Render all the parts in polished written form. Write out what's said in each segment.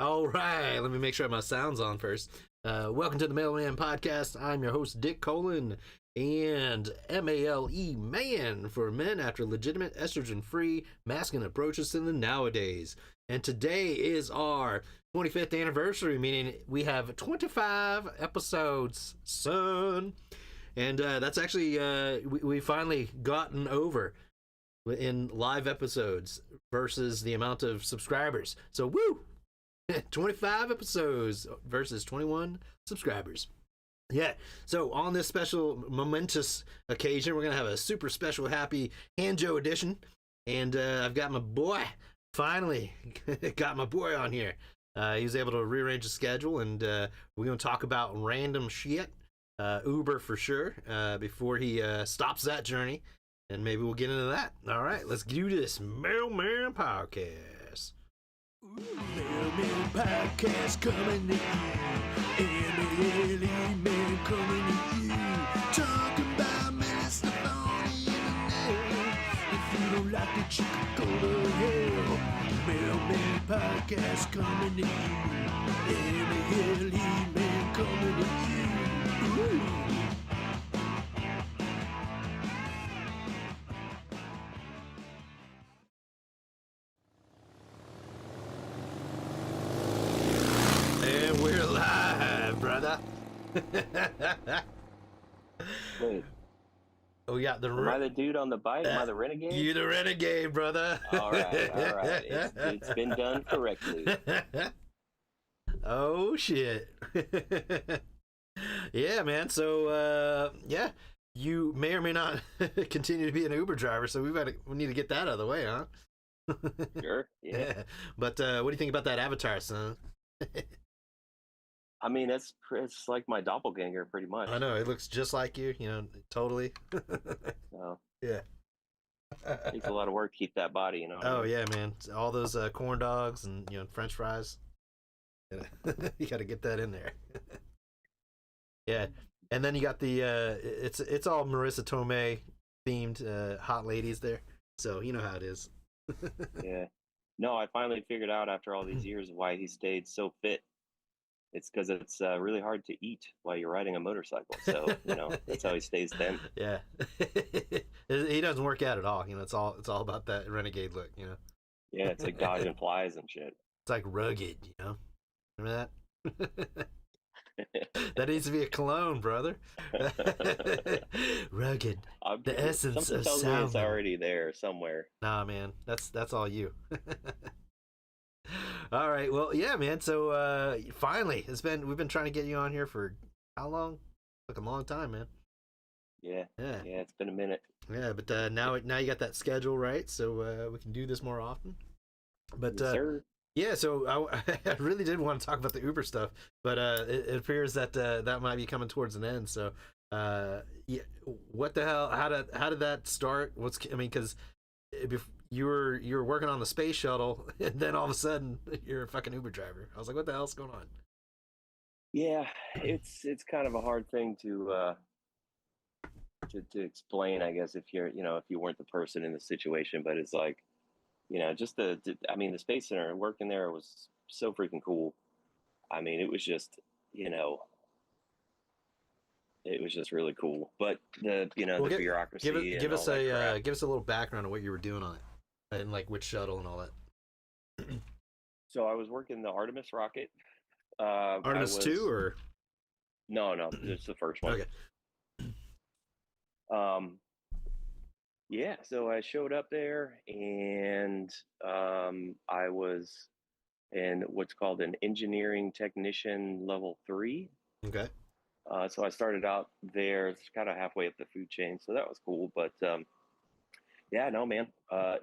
All right, let me make sure my sound's on first. Welcome to the Mailman Podcast. I'm your host, Dick Colin, and MALE man for men after legitimate estrogen-free masculine approaches to the nowadays. And today is our 25th anniversary, meaning we have 25 episodes, son. And that's actually, we finally gotten over in live episodes versus the amount of subscribers. So, woo! 25 episodes versus 21 subscribers. Yeah, so on this special momentous occasion, we're going to have a super special happy Hanjo edition. And I've got my boy, finally got my boy on here. He was able to rearrange the schedule, and we're going to talk about random shit, Uber for sure, before he stops that journey. And maybe we'll get into that. All right, let's do this Mailman Podcast. Mailman Podcast coming to you. MALE coming to you. Talking about Melissa on the internet. If you don't like it, you can go to hell. Mailman Podcast coming to you. MALE coming to you. Ooh. We're live, brother. Wait, We got the. am I the dude on the bike? Am I the renegade? You the renegade, brother. All right. It's been done correctly. Oh shit. Yeah, man. So yeah, you may or may not continue to be an Uber driver. So we need to get that out of the way, huh? Sure. Yeah. But what do you think about that avatar, son? I mean, it's like my doppelganger, pretty much. I know it looks just like you. You know, totally. So, Yeah. takes a lot of work to keep that body, you know. Oh yeah, man! All those corn dogs and French fries. You got to get that in there. Yeah, and then you got the it's all Marissa Tomei themed hot ladies there, so you know how it is. Yeah. No, I finally figured out after all these years why he stayed so fit. It's because it's really hard to eat while you're riding a motorcycle. So, that's how he stays thin. Yeah. He doesn't work out at all. It's all about that renegade look. Yeah, it's like dodging flies and shit. It's like rugged. Remember that? That needs to be a cologne, brother. Rugged. The essence Something of tells me it's salmon. already there somewhere. Nah, man, that's all you. All right, well, yeah, man. So finally, we've been trying to get you on here for how long? Like a long time, man. Yeah, Yeah, it's been a minute. yeah. But now you got that schedule right, so we can do this more often. But Yes, sir. yeah, so I really did want to talk about the Uber stuff, but it appears that that might be coming towards an end. So yeah, what the hell? How did that start? Because you were working on the space shuttle, and then all of a sudden you're a fucking Uber driver. I was like, what the hell's going on? Yeah, it's kind of a hard thing to explain, I guess, if if you weren't the person in the situation. But it's like, just the Space Center, working there was so freaking cool. I mean, it was just, it was just really cool. But the bureaucracy. Give us a little background on what you were doing on it, and like which shuttle and all that. So I was working the Artemis rocket. Artemis 2 or no, it's the first one. Okay. Yeah, so I showed up there, and I was in what's called an engineering technician level 3. Okay. So I started out there. It's kind of halfway up the food chain, so that was cool. But yeah, no, man,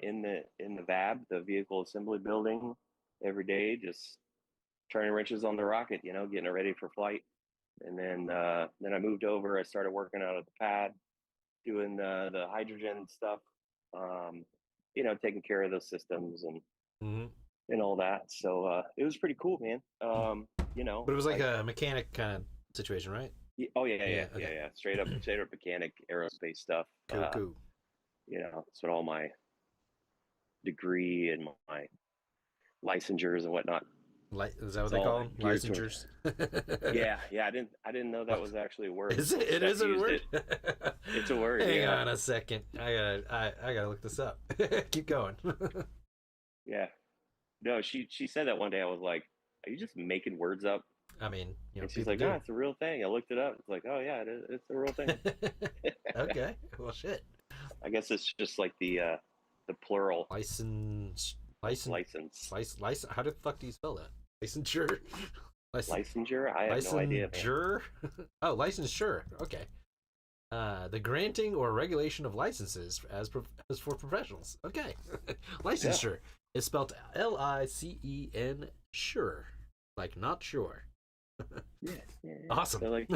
in the VAB, the vehicle assembly building, every day, just turning wrenches on the rocket, getting it ready for flight. And then I moved over. I started working out of the pad, doing the hydrogen stuff, taking care of those systems and all that. So it was pretty cool, man. But it was like a mechanic kind of situation, right? Oh yeah. Okay. Straight up mechanic, aerospace stuff. Cool. That's what all my degree and my licensures and whatnot Is that what It's they all call them? geared towards. Licensures? Yeah. I didn't know that was actually a word. Is it? It Steph is a used word. it. It's a word. Hang Yeah. on a second. I gotta look this up. Keep going. Yeah. No, she said that one day. I was like, "Are you just making words up?" I mean, And she's people like, "No, do. it's a real thing." I looked it up. It's like, "Oh yeah, it's a real thing." Okay. Well, shit. I guess it's just like the plural License. license. License. How the fuck do you spell that? Licensure. Licensure? I have no idea, man. Licensure. Oh, licensure. Okay. The granting or regulation of licenses as for professionals. Okay. Licensure is spelled LICEN sure, like not sure. Yeah. Awesome. So like,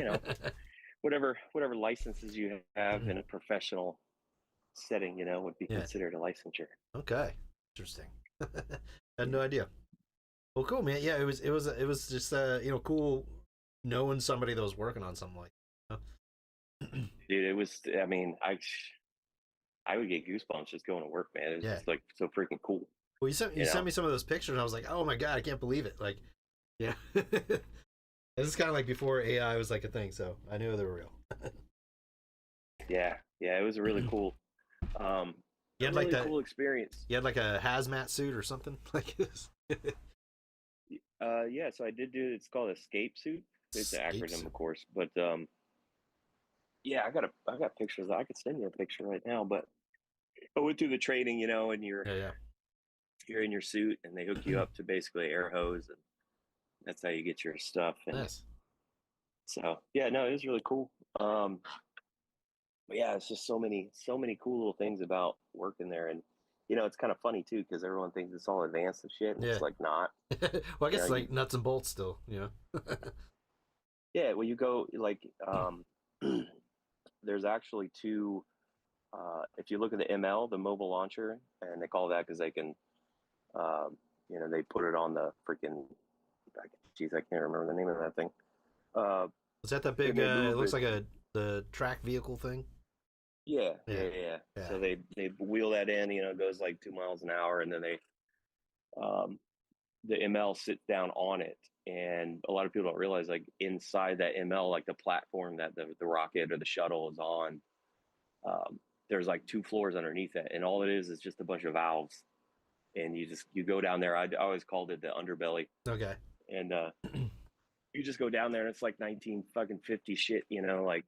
whatever licenses you have in a professional setting, would be considered a licensure. Okay. Interesting. Had no idea. Well, cool, man. Yeah, it was just cool knowing somebody that was working on something like that. Dude, it was. I mean, I would get goosebumps just going to work, man. It was just like so freaking cool. Well, you sent me some of those pictures, and I was like, oh my god, I can't believe it. Like, yeah. This is kind of like before AI was like a thing, so I knew they were real. Yeah, it was really cool. You had really like that cool experience. You had like a hazmat suit or something like this. Yeah. So I did do. It's called escape suit. It's an acronym, of course, but yeah, I got pictures. I could send you a picture right now, but I went through the training, and you're in your suit, and they hook you up to basically air hose, and that's how you get your stuff. And Nice. so yeah, no, it was really cool. But yeah, it's just so many cool little things about working there, and it's kind of funny too because everyone thinks it's all advanced and shit, and it's like not. Well, I guess like nuts and bolts still, Yeah, well, you go like there's actually two. If you look at the ML, the mobile launcher, and they call that because they can, they put it on the freaking. Geez, I can't remember the name of that thing. Is that big? It looks like the track vehicle thing. Yeah. So they wheel that in. It goes like 2 miles an hour, and then the ML sits down on it. And a lot of people don't realize, like inside that ML, like the platform that the rocket or the shuttle is on, there's like 2 floors underneath it, and all it is just a bunch of valves. And you go down there. I always called it the underbelly. Okay. And you just go down there, and it's like 1950 shit, like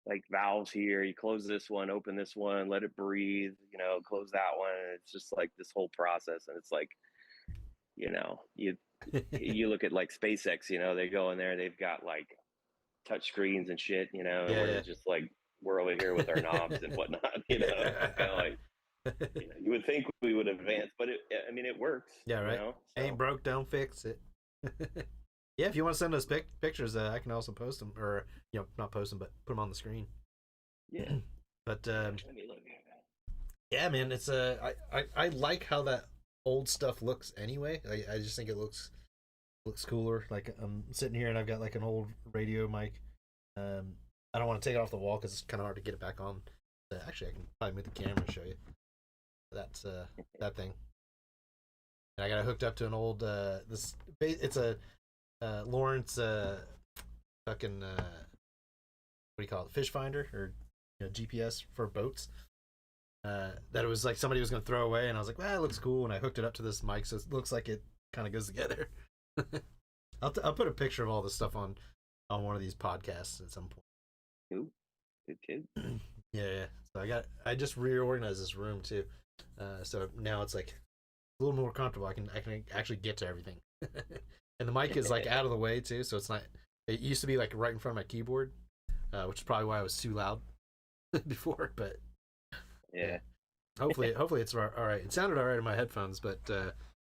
like valves here. You close this one, open this one, let it breathe, close that one. And it's just like this whole process, and it's like, you look at like SpaceX, they go in there, they've got like touch screens and shit, where it's just like we're over here with our knobs and whatnot, kind of like. You would think we would advance, but it works. Yeah, right. So. Ain't broke, don't fix it. Yeah, if you want to send us pictures, I can also post them, or not post them, but put them on the screen. Yeah. But let me look. Yeah, man, it's I like how that old stuff looks anyway. I just think it looks cooler. Like I'm sitting here and I've got like an old radio mic. I don't want to take it off the wall because it's kind of hard to get it back on. Actually, I can probably move the camera and show you. That's that thing. And I got it hooked up to an old it's a Lawrence fucking what do you call it, fish finder or GPS for boats. That it was like somebody was gonna throw away, and I was like, well, it looks cool, and I hooked it up to this mic, so it looks like it kind of goes together. I'll put a picture of all this stuff on one of these podcasts at some point. Ooh, good kid. Yeah. So I just reorganized this room too. So now it's like a little more comfortable. I can actually get to everything. And the mic is like out of the way too, so it's not. It used to be like right in front of my keyboard, which is probably why I was too loud before. But yeah. Hopefully it's all right. It sounded all right in my headphones, but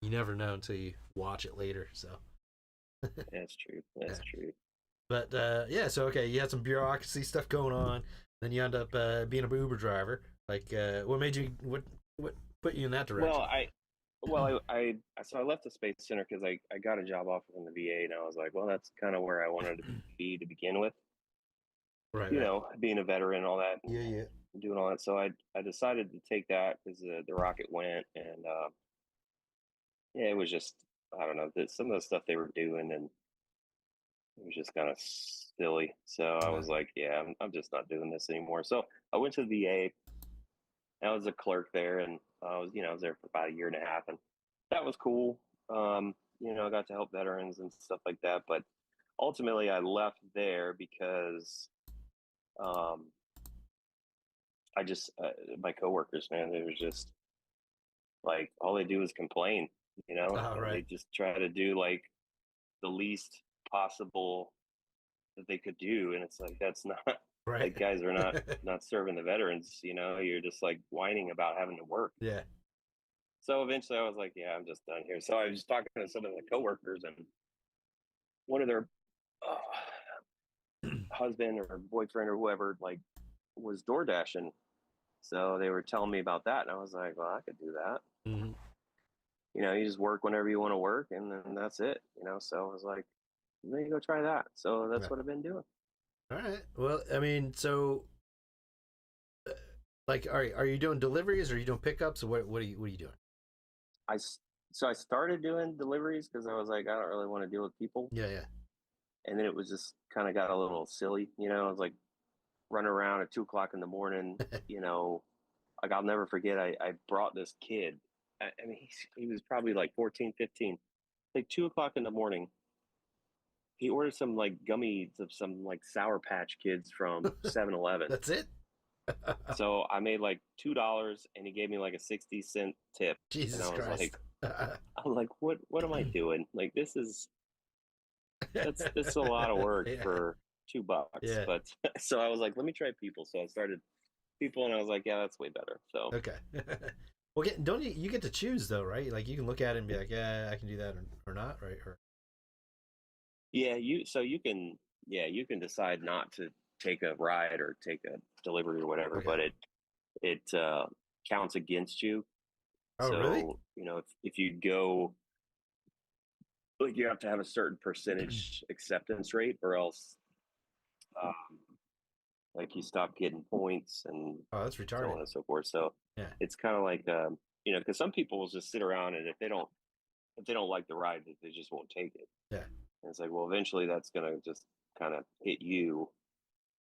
you never know until you watch it later. So that's true. That's true. But yeah, so okay, you had some bureaucracy stuff going on. Then you end up being an Uber driver. Like, what made you? What put you in that direction? Well, so I left the Space Center because I got a job offer from the VA, and I was like, well, that's kind of where I wanted to be to begin with. Right. Being a veteran and all that. Yeah. Doing all that, so I decided to take that because the rocket went, and it was just I don't know, some of the stuff they were doing, and it was just kind of silly. So I Yeah. was like, yeah, I'm just not doing this anymore. So I went to the VA. I was a clerk there, and I was there for about a year and a half, and that was cool. I got to help veterans and stuff like that. But ultimately, I left there because um, I just my coworkers, man, they was just like all they do is complain, Oh, and they right. just try to do like the least possible that they could do, and it's like that's not Right. like guys are not serving the veterans. You're just like whining about having to work. Yeah. So eventually, I was like, yeah, I'm just done here. So I was talking to some of the coworkers, and one of their husband or boyfriend or whoever like was door dashing. So they were telling me about that, and I was like, well, I could do that. Hmm. You just work whenever you want to work, and then that's it. So I was like, there you go, try that. So Yeah. that's what I've been doing. All right. Well, I mean, so like, are you doing deliveries or are you doing pickups or what are you doing? I so I started doing deliveries because I was like, I don't really want to deal with people, Yeah, yeah. and then it was just kind of got a little silly. I was like running around at 2 o'clock in the morning. Like I'll never forget. I brought this kid. I mean, he was probably like 14, 15. Like 2 o'clock in the morning. He ordered some like gummies of some like Sour Patch Kids from 7-Eleven. That's it. So I made like $2, and he gave me like a 60-cent tip. And Jesus Christ. I'm like, what am I doing? Like that's a lot of work Yeah. for $2. Yeah. But so I was like, let me try People. So I started People, and I was like, yeah, that's way better. So Okay. Well, don't you get to choose though, right? Like you can look at it and be like, yeah, I can do that or not, right? Or yeah, you can decide not to take a ride or take a delivery or whatever, okay. but it counts against you. Oh, really? So if you go, like, you have to have a certain percentage acceptance rate, or else um, like you stop getting points and Oh, that's so retarded. on and so forth. So Yeah. it's kind of like because some people will just sit around, and if they don't like the ride, they just won't take it. Yeah. And it's like, well, eventually that's gonna just kind of hit you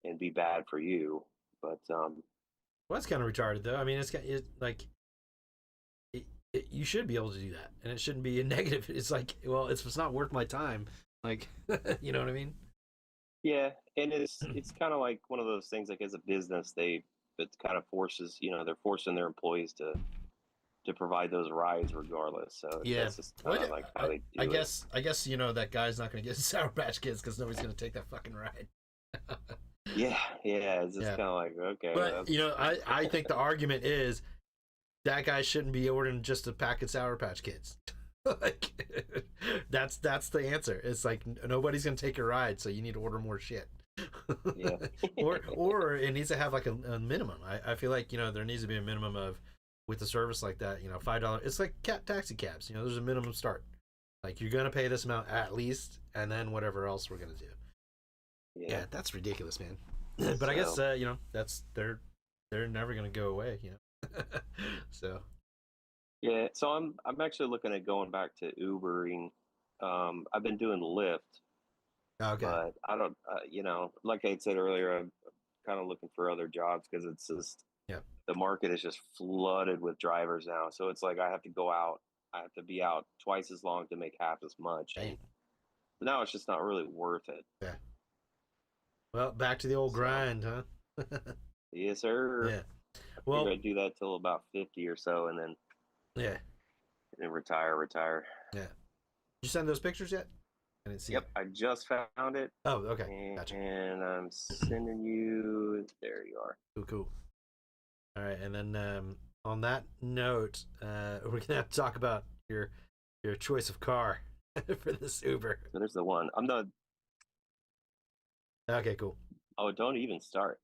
and be bad for you. But Well, that's kind of retarded though. I mean, like you should be able to do that, and it shouldn't be a negative. It's like, well, it's not worth my time. Like, you know what I mean? yeah, and it's kind of like one of those things. Like as a business, it kind of forces, they're forcing their employees to provide those rides regardless. So Yeah. that's just kind of What? like how they I do it. guess. I guess that guy's not going to get Sour Patch Kids because nobody's going to take that fucking ride. Yeah, yeah. It's just Yeah. kind of like, okay, But I think the argument is that guy shouldn't be ordering just a pack of Sour Patch Kids. Like that's the answer. It's like nobody's gonna take your ride, so you need to order more shit. yeah, or it needs to have like a minimum. I feel like there needs to be a minimum of with a service like that. $5. It's like taxi cabs. There's a minimum start. Like you're gonna pay this amount at least, and then whatever else we're gonna do. yeah. Yeah, that's ridiculous, man. But I guess So that's they're never gonna go away. So yeah, so I'm actually looking at going back to Ubering. I've been doing Lyft, okay. but I don't, like I said earlier, I'm kind of looking for other jobs because it's just Yeah. the market is just flooded with drivers now. So it's like I have to go out, I have to be out twice as long to make half as much, and Dang. now it's just not really worth it. Yeah. Then back to the old So grind, huh? yes, sir. Yeah. I figure Well, I'd do that till about 50 or so, and yeah. then retire. Yeah. Did you send those pictures yet? I didn't see Yep, it. I just found it, Oh, okay. Gotcha. and I'm sending you. There you are. Cool, cool. All right, and then on that note, we're gonna have to talk about your choice of car for this Uber. So there's the one. I'm the. Okay, cool. Oh, don't even start.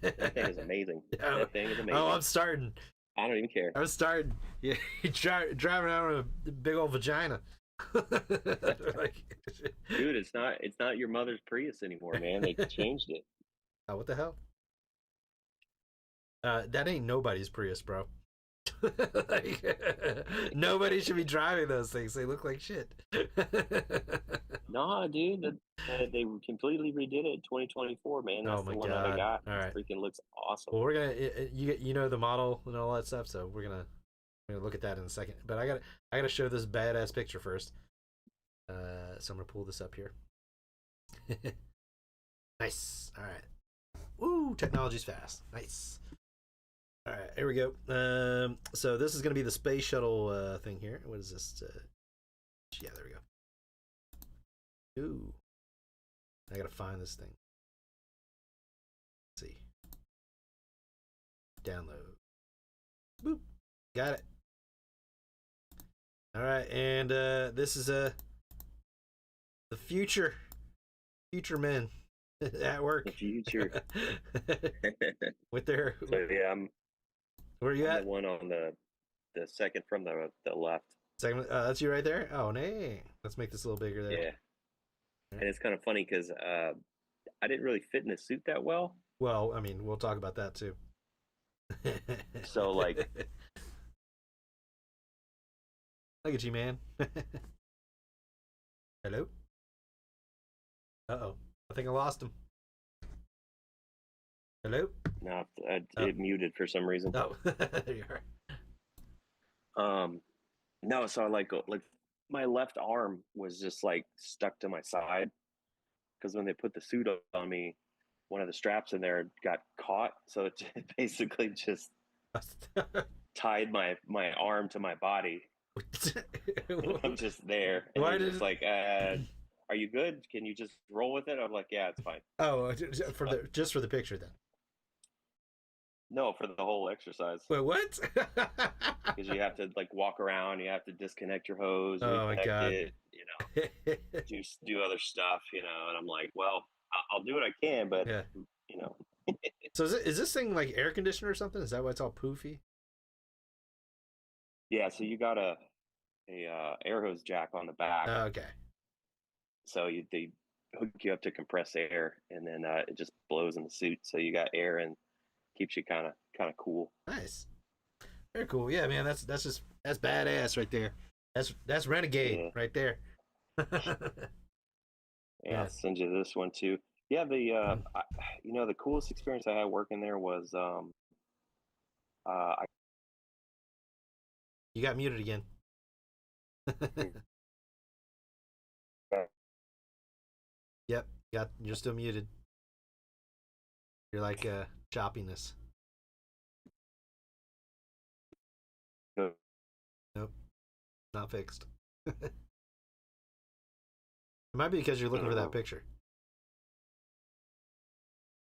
That thing is amazing. Oh, That thing is oh, amazing. I'm starting. I don't even care. I'm starting. Yeah, driving around with a big old vagina. Like, Dude, it's not your mother's Prius anymore, man. They changed it. oh, what the hell? That ain't nobody's Prius, bro. Like, nobody should be driving those things. They look like shit. Nah, dude, they completely redid it in 2024, man. Oh That's the my one that I god! got. All It right. freaking looks awesome. Well, we're gonna you know the model and all that stuff, so we're gonna look at that in a second. But I gotta show this badass picture first. So I'm gonna pull this up here. Nice. All right. Woo! Technology's fast. Nice. All right, here we go. So this is gonna be the space shuttle thing here. What is this? Yeah, there we go. Ooh, I gotta find this thing. Let's see. Download. Boop. Got it. All right, and this is the future men at work. The future. With their. So yeah, Where are you I'm at? the one on the second from the left. Second. That's you right there. Oh, nay. Let's make this a little bigger there. Yeah, and it's kind of funny because I didn't really fit in the suit that well. Well, I mean, we'll talk about that too. So like, look at you, man. Hello. Uh-oh. I think I lost him. Hello. no, it muted for some reason. Oh, there you are. No, so I like my left arm was just like stuck to my side because when they put the suit on me, one of the straps in there got caught, so it basically just tied my arm to my body. I'm just there. And Why they're did just like, are you good? Can you just roll with it? I'm like, yeah, it's fine. Oh, just for the picture then. No, for the whole exercise. Wait, what? Because you have to like walk around, you have to disconnect your hose, Oh my reconnect god. it, do other stuff, and I'm like, well, I'll do what I can, but Yeah. you know. So is this thing like air conditioner or something? Is that why it's all poofy? Yeah, so you got a air hose jack on the back, Oh, okay. so they hook you up to compress air, and then it just blows in the suit, so you got air and keeps you kind of cool. Nice. Very cool. Yeah, man. That's badass right there. That's renegade right there. Yeah, I'll send you this one too. Yeah, the coolest experience I had working there was I You got muted again. Yep. You're still muted. You're like choppiness. Nope. Not fixed. It might be because you're looking for that picture.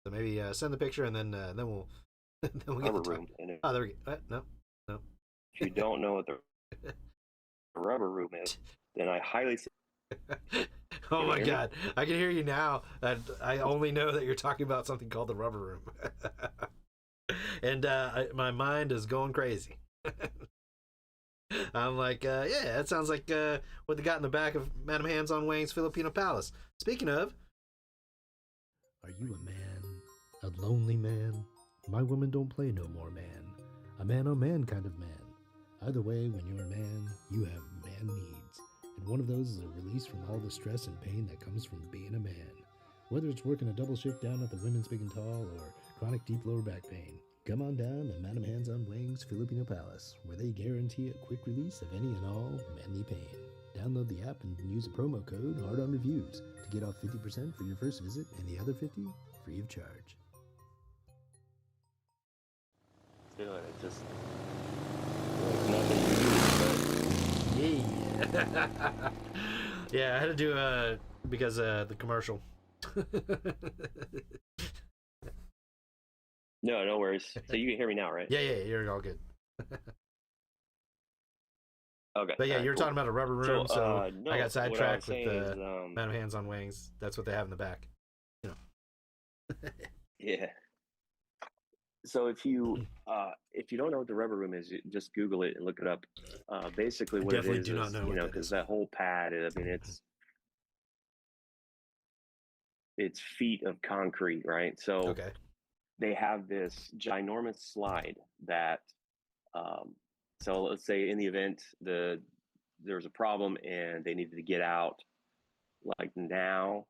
So maybe send the picture and then we'll then we'll get the room. Oh, there we go. No. If you don't know what the rubber room is, then I highly. Oh my god, I can hear you now. I only know that you're talking about something called the rubber room. And my mind is going crazy. I'm like, yeah, that sounds like what they got in the back of Madam Hands on Wang's Filipino Palace. Speaking of, are you a man? A lonely man? My woman don't play no more, man. A man on man kind of man. Either way, when you're a man, you have man needs. And one of those is a release from all the stress and pain that comes from being a man. Whether it's working a double shift down at the Women's Big and Tall or chronic deep lower back pain, come on down to Madam Hands on Wang's Filipino Palace, where they guarantee a quick release of any and all manly pain. Download the app and use a promo code Hard on Reviews to get off 50% for your first visit and the other 50 free of charge. Do it. It just nothing to do, Yeah. Yeah, I had to do because the commercial. No worries. So you can hear me now, right? Yeah, you're all good. Okay. But yeah, you're talking about a rubber room, so no, I got sidetracked with the is, Madam Hands on Wings. That's what they have in the back. Yeah. So if you don't know what the rubber room is, you just Google it and look it up. Basically, what it is, do not know because that whole pad, I mean, it's feet of concrete, right? So Okay. they have this ginormous slide that Um, so let's say in the event there was a problem and they needed to get out, like now,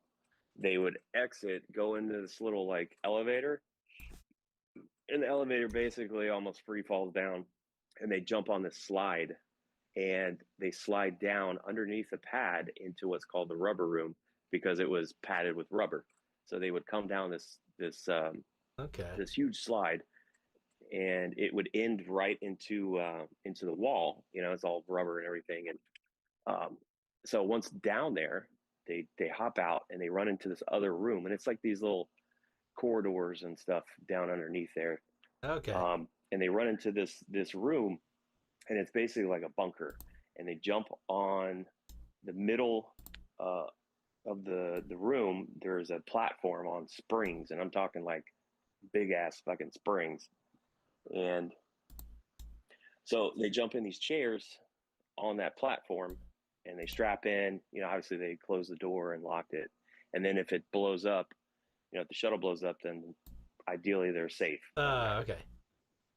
they would exit, go into this little like elevator, and the elevator basically almost free falls down, and they jump on this slide, and they slide down underneath the pad into what's called the rubber room because it was padded with rubber. So they would come down Okay. this huge slide, and it would end right into the wall. You know, it's all rubber and everything. And so once down there, they hop out and they run into this other room, and it's like these little corridors and stuff down underneath there. Okay. And they run into this room, and it's basically like a bunker. And they jump on the middle of the room. There's a platform on springs, and I'm talking like big ass fucking springs. And so they jump in these chairs on that platform, and they strap in. You know, obviously they close the door and locked it. And then if it blows up, you know, if the shuttle blows up, then ideally they're safe. Okay.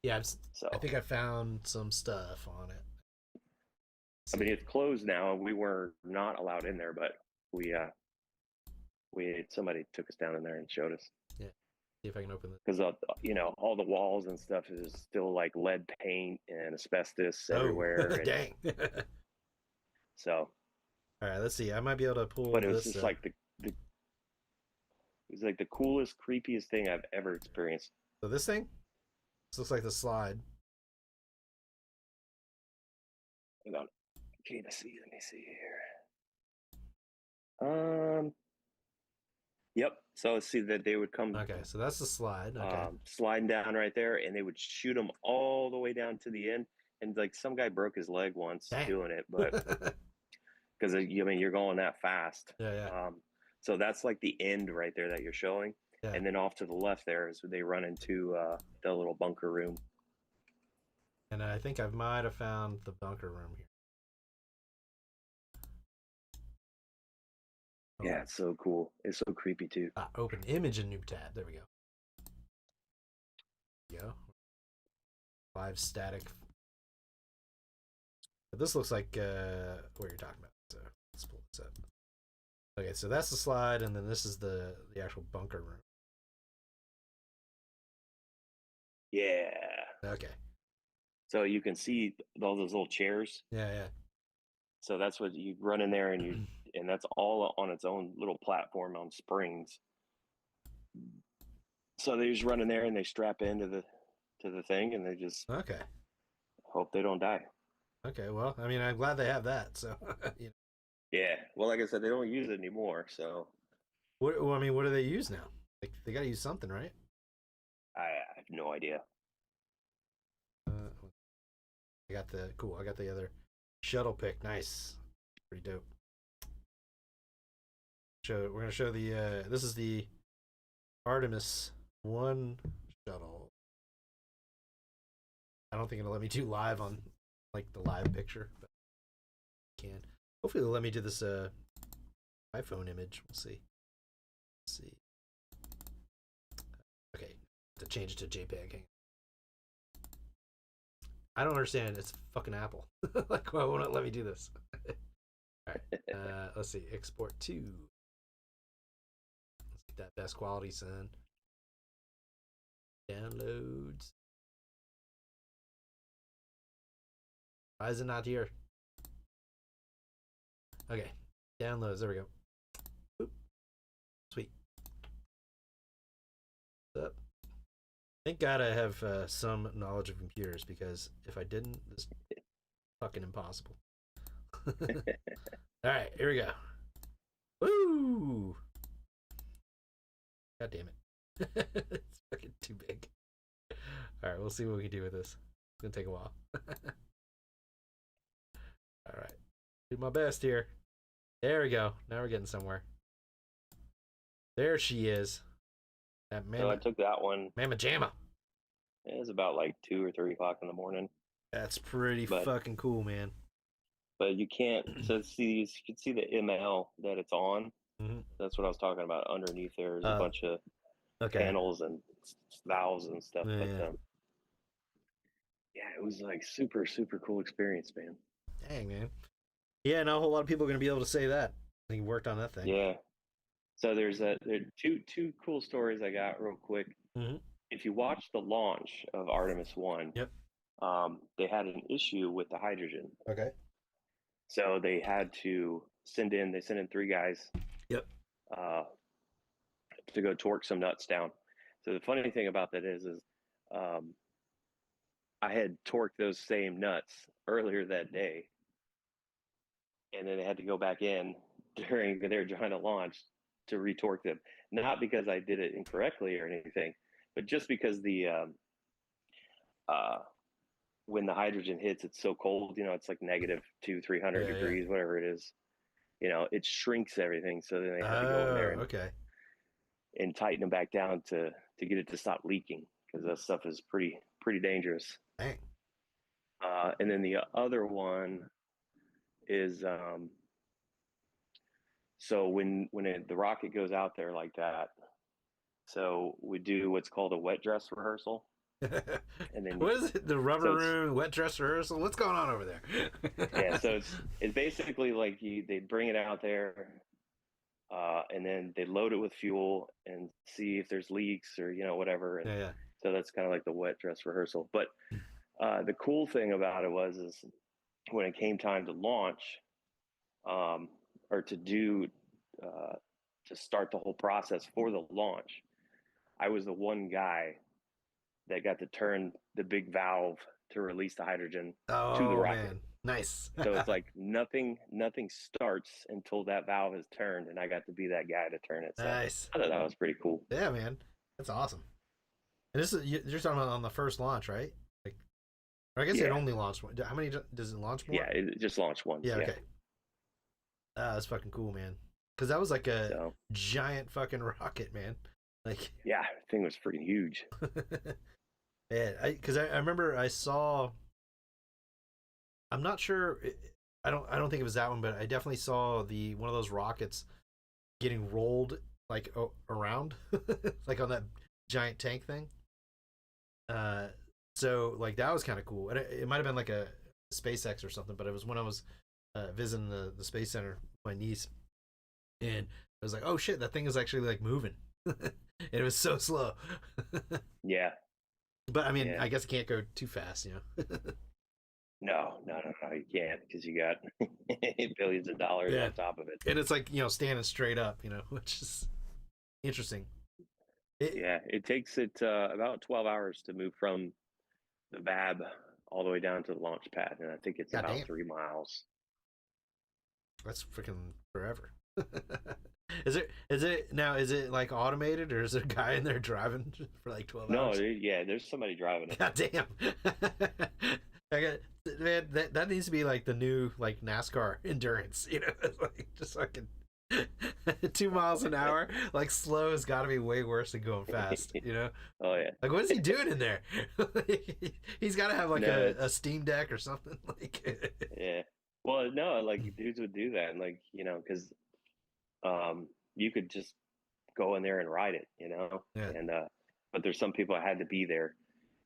Yeah, So I think I found some stuff on it. I mean, it's closed now, and we were not allowed in there, but we somebody took us down in there and showed us. Yeah. See if I can open this. Because you know, all the walls and stuff is still like lead paint and asbestos everywhere. Dang. So. All right, let's see. I might be able to pull. But it was this just like it was like the coolest, creepiest thing I've ever experienced. So this thing. This looks like the slide. Hang on. Okay, let's see. Let me see here. Yep. So see that they would come. Okay, so that's the slide. Okay. Sliding down right there, and they would shoot them all the way down to the end. And like some guy broke his leg once doing it, but because I mean you're going that fast. Yeah. So that's like the end right there that you're showing. Yeah. And then off to the left there is where they run into the little bunker room. And I think I might have found the bunker room here. Yeah, it's so cool. It's so creepy too. Open image in new tab. There we go. There we go. Live static. But this looks like what you're talking about. So let's pull this up. Okay, so that's the slide, and then this is the actual bunker room. Yeah. Okay. So you can see all those little chairs. Yeah. So that's what you run in there, and that's all on its own little platform on springs. So they just run in there and they strap into the thing, and they just hope they don't die. Okay, well, I mean, I'm glad they have that. So, you know. Yeah. Well, like I said, they don't use it anymore. So. What do they use now? Like, they got to use something, right? I have no idea. I got the other shuttle pick. Nice, pretty dope. We're gonna show the. This is the Artemis 1 shuttle. I don't think it'll let me do live on like the live picture, but I can. Hopefully it'll let me do this iPhone image. We'll see. Let's see. Okay, to change it to JPEG. I don't understand. It's fucking Apple. Like, why won't it let me do this? All right. Let's see. Export to. Let's get that best quality, son. Downloads. Why is it not here? Okay. Downloads. There we go. Boop. Sweet. What's up? Thank God I have some knowledge of computers, because if I didn't, this is fucking impossible. All right, here we go. Woo! God damn it. It's fucking too big. All right, we'll see what we can do with this. It's going to take a while. All right. Do my best here. There we go. Now we're getting somewhere. There she is. That So I took that one. Mama Jamma. It was about like 2 or 3 o'clock in the morning. That's pretty fucking cool, man. But you can't. So you can see the ML that it's on. Mm-hmm. That's what I was talking about. Underneath there's a bunch of panels and valves and stuff. Yeah. But yeah, it was like super, super cool experience, man. Dang, man. Yeah, not a whole lot of people are going to be able to say that. He worked on that thing. Yeah. So there are two cool stories I got real quick. Mm-hmm. If you watch the launch of Artemis 1, Yep. they had an issue with the hydrogen. Okay. So they had to they sent in three guys Yep. uh, to go torque some nuts down. So the funny thing about that is um, I had torqued those same nuts earlier that day, and then they had to go back in during their trying to launch to retorque them. Not because I did it incorrectly or anything, but just because the uh, when the hydrogen hits, it's so cold. You know, it's like negative 200-300 degrees, whatever it is. You know, it shrinks everything. So then they had to go in there and tighten them back down to get it to stop leaking, because that stuff is pretty dangerous. Dang. And then the other one is so when the rocket goes out there like that, so we do what's called a wet dress rehearsal. And then what is it? The rubber room, wet dress rehearsal? What's going on over there? Yeah, so it's basically like they bring it out there, and then they load it with fuel and see if there's leaks or whatever. And so that's kind of like the wet dress rehearsal. But the cool thing about it is when it came time to launch, or to start the whole process for the launch, I was the one guy that got to turn the big valve to release the hydrogen to the rocket. Man. Nice. So it's like nothing starts until that valve is turned, and I got to be that guy to turn it. So nice. I thought that was pretty cool. Yeah, man, that's awesome. And this is you're talking about on the first launch, right? Like, or I guess it only launched one. How many does it launch more? Yeah, it just launched once. Yeah. Okay. That's fucking cool, man. Because that was like a giant fucking rocket, man. Like, yeah, the thing was freaking huge. Yeah, because I remember I saw. I'm not sure. I don't think it was that one, but I definitely saw one of those rockets getting rolled like around, like on that giant tank thing. So like that was kind of cool, and it might have been like a SpaceX or something, but it was when I was visiting the Space Center with my niece, and I was like, oh shit, that thing is actually like moving. And it was so slow. Yeah. But I mean, I guess it can't go too fast, No, you can't, because you got billions of dollars on top of it. And it's like, standing straight up, which is interesting. It takes it about 12 hours to move from the VAB all the way down to the launch pad, and I think it's about 3 miles. That's freaking forever. Is it like automated, or is there a guy in there driving for like 12 hours? No, there's somebody driving it. God damn. Man, that needs to be like the new like NASCAR endurance, like just fucking 2 miles an hour. Like slow has got to be way worse than going fast, Oh yeah. Like what is he doing in there? He's got to have like a Steam Deck or something. Like yeah. Well, no, like dudes would do that, and like because you could just go in there and ride it, Yeah. And but there's some people that had to be there,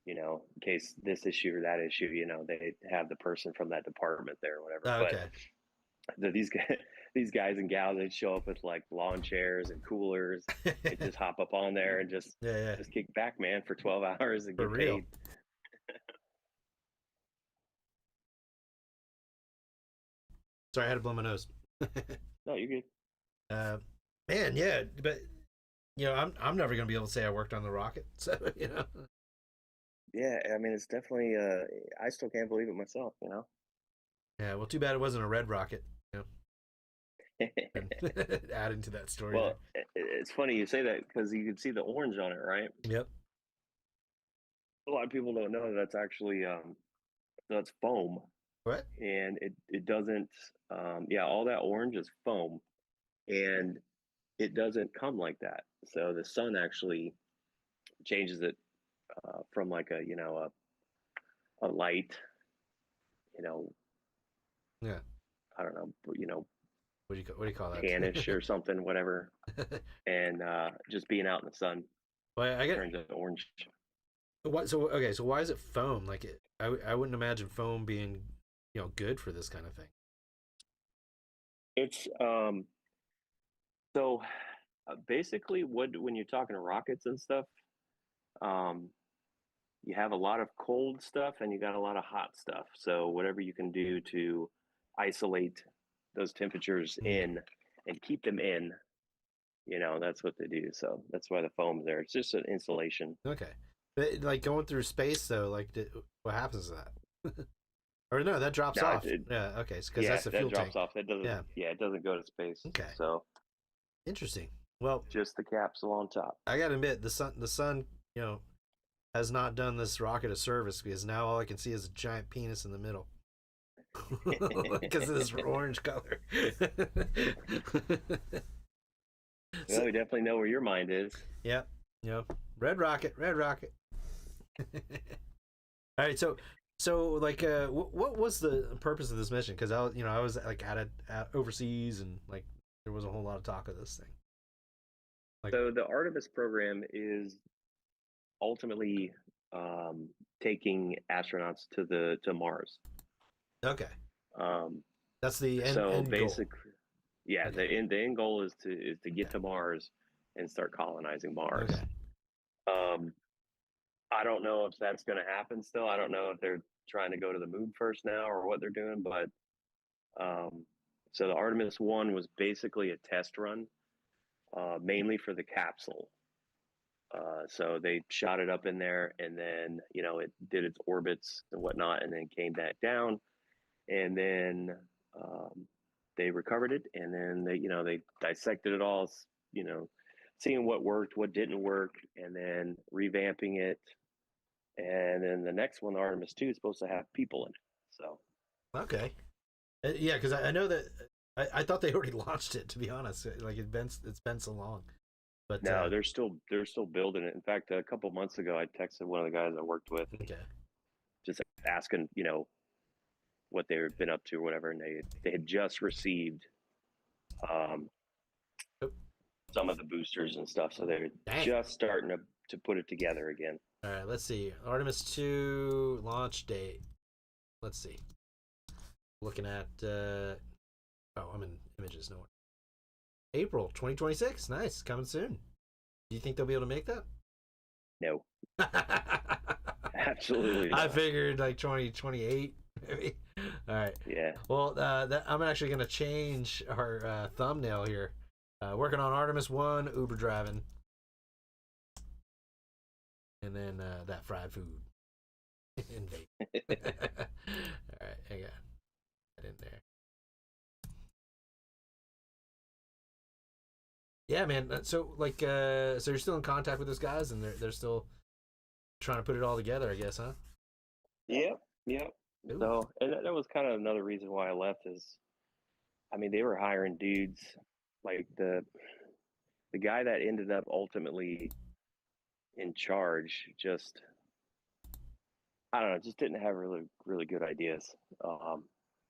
in case this issue or that issue, they have the person from that department there or whatever. Oh, okay. But these guys and gals, they'd show up with like lawn chairs and coolers. They just hop up on there and just kick back, man, for 12 hours and get paid. Sorry, I had to blow my nose. No, you're good. Man, yeah, but I'm never gonna be able to say I worked on the rocket, so Yeah, I mean, it's definitely. I still can't believe it myself. Yeah, well, too bad it wasn't a red rocket. Adding to that story. Well, it's funny you say that, because you can see the orange on it, right? Yep. A lot of people don't know that's actually that's foam. What? And it doesn't. All that orange is foam, and it doesn't come like that. So the sun actually changes it from like a light, yeah, I don't know, what do you call that? tannish or something, whatever, and just being out in the sun, well, I get turns it orange. What? So okay, so why is it foam? Like I wouldn't imagine foam being, good for this kind of thing. It's so basically when you're talking rockets and stuff, um, you have a lot of cold stuff and you got a lot of hot stuff. So whatever you can do to isolate those temperatures in and keep them in, that's what they do. So that's why the foam's there. It's just an insulation. Okay, but like going through space though, like what happens to that? Or no, that drops No, off. Yeah, okay, because that's the that fuel drops tank. off. That doesn't. Yeah, it doesn't go to space. Okay, So interesting. Well, just the capsule on top. I gotta admit, the sun, has not done this rocket a service because now all I can see is a giant penis in the middle because of this orange color. Well, we definitely know where your mind is. Yep. Red rocket. All right, so like, what was the purpose of this mission? Because I was like at overseas, and like there was a whole lot of talk of this thing. Like, So the Artemis program is ultimately taking astronauts to Mars. okay, Um, that's the end, so end basically, goal. yeah, Okay. the end goal is to get to Mars and start colonizing Mars. Okay. Um, I don't know if that's going to happen still. I don't know if they're trying to go to the moon first now or what they're doing, but so the Artemis 1 was basically a test run, mainly for the capsule. So they shot it up in there, and then it did its orbits and whatnot, and then came back down, and then they recovered it, and then they dissected it all, seeing what worked, what didn't work, and then revamping it. And then the next one, Artemis 2, is supposed to have people in it. So Okay. Yeah, because I know that I thought they already launched it. To be honest, like it's been so long. But no, they're still building it. In fact, a couple months ago, I texted one of the guys I worked with, okay. just asking, what they've been up to or whatever, and they had just received some of the boosters and stuff, so they're just starting to put it together again. All right, let's see. Artemis 2 launch date. Let's see. Looking at I'm in images. No one. April 2026. Nice, coming soon. Do you think they'll be able to make that? No. Absolutely not. I figured like 2028 maybe. All right. Yeah. Well, I'm actually going to change our thumbnail here. Working on Artemis 1, Uber driving. And then that fried food. And vape. All right, hang on. Get in there. Yeah, man. So like, so you're still in contact with those guys, and they're still trying to put it all together, I guess, huh? Yep. So, and that was kind of another reason why I left is, I mean, they were hiring dudes like the guy that ended up ultimately in charge. Just, I don't know, just didn't have really really good ideas.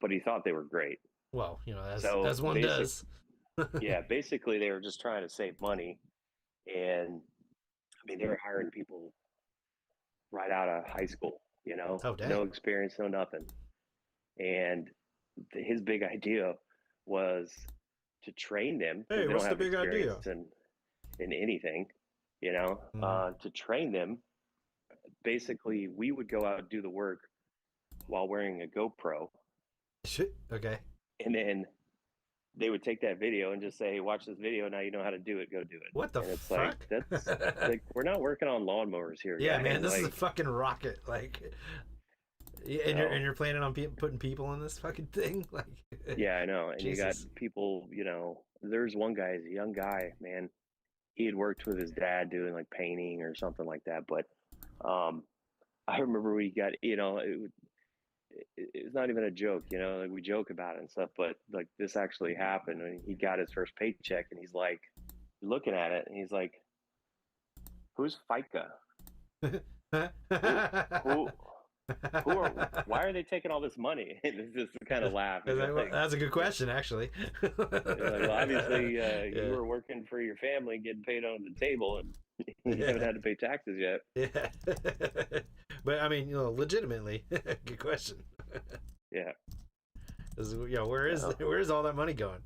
But he thought they were great. Well, as one does. Yeah, basically they were just trying to save money, and I mean they were hiring people right out of high school, Oh, dang. no experience, no nothing. And his big idea was to train them. Hey, what's the big idea? In anything, to train them. Basically, we would go out and do the work while wearing a GoPro. Okay. And then they would take that video and just say, hey, watch this video. Now you know how to do it. Go do it. What the and it's fuck? Like, that's like, we're not working on lawnmowers here. Yeah, guys. man, this is a fucking rocket. Like, and you're planning on putting people in this fucking thing? Like, yeah, I know. And Jesus. You got people, there's one guy, he's a young guy, man. He had worked with his dad doing like painting or something like that. But I remember we got, it's not even a joke, like we joke about it and stuff, but like this actually happened when he got his first paycheck, and he's like looking at it and he's like, who's FICA? Why are they taking all this money? It's just kind of laugh. That's a good question, actually. Well, obviously you were working for your family, getting paid under the table, and you haven't had to pay taxes yet. Yeah. But I mean, legitimately, good question. Yeah. Where's all that money going?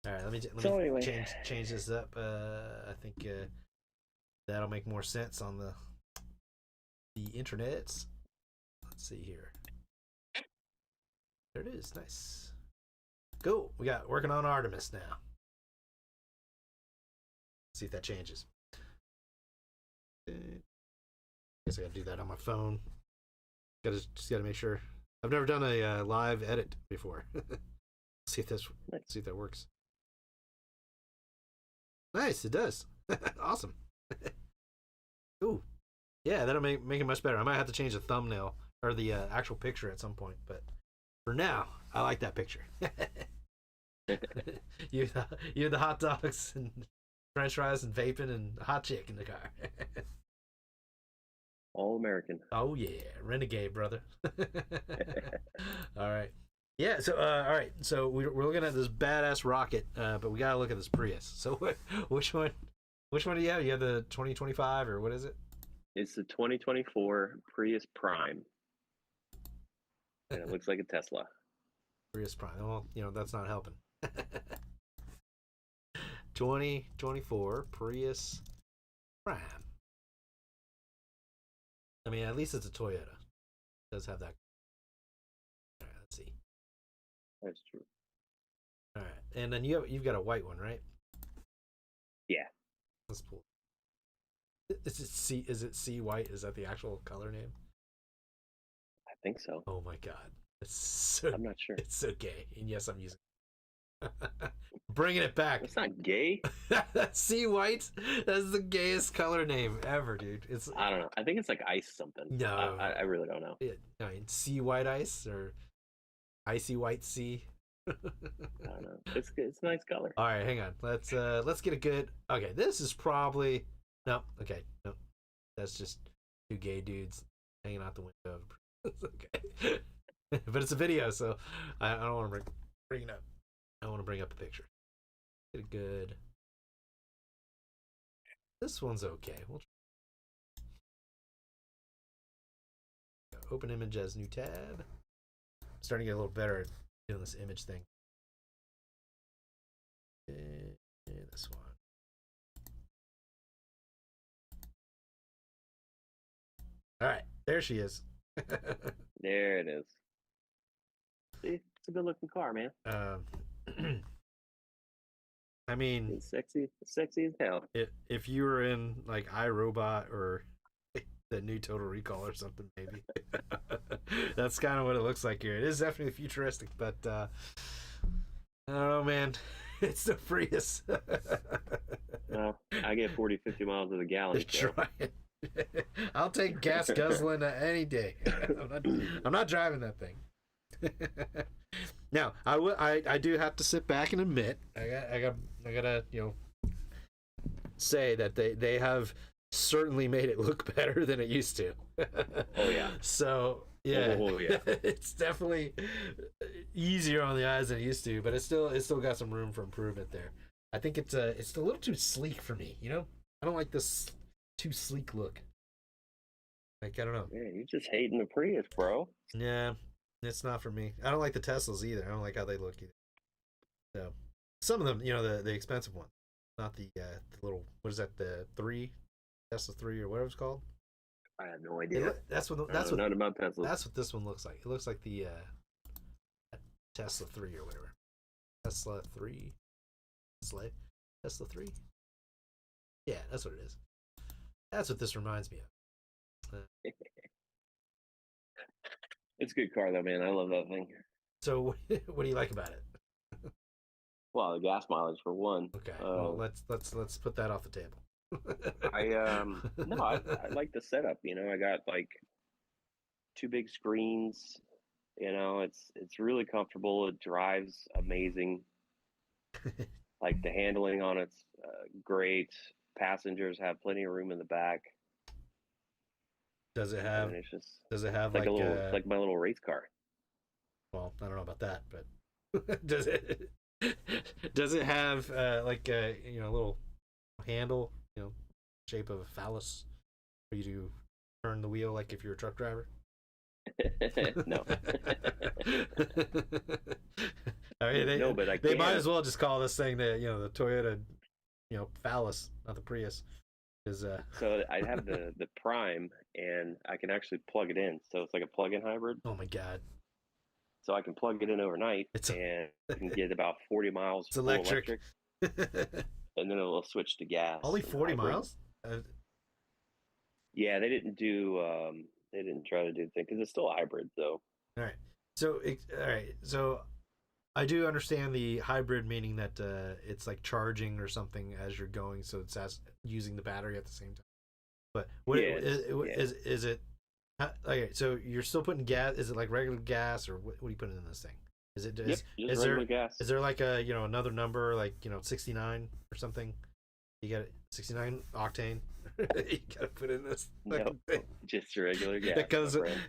All right, let me Anyway, change this up. I think that'll make more sense on the internets. Let's see here. There it is. Nice. Cool. We got working on Artemis now. Let's see if that changes. Guess I gotta do that on my phone. Just gotta make sure. I've never done a live edit before. see if that works. Nice, it does. Awesome. Ooh, yeah, that'll make it much better. I might have to change the thumbnail or the actual picture at some point, but for now, I like that picture. you the hot dogs and French fries and vaping and a hot chick in the car. All American. Oh yeah, renegade brother. All right. Yeah, so all right, so we're looking at this badass rocket, but we gotta look at this Prius. So which one do you have? You have the 2025 or what is it? It's the 2024 Prius Prime, and it looks like a Tesla. Prius Prime. Well, that's not helping. 2024 Prius Prime. I mean, at least it's a Toyota. It does have that. All right, let's see. That's true. All right, and then you've got a white one, right? Yeah. That's cool. Is it C white? Is that the actual color name? I think so. Oh my god, I'm not sure. It's so gay, and yes, I'm using. Bringing it back. It's not gay. C white. That's the gayest color name ever, dude. I don't know. I think it's like ice something. No, I really don't know. I mean, C white ice or icy white sea. I don't know. It's a nice color. All right, hang on. Let's get a good. Okay, this is probably no. Okay, no, that's just two gay dudes hanging out the window. Okay, but it's a video, so I don't want to bring it up. I want to bring up a picture. Get a good. This one's okay. We'll try. Open image as new tab. I'm starting to get a little better at doing this image thing. And this one. All right, there she is. There it is. See, it's a good looking car, man. I mean, it's sexy as hell. If you were in like iRobot or the new Total Recall or something, maybe. That's kind of what it looks like here. It is definitely futuristic, but I don't know, man. It's the Prius. Well, I get 40, 50 miles to the gallon. So. Try it. I'll take gas guzzling any day. I'm not driving that thing. Now, I do have to sit back and admit, I gotta say that they have certainly made it look better than it used to. Oh yeah. So yeah, yeah. It's definitely easier on the eyes than it used to, but it's still got some room for improvement there. I think it's a little too sleek for me. I don't like this too sleek look. Like, I don't know. Yeah, you're just hating the Prius, bro. Yeah, it's not for me. I don't like the Teslas either. I don't like how they look either. So some of them, the expensive ones, not the little, what is that, the Tesla 3 or whatever it's called. I have no idea. That's what not about Tesla. That's what this one looks like. It looks like the Tesla 3 or whatever. Tesla 3. Tesla 3. Yeah, that's what it is. That's what this reminds me of. It's a good car though, man. I love that thing. So, what do you like about it? Well, the gas mileage for one. Okay. Well, let's put that off the table. I like the setup. I got like 2 big screens. It's really comfortable. It drives amazing. Like the handling on it's great. Passengers have plenty of room in the back. Does it have? Does it have like like my little race car? Well, I don't know about that, but does it? Does it have like a little handle, shape of a phallus? Or you do turn the wheel like if you're a truck driver? No. I mean, No, but they might as well just call this thing the Toyota, phallus, not the Prius. So I have the Prime, and I can actually plug it in. So it's like a plug-in hybrid. Oh my god! So I can plug it in overnight, and I can get about 40 miles It's electric. And then it'll switch to gas. Only 40 miles? Yeah, they didn't try to do the thing because it's still a hybrid, though. All right. So I do understand the hybrid, meaning that it's like charging or something as you're going, so it's using the battery at the same time. But is it? Okay, so you're still putting gas? Is it like regular gas, or what are you putting in this thing? Is it? Is regular gas. Is there like a another number, like 69 or something? You got 69 octane. You gotta put in this. No, just regular gas. That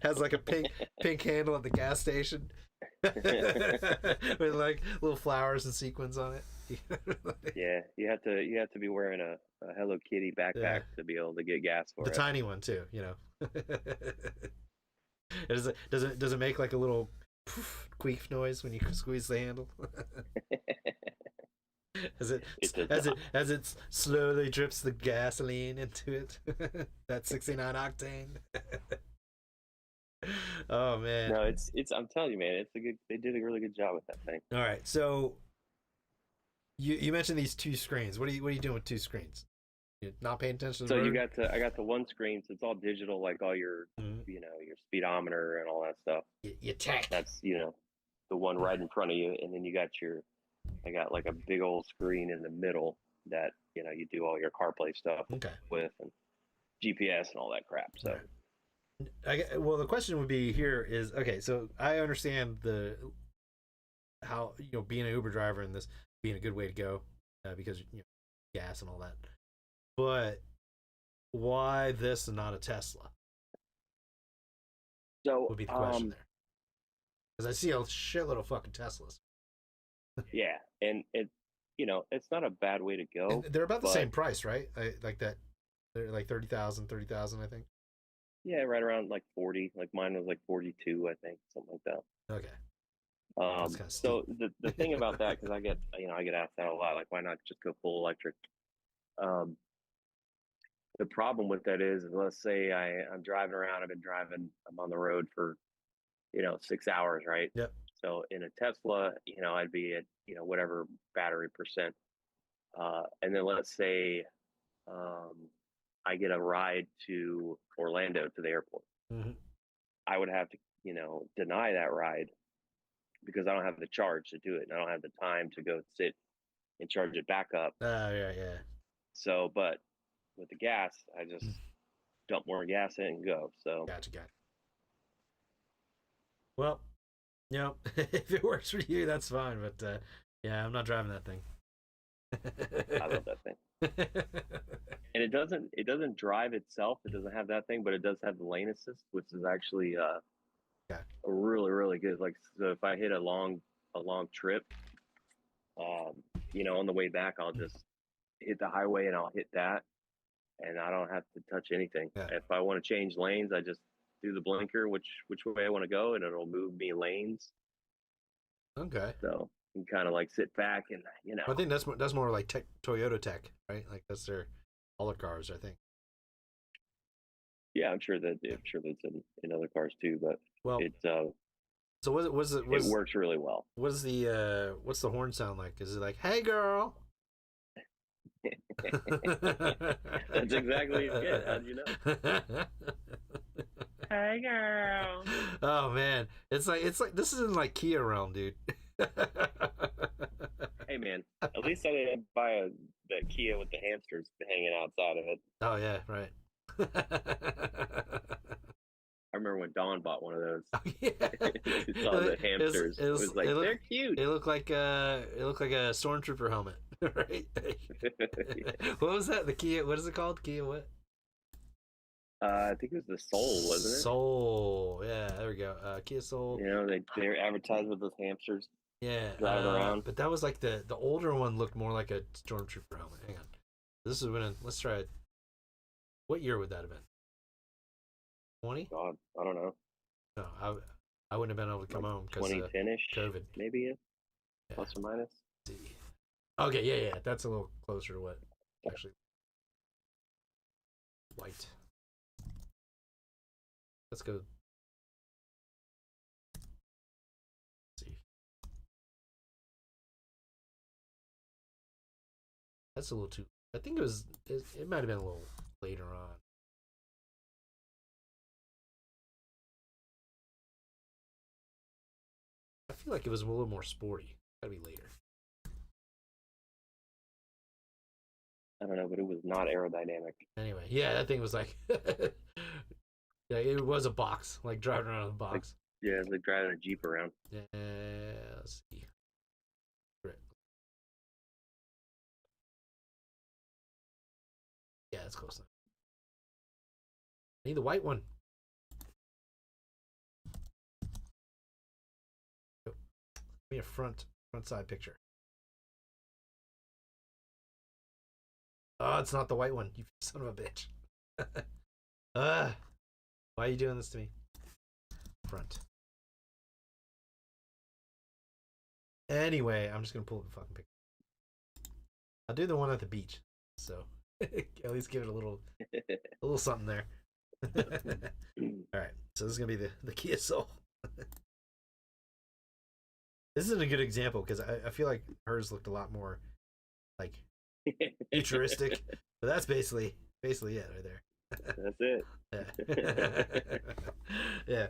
has like a pink handle at the gas station. With like little flowers and sequins on it. Yeah, you have to be wearing a Hello Kitty backpack to be able to get gas for the it. Tiny one too, Does it make like a little queef noise when you squeeze the handle? as it slowly drips the gasoline into it. That 69 octane. Oh man. No, it's I'm telling you, man, they did a really good job with that thing. All right, so you mentioned these two screens. What are you doing with two screens? You're not paying attention to the road? I got the one screen, so it's all digital, like all your your speedometer and all that stuff. Your tech. That's the one right in front of you, and then I got like a big old screen in the middle that you do all your CarPlay stuff with, and GPS and all that crap. So. Well, the question would be here is, okay, so I understand how being an Uber driver and this being a good way to go because gas and all that, but why this and not a Tesla? So would be the question there, because I see a shitload of fucking Teslas. Yeah, and it's not a bad way to go. And they're about the same price, right? Like that, they're like 30,000, I think. Yeah, right around like 40. Like mine was like 42, I think, something like that. Okay. So the thing about that, because I get asked that a lot, like why not just go full electric? The problem with that is let's say I'm driving around. I'm on the road for 6 hours, right? Yep. So in a Tesla, I'd be at whatever battery percent, and then let's say I get a ride to Orlando to the airport. Mm-hmm. I would have to, deny that ride because I don't have the charge to do it. And I don't have the time to go sit and charge it back up. Yeah. So, but with the gas, I just dump more gas in and go. So. Gotcha. Well, if it works for you, that's fine. But yeah, I'm not driving that thing. I love that thing. And it doesn't drive itself. It doesn't have that thing, but it does have the lane assist, which is actually a really, really good. Like, so if I hit a long trip, on the way back, I'll just hit the highway and I'll hit that, and I don't have to touch anything. Yeah. If I want to change lanes, I just do the blinker, which way I want to go, and it'll move me lanes. Okay. So you can kind of like sit back and I think that's more like Toyota tech, right? Like that's all their cars, I think. Yeah, I'm sure that's in other cars too, but it's so it works really well. What's the horn sound like? Is it like, "Hey girl"? That's exactly it. How do you know? Hey girl. Oh man, it's like this isn't like Kia realm, dude. Hey man, at least I didn't buy the Kia with the hamsters hanging outside of it. Oh yeah, right. I remember when Dawn bought one of those. Oh, yeah. It saw the hamsters. It was like, they're cute. It looked like a stormtrooper helmet, right? What was that? The Kia? What is it called? Kia what? I think it was the Soul, wasn't it? Soul. Yeah, there we go. Kia Soul. They're advertised with those hamsters. Yeah, driving around. But that was like the older one looked more like a stormtrooper helmet. Hang on, this is when let's try it. What year would that have been? 20? God, I don't know. No, I wouldn't have been able to come Like home because 2010ish, COVID. maybe, Yeah. plus or minus. Let's see. Okay, yeah, that's a little closer to what actually white. Let's go. Let's see. That's a little too. I think it might have been a little later on. I feel like it was a little more sporty. Gotta be later. I don't know, but it was not aerodynamic. Anyway, yeah, that thing was like, yeah, it was a box, like driving around in a box. Like, yeah, it's like driving a Jeep around. Yeah, let's see. Great. Yeah, that's close enough. I need the white one. Give me a front side picture. Oh, it's not the white one. You son of a bitch. Why are you doing this to me? Front. Anyway, I'm just gonna pull up the fucking picture. I'll do the one at the beach. So at least give it a little something there. All right, so this is gonna be the Kia Soul. This isn't a good example because I feel like hers looked a lot more like futuristic, but that's basically it right there. That's it. Yeah. Yeah.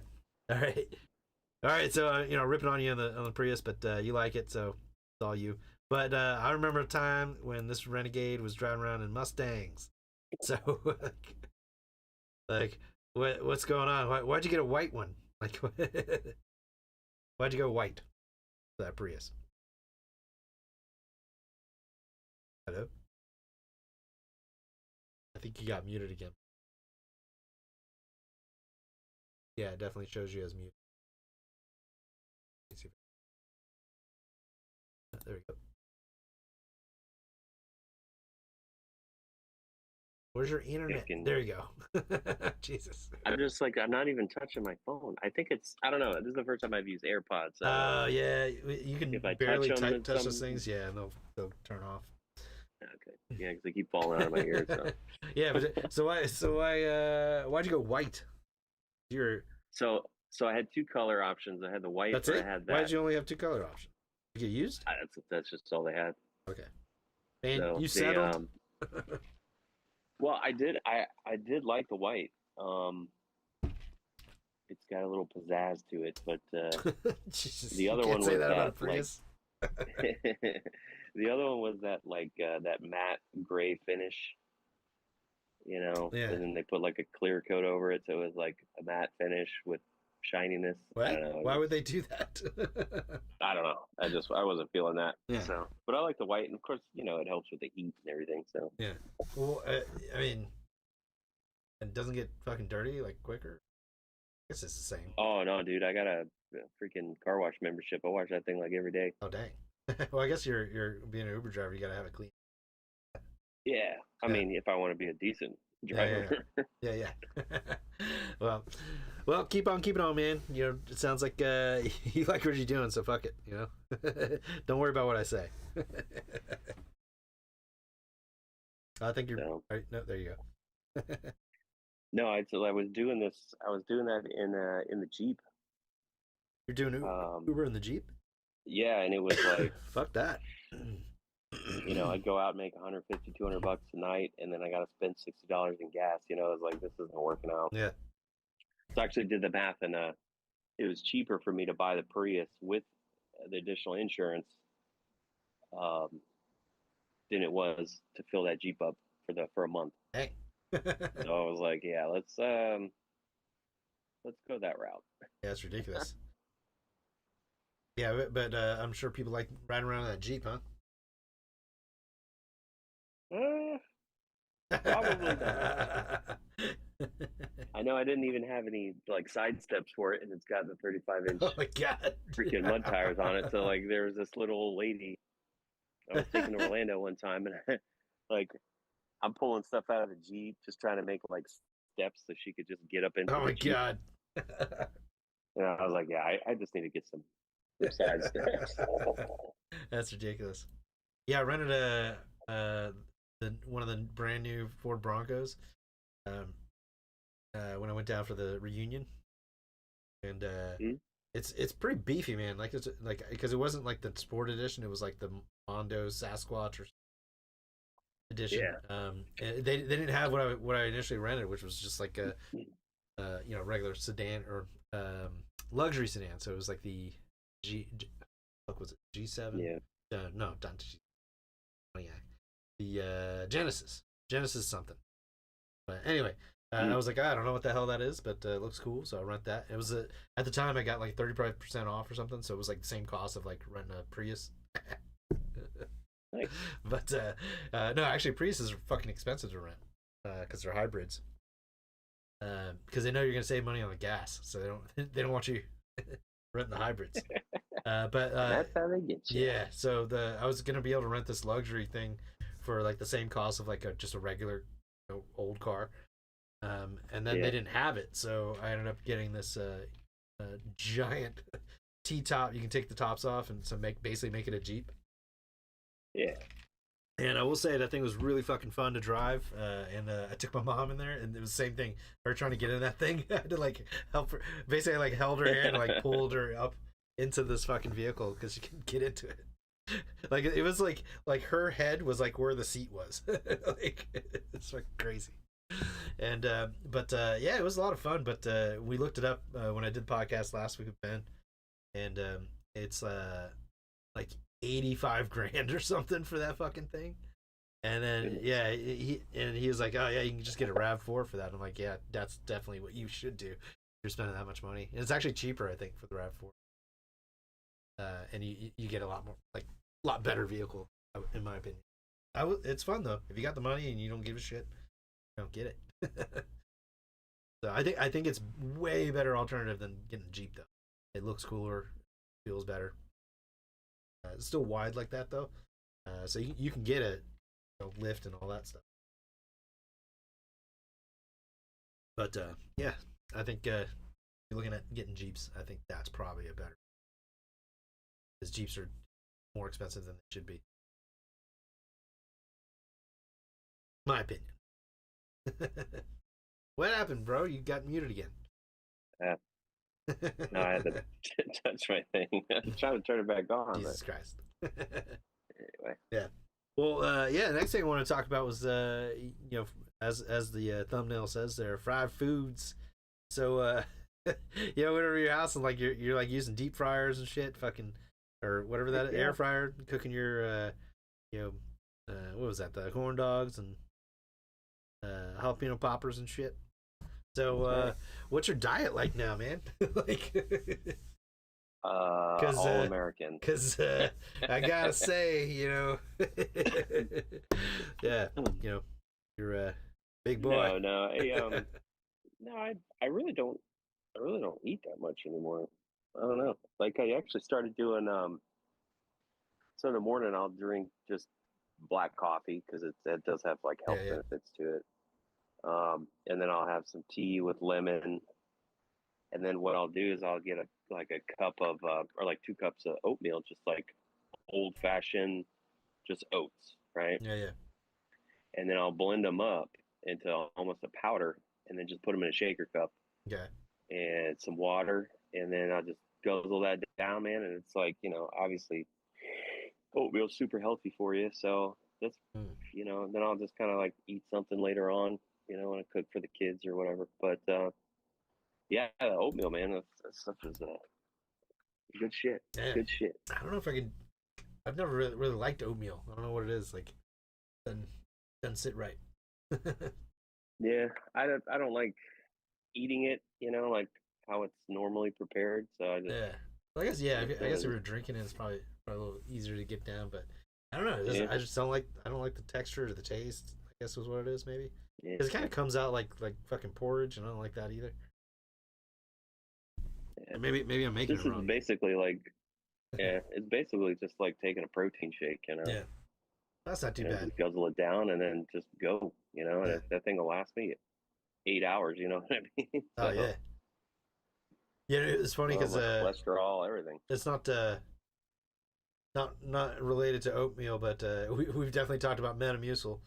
All right. So ripping on you on the Prius, but you like it, so it's all you. But I remember a time when this renegade was driving around in Mustangs. So like what's going on? Why'd you get a white one? Like why'd you go white for that Prius? Hello? I think you got muted again. Yeah, it definitely shows you as mute. There we go. Where's your internet? There you go. Jesus. I'm just like, I'm not even touching my phone. I think I don't know. This is the first time I've used AirPods. Oh, yeah. You can barely touch those things. Yeah, and they'll turn off. Okay. Yeah, because they keep falling out of my ears. So. Yeah, but why'd you go white? So I had two color options. I had the white. That's it. I had that. Why'd you only have two color options? You get used? That's just all they had. Okay. And so you settled. Well, I did like the white. It's got a little pizzazz to it, but Jesus, the other one was that Prius. The other one was that that matte gray finish, Yeah. And then they put like a clear coat over it, so it was like a matte finish with shininess. What? I don't know. Why would they do that? I don't know. I wasn't feeling that. Yeah. So, but I like the white, and of course, it helps with the heat and everything. So. Yeah. Well, I mean, it doesn't get fucking dirty like quicker. I guess it's the same. Oh no, dude! I got a freaking car wash membership. I wash that thing like every day. Oh dang. Well, I guess you're being an Uber driver. You gotta have it clean. Yeah. I mean, if I want to be a decent driver. Yeah. Well, keep on keeping on, man. It sounds like you like what you're doing, so fuck it. Don't worry about what I say. I think you're right. No, there you go. No, I was doing this. I was doing that in the Jeep. You're doing Uber in the Jeep? Yeah, and it was like fuck that. I'd go out and make $150, $200 a night, and then I got to spend $60 in gas. I was like, this isn't working out. Yeah. So I actually did the math, and it was cheaper for me to buy the Prius with the additional insurance than it was to fill that Jeep up for a month. Hey. So I was like, yeah, let's go that route. Yeah, it's ridiculous. Yeah, but I'm sure people like riding around in that Jeep, huh? Probably. I know I didn't even have any side steps for it, and it's got the 35-inch oh my god freaking mud tires on it. So there was this little old lady I was taking to Orlando one time, and I'm pulling stuff out of the Jeep, just trying to make steps so she could just get up into Oh the my Jeep. God. And I was like, yeah, I just need to get some side steps. That's ridiculous. Yeah, I rented one of the brand new Ford Broncos um, when I went down for the reunion, and Hmm? it's pretty beefy, man. Like it's like because it wasn't like the Sport Edition; it was like the Mondo Sasquatch or edition. Yeah. They didn't have what I initially rented, which was just like a regular sedan or luxury sedan. So it was like the what was it, G7? Yeah. No, not G. Yeah, the Genesis something. But anyway, I was like, I don't know what the hell that is, but it looks cool, so I rent that. It was at the time I got like 35% off or something, so it was like the same cost of like renting a Prius. Nice. But no, actually, Priuses are fucking expensive to rent because they're hybrids. Because they know you're gonna save money on the gas, so they don't want you renting the hybrids. But That's how they get you. yeah, so I was gonna be able to rent this luxury thing for like the same cost of like just a regular old car, and then they didn't have it, so I ended up getting this giant T-top. You can take the tops off and so basically make it a Jeep. Yeah. And I will say that thing was really fucking fun to drive. And I took my mom in there, and it was the same thing. Her trying to get in that thing, I had to like help her. Basically, I like held her hand, and, like pulled her up into this fucking vehicle because she couldn't get into it. Like it was like her head was like where the seat was. Like it's fucking crazy. And but yeah, it was a lot of fun. But we looked it up when I did the podcast last week with Ben, and it's like 85 grand or something for that fucking thing. And then yeah, he was like, oh yeah, you can just get a RAV4 for that. I'm like, yeah, that's definitely what you should do. You're spending that much money, and it's actually cheaper, I think, for the RAV4. And you get a lot more, like, a lot better vehicle, in my opinion. It's fun though. If you got the money and you don't give a shit, you don't get it. So I think it's way better alternative than getting a Jeep though. It looks cooler, feels better. It's still wide like that though, so you can get it, lift and all that stuff. But yeah, I think you're looking at getting Jeeps. I think that's probably a better, because Jeeps are more expensive than they should be. My opinion. What happened, bro? You got muted again. No, I had to touch my thing. I'm trying to turn it back on. Jesus Christ. Anyway. Yeah. Well, yeah. The next thing I want to talk about was, as the thumbnail says, there, fried foods. So, whenever your house and like you're like using deep fryers and shit, fucking, or whatever that air fryer, cooking your, what was that? The corn dogs and jalapeno poppers and shit. So, what's your diet like now, man? Like, all American. Because I gotta say, yeah, you're a big boy. No, I really don't. I really don't eat that much anymore. I don't know. Like I actually started doing. So in the morning I'll drink just black coffee because it does have like health benefits to it. And then I'll have some tea with lemon. And then what I'll do is I'll get a cup of or like 2 cups of oatmeal, just like old fashioned, just oats, right? Yeah. And then I'll blend them up into almost a powder, and then just put them in a shaker cup. Okay. And some water, and then I'll just guzzle that down, man. And it's like, obviously oatmeal's super healthy for you. So that's, then I'll just kind of like eat something later on, when I cook for the kids or whatever. But yeah, the oatmeal, man, that stuff is good shit. Man, good shit. I don't know if I can. I've never really liked oatmeal. I don't know what it is. Like, doesn't sit right. Yeah, I don't like eating it, like how it's normally prepared. So I just I guess I guess if you're drinking it, it's probably a little easier to get down. But I don't know. I just don't like. I don't like the texture or the taste. I guess is what it is, maybe. Because it kind of comes out like fucking porridge, and I don't like that either. Yeah. Maybe I'm making it wrong. This is basically like, it's basically just like taking a protein shake, Yeah, that's not too bad. Just guzzle it down and then just go, and that thing will last me 8 hours. You know what I mean? Oh yeah. Yeah, it's funny because my cholesterol, everything. it's not related to oatmeal, but we've definitely talked about Metamucil,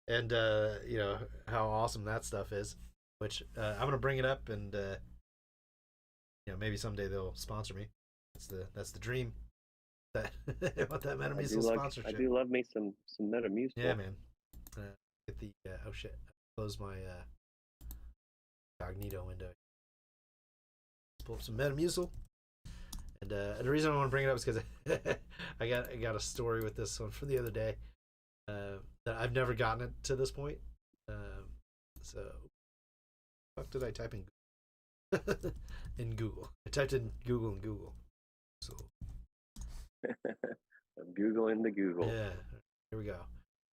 and you know how awesome that stuff is. Which I'm gonna bring it up, and you know maybe someday they'll sponsor me. That's the dream. That I want that Metamucil sponsorship. I do love me some Metamucil. Yeah, man. Get the oh shit! Close my incognito window. Pull up some Metamucil. And the reason I want to bring it up is because I got a story with this one from the other day that I've never gotten it to this point. So, what did I type in Google? In Google? I typed in Google in Google. So, I'm Googling the Google. Yeah, here we go.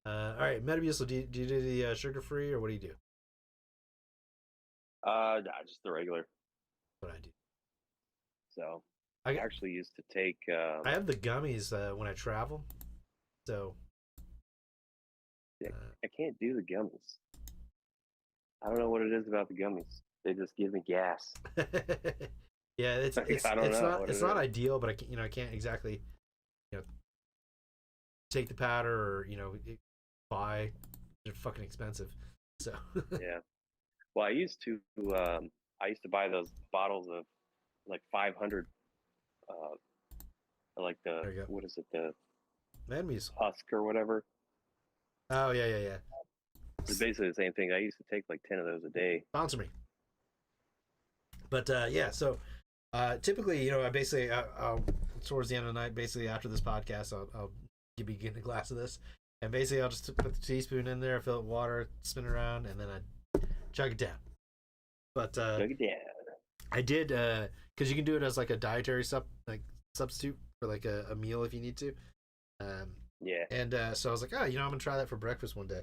All right, Metamucil. Do you do the sugar free or what do you do? Nah, just the regular. What I do. So. I actually used to take. I have the gummies when I travel, so. I can't do the gummies. I don't know what it is about the gummies. They just give me gas. Yeah, it's not ideal, but I can't exactly, take the powder or buy. They're fucking expensive, so. Yeah, well, I used to buy those bottles of like 500. Like what is it, the Metamucil husk or whatever. Oh yeah. It's basically the same thing. I used to take like 10 of those a day. Sponsor me. But yeah, so typically, I'll towards the end of the night, basically after this podcast, I'll be getting a glass of this, and basically I'll just put the teaspoon in there, fill it with water, spin it around, and then I chug it down. But chug it down. I did because you can do it as like a dietary substitute for like a meal if you need to. Yeah. And so I was like, I'm gonna try that for breakfast one day.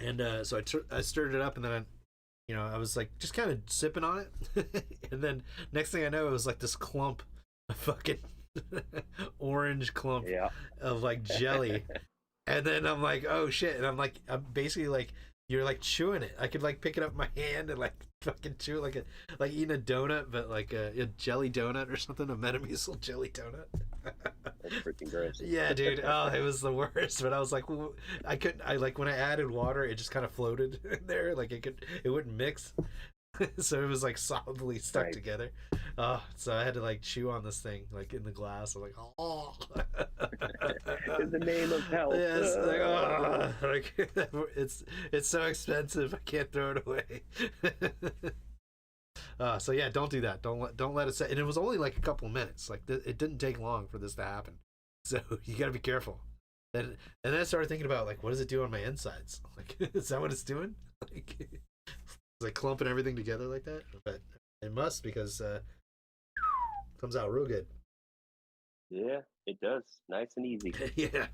And so I stirred it up, and then I was like just kind of sipping on it, and then next thing I know, it was like this clump, a fucking orange clump of like jelly, and then I'm like, oh shit, and I'm basically like. You're like chewing it. I could like pick it up in my hand and like fucking chew it like eating a donut, but like a jelly donut or something, a Metamucil jelly donut. That's freaking gross. Yeah, dude. Oh, it was the worst. But I was like, I couldn't. I like when I added water, it just kind of floated in there. Like it wouldn't mix. So it was like solidly stuck together. So I had to like chew on this thing like in the glass. I'm like, oh. In the name of health. Yes, it's so expensive. I can't throw it away. So yeah, don't do that. Don't let it sit. And it was only like a couple of minutes. Like it didn't take long for this to happen. So you got to be careful. And then I started thinking about like, what does it do on my insides? Like, is that what it's doing? Like clumping everything together like that, but it must because it comes out real good. Yeah, it does. Nice and easy. Yeah.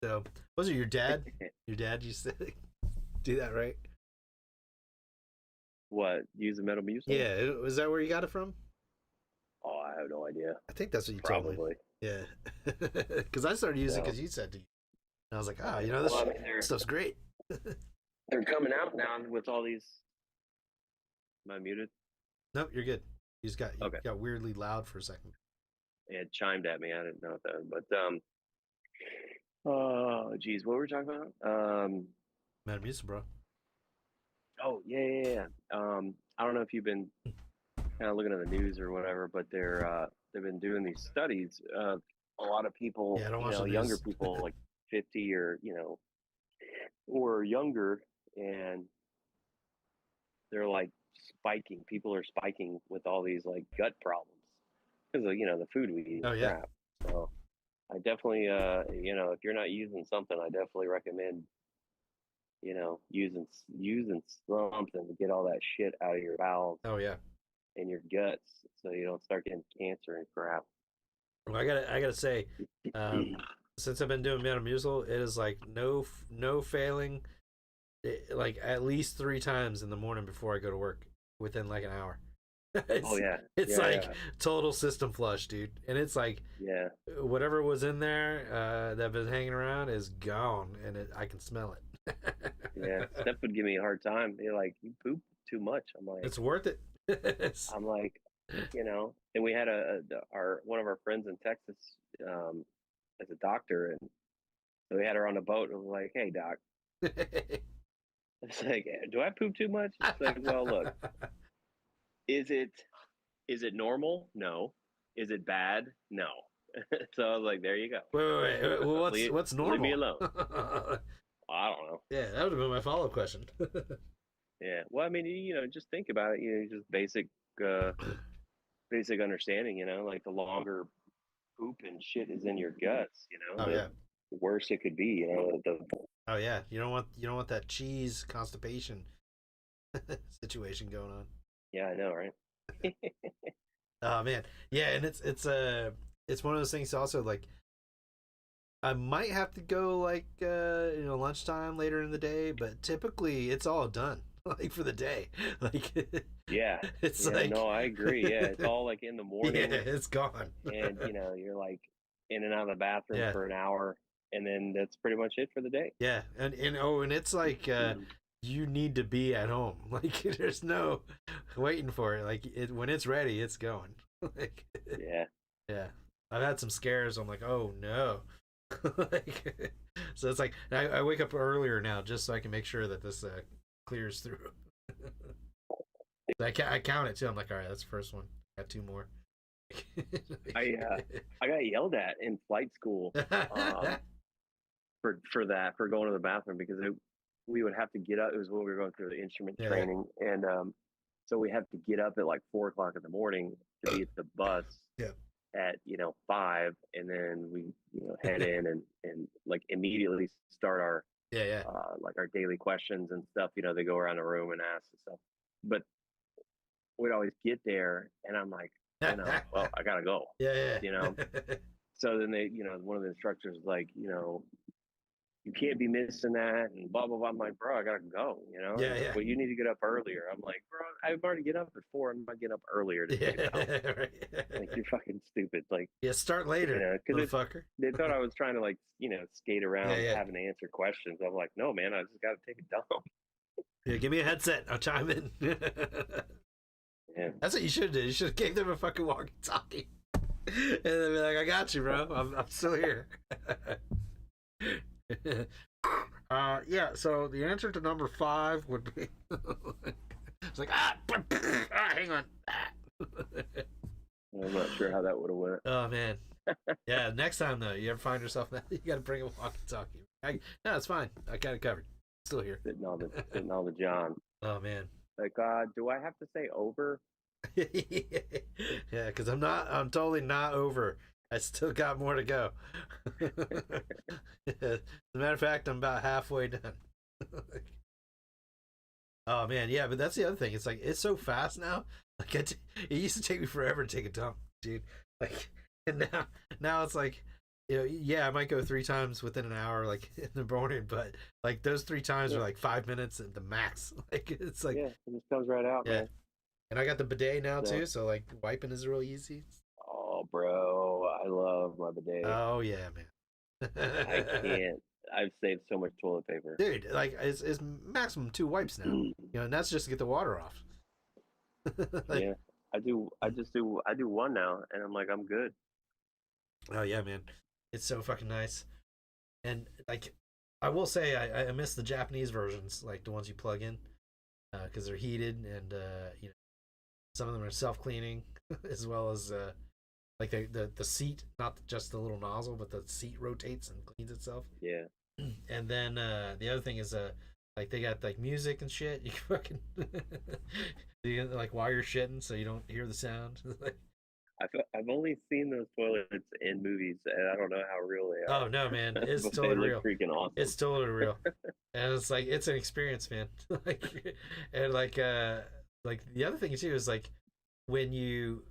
So, was it your dad? Your dad used to do that, right? What? Use a Metamucil? Yeah. Was that where you got it from? Oh, I have no idea. I think that's what you told me. Yeah. Because I started using it because you said to. And I was like, this stuff's great. They're coming out now with all these. Am I muted? Nope, you're good. You got weirdly loud for a second. It chimed at me. I didn't know that, but oh geez, what were we talking about? Metamucil, bro. Oh yeah. I don't know if you've been kind of looking at the news or whatever, but they've been doing these studies. A lot of people, younger people like 50 or younger, and they're like spiking. People are spiking with all these like gut problems because of the food we eat. Crap. So I definitely if you're not using something, I definitely recommend using something to get all that shit out of your bowels. Oh yeah. And your guts, so you don't start getting cancer and crap. Well, I gotta say, since I've been doing Metamucil, it is like no failing, like at least 3 times in the morning before I go to work, within like an hour. It's total system flush, dude, and it's like whatever was in there that been hanging around is gone, and I can smell it. Yeah, Steph would give me a hard time. They're like, "You poop too much." It's worth it. I'm like, and we had our one of our friends in Texas as a doctor, and so we had her on the boat, and we're like, "Hey, doc," it's like, "Do I poop too much?" It's like, "Well, look, is it normal? No. Is it bad? No." So I was like, "There you go." Wait. Well, what's normal? Leave me alone. I don't know. Yeah, that would have been my follow-up question. Yeah. Well, I mean, just think about it. Just uh, basic understanding. Like the longer poop and shit is in your guts, Oh yeah. the worse it could be. Oh yeah. You don't want that cheese constipation situation going on. Yeah, I know, right? Oh man. Yeah, and it's one of those things also, like, I might have to go, like, lunchtime later in the day, but typically it's all done, like, for the day. Like, Yeah. it's no, I agree. Yeah, it's all like in the morning. Yeah, it's gone. And you're like in and out of the bathroom for an hour, and then that's pretty much it for the day. Yeah, and it's like you need to be at home. Like, there's no waiting for it. Like, when it's ready, it's going. Like, yeah. I've had some scares. I'm like, oh no. Like, so it's like I wake up earlier now just so I can make sure that this clears through. So I count it too. I'm like, all right, that's the first one. Got two more. I got yelled at in flight school for going to the bathroom, because we would have to get up. It was when we were going through the instrument training, and so we have to get up at like 4:00 in the morning to be at the bus. At 5, and then we head in and like immediately start our like our daily questions and stuff. They go around the room and ask and stuff, but we'd always get there, and I'm like, well, I gotta go. So then they, one of the instructors was like, you can't be missing that, and blah blah blah. I'm like, bro, I gotta go. Well, you need to get up earlier. I'm like, bro, I've already get up at 4. I'm gonna get up earlier to take it out. Right. Like, you're fucking stupid. Like, start later, motherfucker. They thought I was trying to, like, skate around having to answer questions. I'm like, no, man, I just gotta take it down. Yeah, give me a headset. I'll chime in. Yeah. That's what you should do. You should have gave them a fucking walkie-talkie, and they'd be like, I got you, bro. I'm still here. Yeah, so the answer to number 5 would be it's like, hang on. I'm not sure how that would have went. Oh man. Yeah, next time though, you ever find yourself that you gotta bring a walkie-talkie. No, it's fine. I got it covered. Still here. Sitting on the John. Oh man. Like, do I have to say over? Yeah, because I'm totally not over. I still got more to go. As a matter of fact, I'm about halfway done. Oh man, yeah, but that's the other thing. It's like, it's so fast now. Like, it used to take me forever to take a dump, dude. Like, and now it's like, I might go 3 times within an hour, like in the morning, but like those 3 times are like 5 minutes at the max. Like, it's like, it just comes right out, man. And I got the bidet now too, so like wiping is real easy. Oh, bro, I love my bidet. Oh yeah, man. I can't. I've saved so much toilet paper, dude. Like, it's maximum 2 wipes now. And that's just to get the water off. Like, yeah, I do 1 now, and I'm like, I'm good. Oh yeah, man, it's so fucking nice. And like, I will say, I miss the Japanese versions, like the ones you plug in, because they're heated, and some of them are self-cleaning, as well as like the seat, not just the little nozzle, but the seat rotates and cleans itself. Yeah. And then the other thing is like, they got like music and shit. You can fucking you can, like, while you're shitting, so you don't hear the sound. Like, I've only seen those toilets in movies, and I don't know how real they are. Oh no, man, it's totally real. Freaking awesome. It's totally real, and it's like, it's an experience, man. Like, and like the other thing too is, like, when you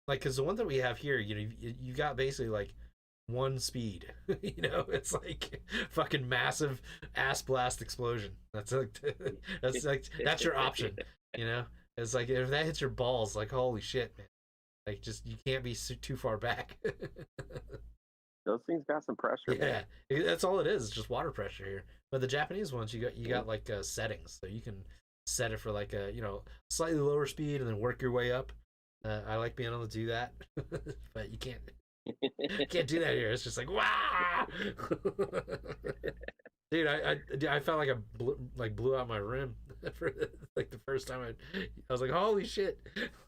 because the one that we have here, you got basically like 1 speed. It's like fucking massive ass blast explosion. That's that's your option. It's like, if that hits your balls, like, holy shit, man. Like, just, you can't be too far back. Those things got some pressure, Yeah, man. that's all it is. It's just water pressure here. But the Japanese ones, you got like settings, so you can set it for like a slightly lower speed and then work your way up. I like being able to do that, but you can't do that here. It's just like wow, dude. I felt like I blew out my rim for like the first time. I was like, holy shit.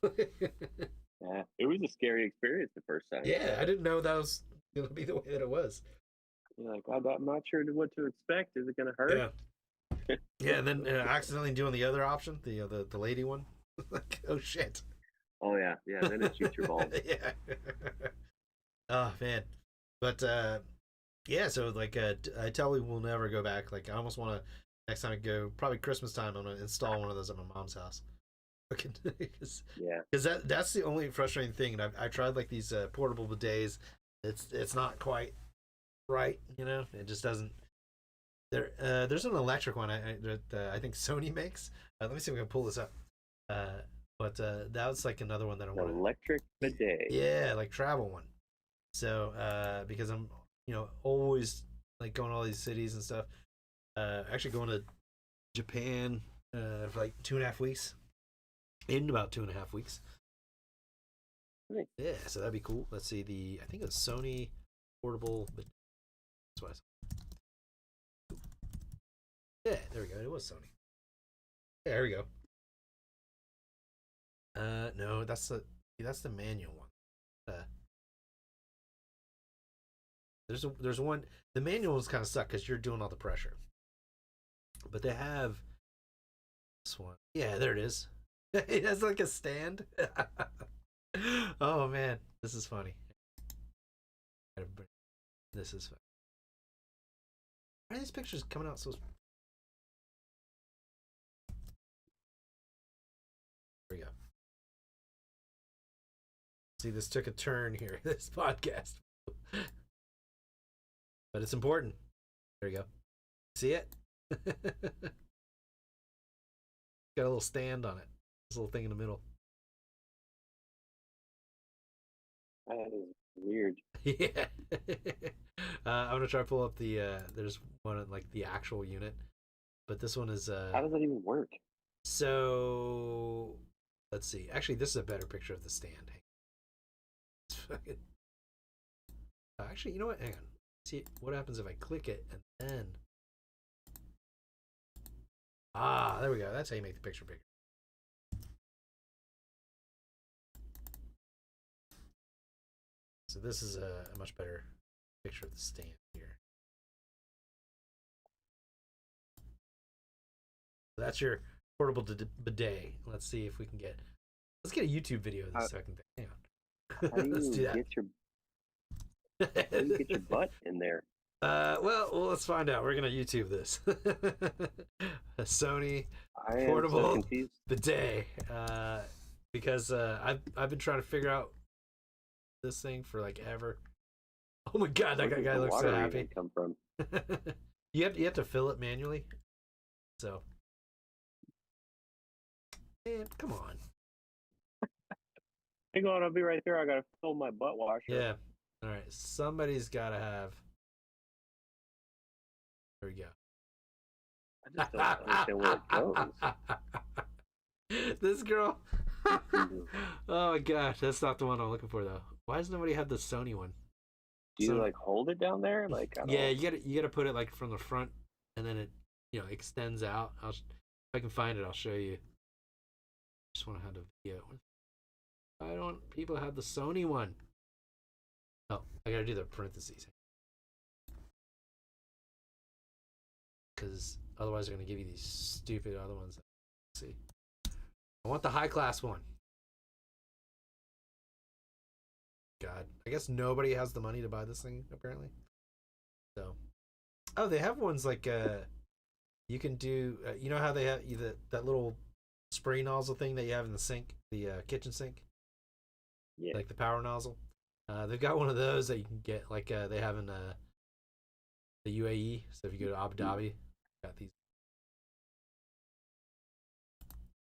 Yeah, it was a scary experience the first time. Yeah, I didn't know that was gonna be the way that it was. You're like, I'm not sure what to expect. Is it gonna hurt? Yeah. Yeah, and then accidentally doing the other option, the lady one. Like, oh shit. Oh yeah, yeah. Then it shoots your balls. Yeah. Oh man, but yeah. So like, I totally will never go back. Like, I almost want to next time I go, probably Christmas time. I'm gonna install one of those at my mom's house. Because that's the only frustrating thing. And I've tried like these portable bidets. It's not quite right. It just doesn't. There's an electric one I think Sony makes. Let me see if we can pull this up. But that was like another one that I want. Electric bidet. Yeah, like travel one. So because I'm always like going to all these cities and stuff. Actually going to Japan for like 2.5 weeks. In about 2.5 weeks. Nice. Yeah, so that'd be cool. Let's see I think it's Sony portable. But that's what I saw. Yeah, there we go. It was Sony. Yeah, there we go. No, that's the manual one. There's one. The manual ones kind of suck because you're doing all the pressure. But they have this one. Yeah, there it is. It has like a stand. Oh man, this is funny. This is funny. Why are these pictures coming out so? There we go. See, this took a turn here. This podcast, but it's important. There you go. See it? Got a little stand on it. This little thing in the middle. That is weird. Yeah. I'm gonna try to pull up the. There's one like the actual unit, but this one is. How does that even work? So let's see. Actually, this is a better picture of the stand. It's fucking. Actually, you know what? Hang on. See what happens if I click it and then. There we go. That's how you make the picture bigger. So this is a much better picture of the stand here. So that's your portable bidet. Let's see if we can get. Let's get a YouTube video of this second thing. Hang on. How do Let's do that. How do you get your butt in there? Well, let's find out. We're gonna YouTube this. A Sony I portable bidet. Because I've been trying to figure out this thing for like ever. Oh my god, that guy looks so happy. Come from? You have to fill it manually. So, man, come on. Hang on, I'll be right there. I gotta fill my butt washer. Yeah. All right. Somebody's gotta have. There we go. I just don't understand where it goes. This girl. Oh my gosh, that's not the one I'm looking for though. Why does nobody have the Sony one? Do you like hold it down there? Like yeah, you gotta put it like from the front, and then it extends out. If I can find it, I'll show you. Just want to have the video. Why don't people have the Sony one? Oh, I gotta do the parentheses. Because otherwise they're gonna give you these stupid other ones. Let's see. I want the high class one. God, I guess nobody has the money to buy this thing apparently. So, oh, they have ones like you can do. You know how they have that little spray nozzle thing that you have in the sink, the kitchen sink. Yeah. Like the power nozzle. They've got one of those that you can get like they have in the UAE. So if you go to Abu Dhabi, got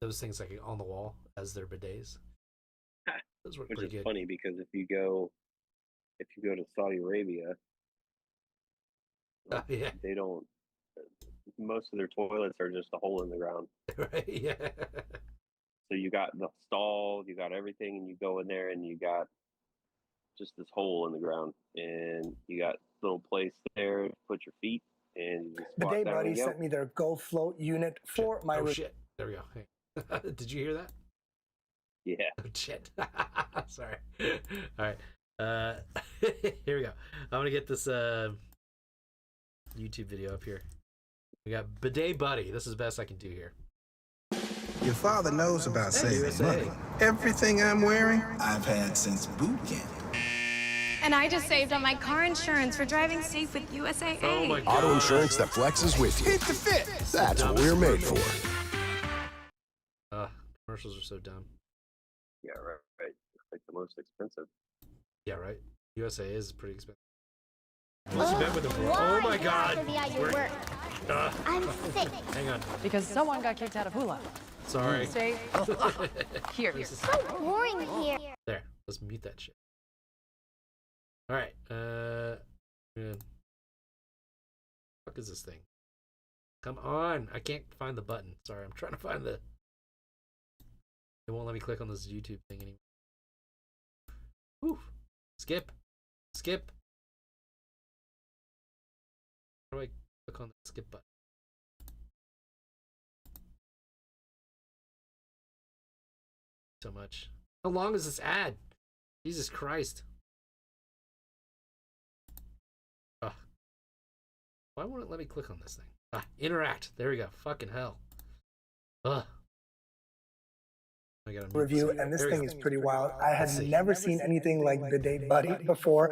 those things like on the wall as their bidets. Those work Which pretty is good. funny because if you you go to Saudi Arabia, Yeah. they don't. Most of their toilets are just a hole in the ground. Right. Yeah. So you got the stall, you got everything, and you go in there and you got just this hole in the ground, and you got little place there to put your feet, and you just walk Bidet down Buddy and go. sent me their Go Float unit for my. Oh shit! There we go. Hey. Did you hear that? Yeah. Oh shit! Sorry. All right. Here we go. I'm gonna get this YouTube video up here. We got Bidet Buddy. This is the best I can do here. Your father knows about saving USA. money. Everything I'm wearing, I've had since boot camp. And I just saved on my car insurance for driving safe with USAA. Oh my god. Auto insurance that flexes with you. Hit the fit. That's what we're made for. Commercials are so dumb. Yeah, right. Like the most expensive. Yeah, right. USA is pretty expensive. What's bet with them? Oh my god. I'm sick. Hang on. Because someone got kicked out of hula. Sorry. Stay here. So boring here. There. Let's mute that shit. All right. Man. Fuck is this thing? Come on. I can't find the button. Sorry. I'm trying to find the. It won't let me click on this YouTube thing anymore. Whew. Skip. Skip. How do I click on the skip button? So much. How long is this ad? Jesus Christ. Ugh. Why won't it let me click on this thing? Ah, interact. There we go. Fucking hell. Ugh. I gotta Review, and this thing is pretty wild. I had never seen anything like Bidet Buddy before.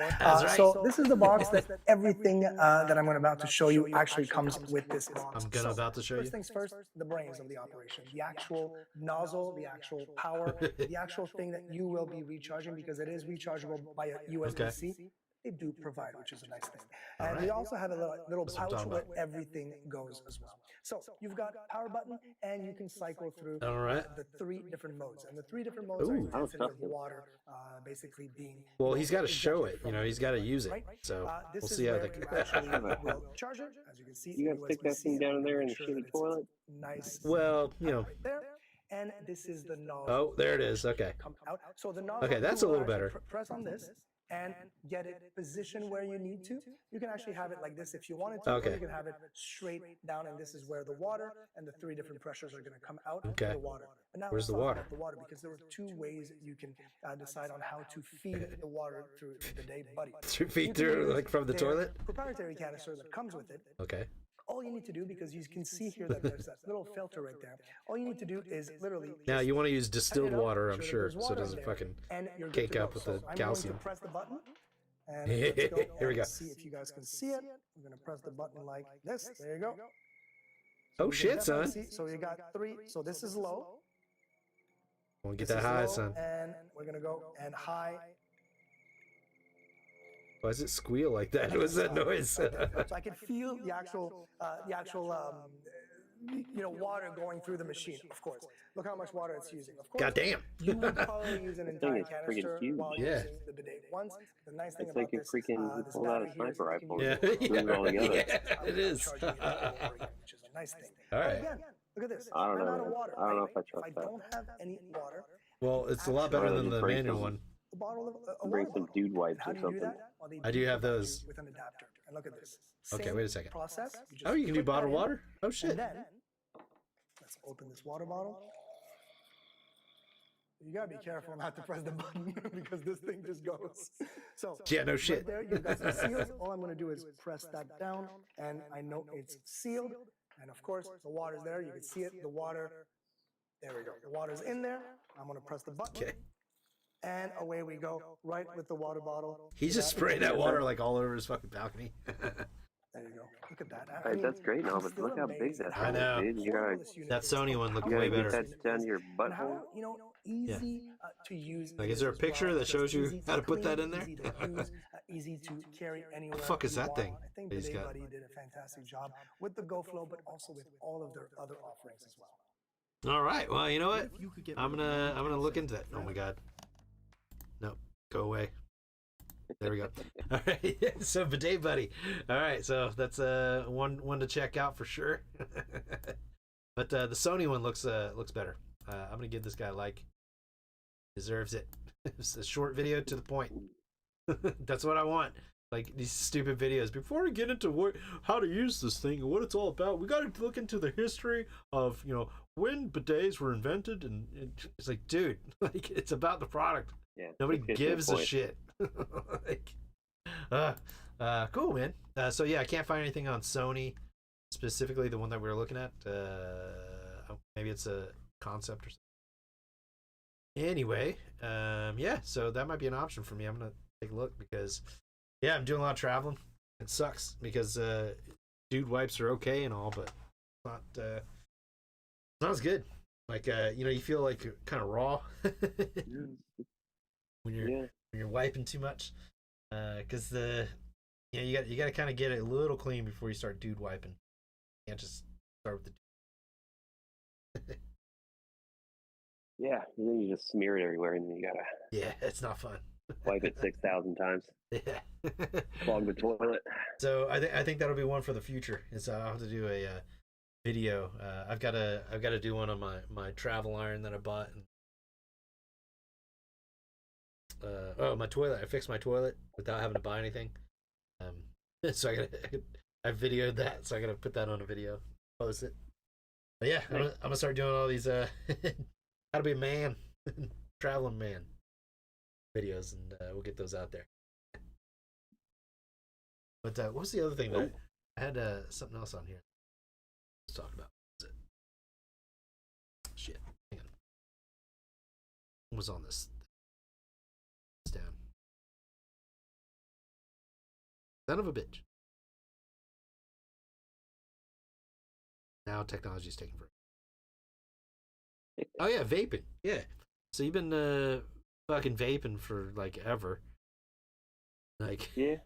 So this is the box that everything that I'm about to show you actually comes with this box. I'm gonna about to show you. First things first, the brains of the operation. The actual nozzle, the actual power, the actual thing that you will be recharging, because it is rechargeable by a USB-C. They do provide, which is a nice thing. And we also have a little pouch where everything goes as well. So you've got power button, and you can cycle through the 3 different modes. And the 3 different modes are intensity of water, basically being. Well, he's got to show it. You know, he's got to use it. So we'll see how they. Will charge it. As you can see, You gotta stick that thing down in there in the shitty toilet. Nice. Well, you know. There. And this is the nozzle. Oh, there it is. Okay. Come out. So the nozzle. Okay, that's a little better. Press on this and get it positioned where you need to. You can actually have it like this if you wanted to. Okay. Or you can have it straight down, and this is where the water and the 3 different pressures are going to come out Okay. of the water. But now Where's the let's talk water? about the water, because there are 2 ways you can decide on how to feed the water through the Bidet Buddy. 2 feet You can through, use like from the their toilet? proprietary canister that comes with it. Okay. All you need to do, because you can see here that there's that little filter right there, all you need to do is literally. Now you want to use distilled water, I'm sure, there's so it water doesn't there, fucking and you're good cake to go. up with So the I'm going calcium. to press the button. And let's go. Here we go. See if you guys can see it. I'm going to press the button like this. There you go. Oh shit, son. So you got 3. So this is low. Want to get This that is high, low, son. And we're going to go and high. Why does it squeal like that? What's that noise? So I can feel the actual water going through the machine, of course. Look how much water it's using. Of course, God damn. you would probably use an entire is freaking canister huge. while Yeah. using the bidet. Once, the nice thing It's about like you this, freaking this pulled out a battery here is sniper that you rifle. can Yeah, Glue it all together. yeah, it is. charge you all over again, which is a nice thing. All But right. again, look at this. I don't I'm know, out of man. water. I don't know if I If trust I that. don't have any water, Well, it's a lot better Rather than than the bring manual some- one. a bottle of a Bring water some bottle. dude wipes How or do you do something. that? Well, they I do have provide those. you with an adapter. And look at this. Okay, Same wait a second. Process. Oh, you can do put that bottled in, water? Oh shit. And then let's open this water bottle. You gotta be careful not to press the button because this thing just goes. So Yeah, no shit. Right there, you've got some seals. All I'm gonna do is press that down, and I know it's sealed. And of course, the water's there. You can see it. The water. There we go. The water's in there. I'm gonna press the button. Okay. And away we go, right with the water bottle. He's just spraying that water like all over his fucking balcony. There you go. Look at that. Hey, that's great now, but look how big that I thing know. is, dude. You gotta, That Sony one looked you gotta way get better. that down to your And how, butthole. easy to use. Like, it is there a as well. picture that It's shows you easy how to put clean, that in there? Easy to use, easy to carry anywhere. fuck is you that want. thing I think that he's Bidet got? Buddy did a fantastic job with the GoFlow, but also with all of their other offerings as well. All right. Well, you know what? I'm gonna look into that. Oh my god. No, go away. There we go. All right. So bidet buddy. All right. So that's one to check out for sure. But the Sony one looks better. I'm gonna give this guy a like. Deserves it. It's a short video to the point. That's what I want. Like these stupid videos. Before we get into how to use this thing and what it's all about, we got to look into the history of when bidets were invented, and it's like, dude, like it's about the product. Yeah, nobody gives a shit. Like, cool, man. So yeah, I can't find anything on Sony, specifically the one that we were looking at. Maybe it's a concept or something. Anyway, yeah, so that might be an option for me. I'm gonna take a look because, yeah, I'm doing a lot of traveling. It sucks because dude wipes are okay and all, but not as good. Like you feel like you're kind of raw when you're wiping too much, because you got to kind of get it a little clean before you start dude wiping. You can't just start with the. Yeah, and then you just smear it everywhere, and then you gotta. Yeah, it's not fun. Wipe it 6,000 times. Yeah. Clog the toilet. So I think that'll be one for the future. Is I'll have to do a video. I've got to do one on my travel iron that I bought. And, my toilet. I fixed my toilet without having to buy anything. So I videoed that. So I gotta put that on a video, post it. But yeah, I'm gonna start doing all these how to be a man, traveling man videos, and we'll get those out there. But what was the other thing that I had? Something else on here. Let's talk about. What was it? Shit. Hang on. What was on this? It's down. Son of a bitch. Now technology's taking forever. Oh yeah, vaping. Yeah. So you've been fucking vaping for like ever. Like, yeah.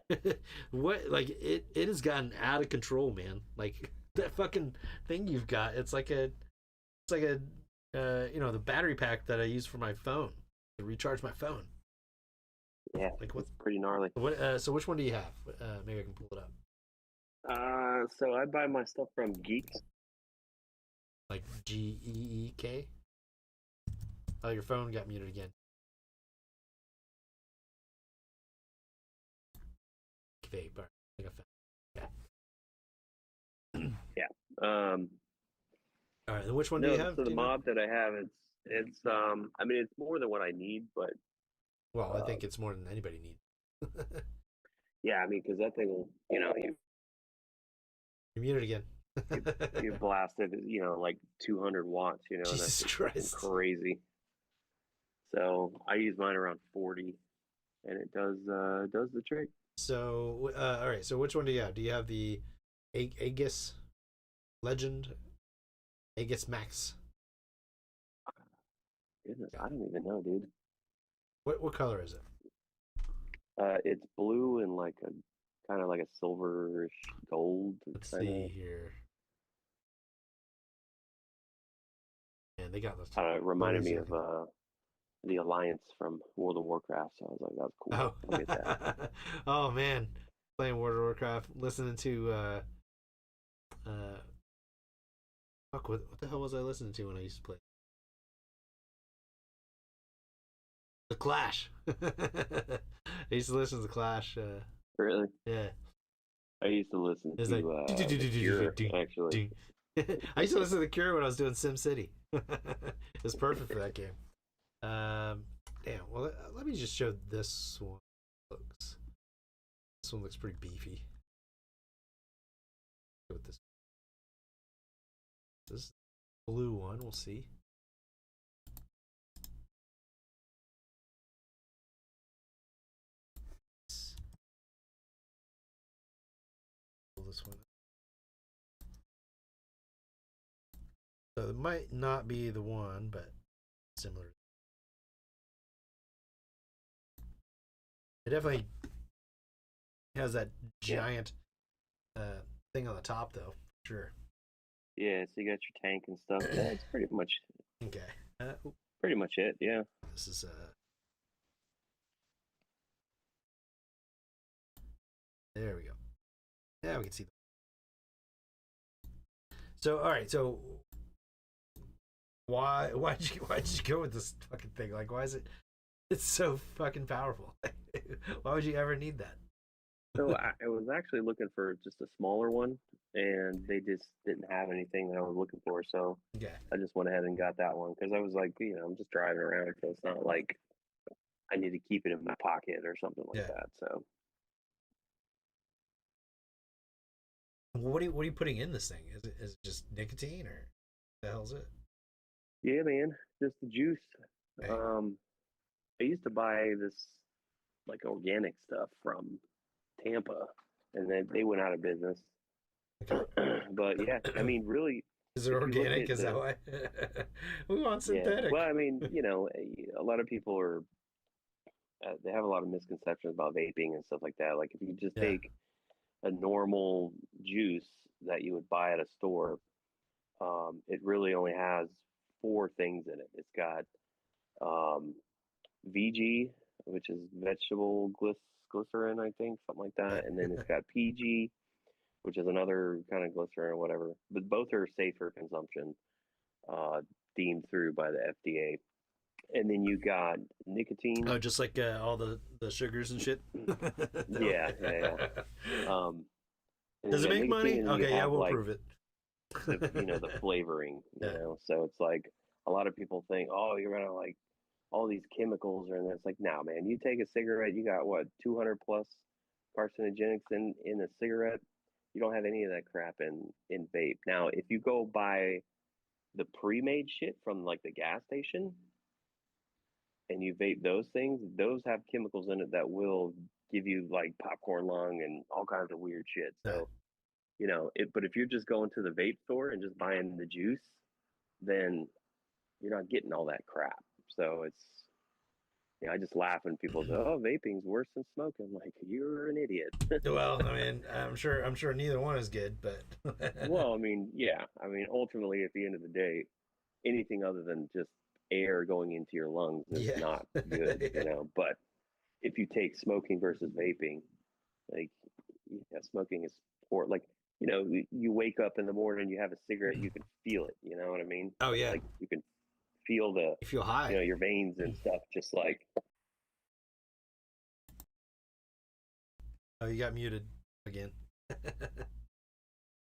What? Like it has gotten out of control, man. Like that fucking thing you've got. It's like a the battery pack that I use for my phone to recharge my phone. Yeah. Like what's pretty gnarly. What? So which one do you have? Maybe I can pull it up. So I buy my stuff from Geeks. Like GEEK. Oh, your phone got muted again. Vape. Like a yeah. All right. And which one do you have? So the mob that I have, it's I mean, it's more than what I need, but. Well, I think it's more than anybody needs. Yeah, I mean, because that thing will, you're muted again. you blasted, like 200 watts, Jesus that's Christ. Crazy. So I use mine around 40, and it does the trick. So, all right. So which one do you have? Do you have the Aegis Legend, Aegis Max? Goodness, I don't even know, dude. What color is it? It's blue and like a kind of like a silverish gold. Let's see here. Man, they got those. It reminded me of the Alliance from World of Warcraft. So I was like, that's cool. Oh, I'll get that. Oh man, playing World of Warcraft, listening to fuck, what the hell was I listening to when I used to play? The Clash. I used to listen to the Clash. Really? Yeah. I used to listen to The Cure, actually. I used to listen to The Cure when I was doing SimCity. It's perfect for that game. Damn. Well, let me just show this one. This one looks pretty beefy. With this blue one, we'll see. This one. So it might not be the one, but similar. It definitely has that giant thing on the top, though. Sure. Yeah, so you got your tank and stuff. That's pretty much. Okay. Pretty much it. Yeah. This is we can see. So all right, so why'd you go with this fucking thing? Like, why is it's so fucking powerful? Why would you ever need that? So I was actually looking for just a smaller one, and they just didn't have anything that I was looking for. So Yeah. I just went ahead and got that one because I was like, I'm just driving around, so it's not like I need to keep it in my pocket or something like that. So what are you putting in this thing? Is it just nicotine or the hell's it? yeah, man, just the juice. Okay. I used to buy this like organic stuff from Tampa, and then they went out of business. Okay. But yeah, I mean, really, Is it organic? Is that why? We want synthetic. Yeah. Well, I mean, a lot of people are they have a lot of misconceptions about vaping and stuff like that. Like if you just take a normal juice that you would buy at a store, it really only has 4 things in it. It's got VG, which is vegetable glycerin, I think, something like that, and then it's got PG, which is another kind of glycerin or whatever. But both are safe for consumption, deemed through by the FDA. And then you got nicotine. Oh, just like all the sugars and shit. Yeah. Does it make money? Okay, yeah, we'll prove it. The flavoring, So it's like a lot of people think, oh, you're gonna like all these chemicals are in there. It's like, no, man, you take a cigarette, you got what 200 plus carcinogenics in a cigarette. You don't have any of that crap in vape. Now, if you go buy the pre-made shit from like the gas station and you vape those things, those have chemicals in it that will give you like popcorn lung and all kinds of weird shit. So, but if you're just going to the vape store and just buying the juice, then you're not getting all that crap. So it's, I just laugh when people say, "Oh, vaping's worse than smoking." I'm like, you're an idiot. Well, I mean, I'm sure neither one is good, but well, I mean, yeah. I mean, ultimately, at the end of the day, anything other than just air going into your lungs is not good, But if you take smoking versus vaping, like, smoking is poor. Like, you wake up in the morning, you have a cigarette, you can feel it. You know what I mean? Oh yeah. Like you can feel you feel high. Your veins and stuff, just like. Oh, you got muted again. You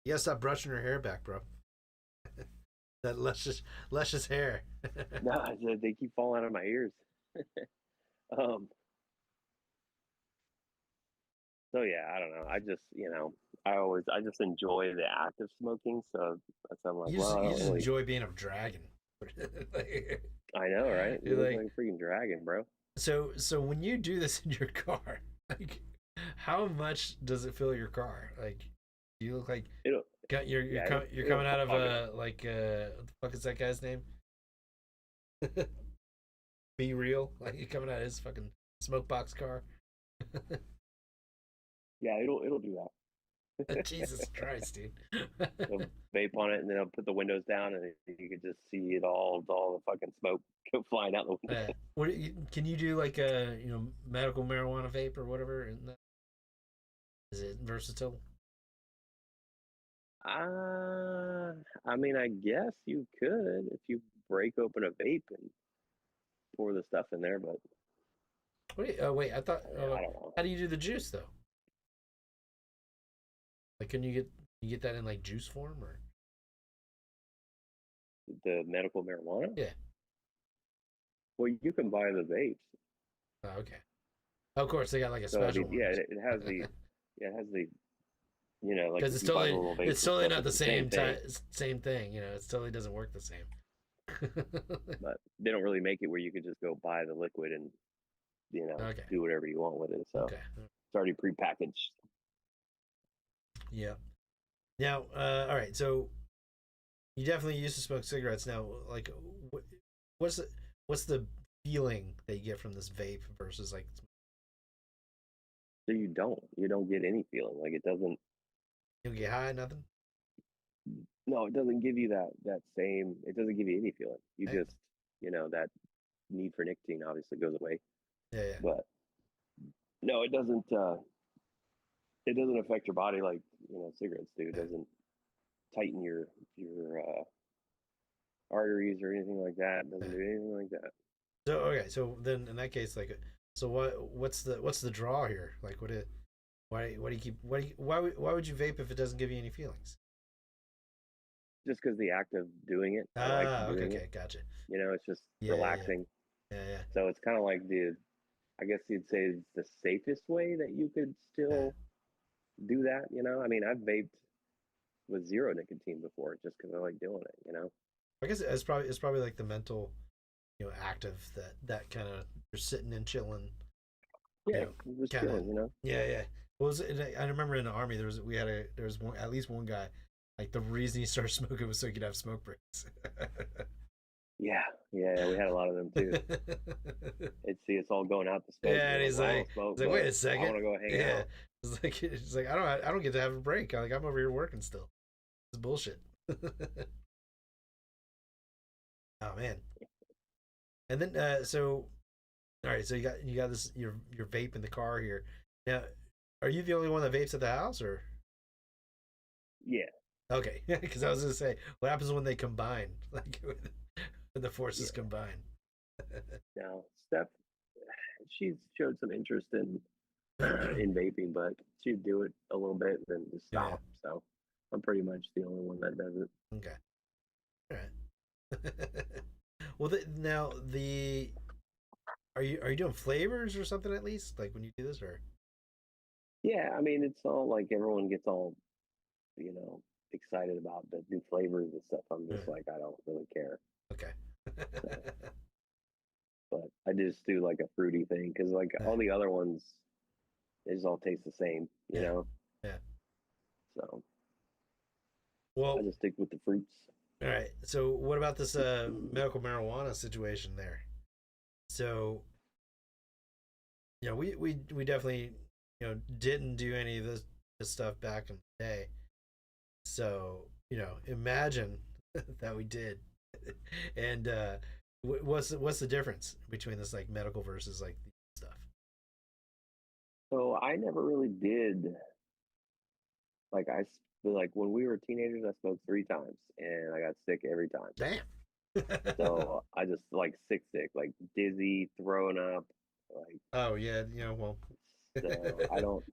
gotta stop brushing her hair back, bro. That luscious hair. No, they keep falling out of my ears. So yeah, I don't know. I just, I just enjoy the act of smoking. So that's why I'm like, you just enjoy being a dragon. I know, right? You're like So when you do this in your car, like, how much does it fill your car? Like, do you look like you're coming out of what the fuck is that guy's name? Be Real, like you're coming out of his fucking smoke box car. Yeah, it'll do that. Jesus Christ, dude. They'll vape on it, and then I'll put the windows down, and you can just see it all the fucking smoke go flying out the window. Can you do like a medical marijuana vape or whatever? Is it versatile? I mean, I guess you could if you break open a vape and pour the stuff in there, but wait, I thought. I don't know. How do you do the juice though? Like, can you get that in like juice form or the medical marijuana? Yeah. Well, you can buy the vapes. Oh, okay. Of course, they got like a special one. Yeah, it has the, like because it's totally not the same thing. It totally doesn't work the same. But they don't really make it where you can just go buy the liquid and do whatever you want with it. So it's already prepackaged. Yeah. Now, all right. So you definitely used to smoke cigarettes. Now, like, what's the feeling that you get from this vape versus like? So you don't get any feeling. Like it doesn't. You don't get high, nothing. No, it doesn't give you that same. It doesn't give you any feeling. You just, that need for nicotine obviously goes away. Yeah. But no, it doesn't. it doesn't affect your body like cigarettes do. It doesn't tighten your arteries or anything like that. It doesn't do anything like that. So okay, so then in that case, like, so what's the draw here? Like, why do you keep why would you vape if it doesn't give you any feelings? Just because the act of doing it, I like doing it. Gotcha. It's just relaxing. Yeah. So it's kind of like I guess you'd say it's the safest way that you could still do that. I mean, I've vaped with zero nicotine before just because I like doing it. I guess it's probably like the mental, active that kind of you're sitting and chilling. Yeah, just chilling. Yeah. Well, I remember in the Army there was at least one guy, like the reason he started smoking was so he could have smoke breaks. Yeah, we had a lot of them too. It's all going out the smoke. Yeah, and he's like, wait a second, I want to go hang out. It's like I don't get to have a break. I'm over here working still. It's bullshit. Oh man. And then so all right, so you got this your vape in the car here. Now, are you the only one that vapes at the house, or? Yeah. Okay, because I was gonna say, what happens when they combine, like when the forces combine? Now, Steph, she's showed some interest in vaping, but she'd do it a little bit and then just stop. Yeah. So I'm pretty much the only one that does it. Okay. All right. Well, are you doing flavors or something at least, like when you do this, or? Yeah, I mean, it's all like everyone gets all, excited about the new flavors and stuff. I'm just like, I don't really care. Okay. But I just do like a fruity thing because like all the other ones, they just all taste the same, you know? Yeah. So, well, I just stick with the fruits. All right. So, what about this medical marijuana situation there? So, we definitely didn't do any of this stuff back in the day. So, imagine that we did. And what's the difference between this like medical versus like the stuff? So I never really did. Like when we were teenagers, I smoked 3 times and I got sick every time. Damn. So I just like sick, like dizzy, throwing up. Like, oh yeah, well. So I don't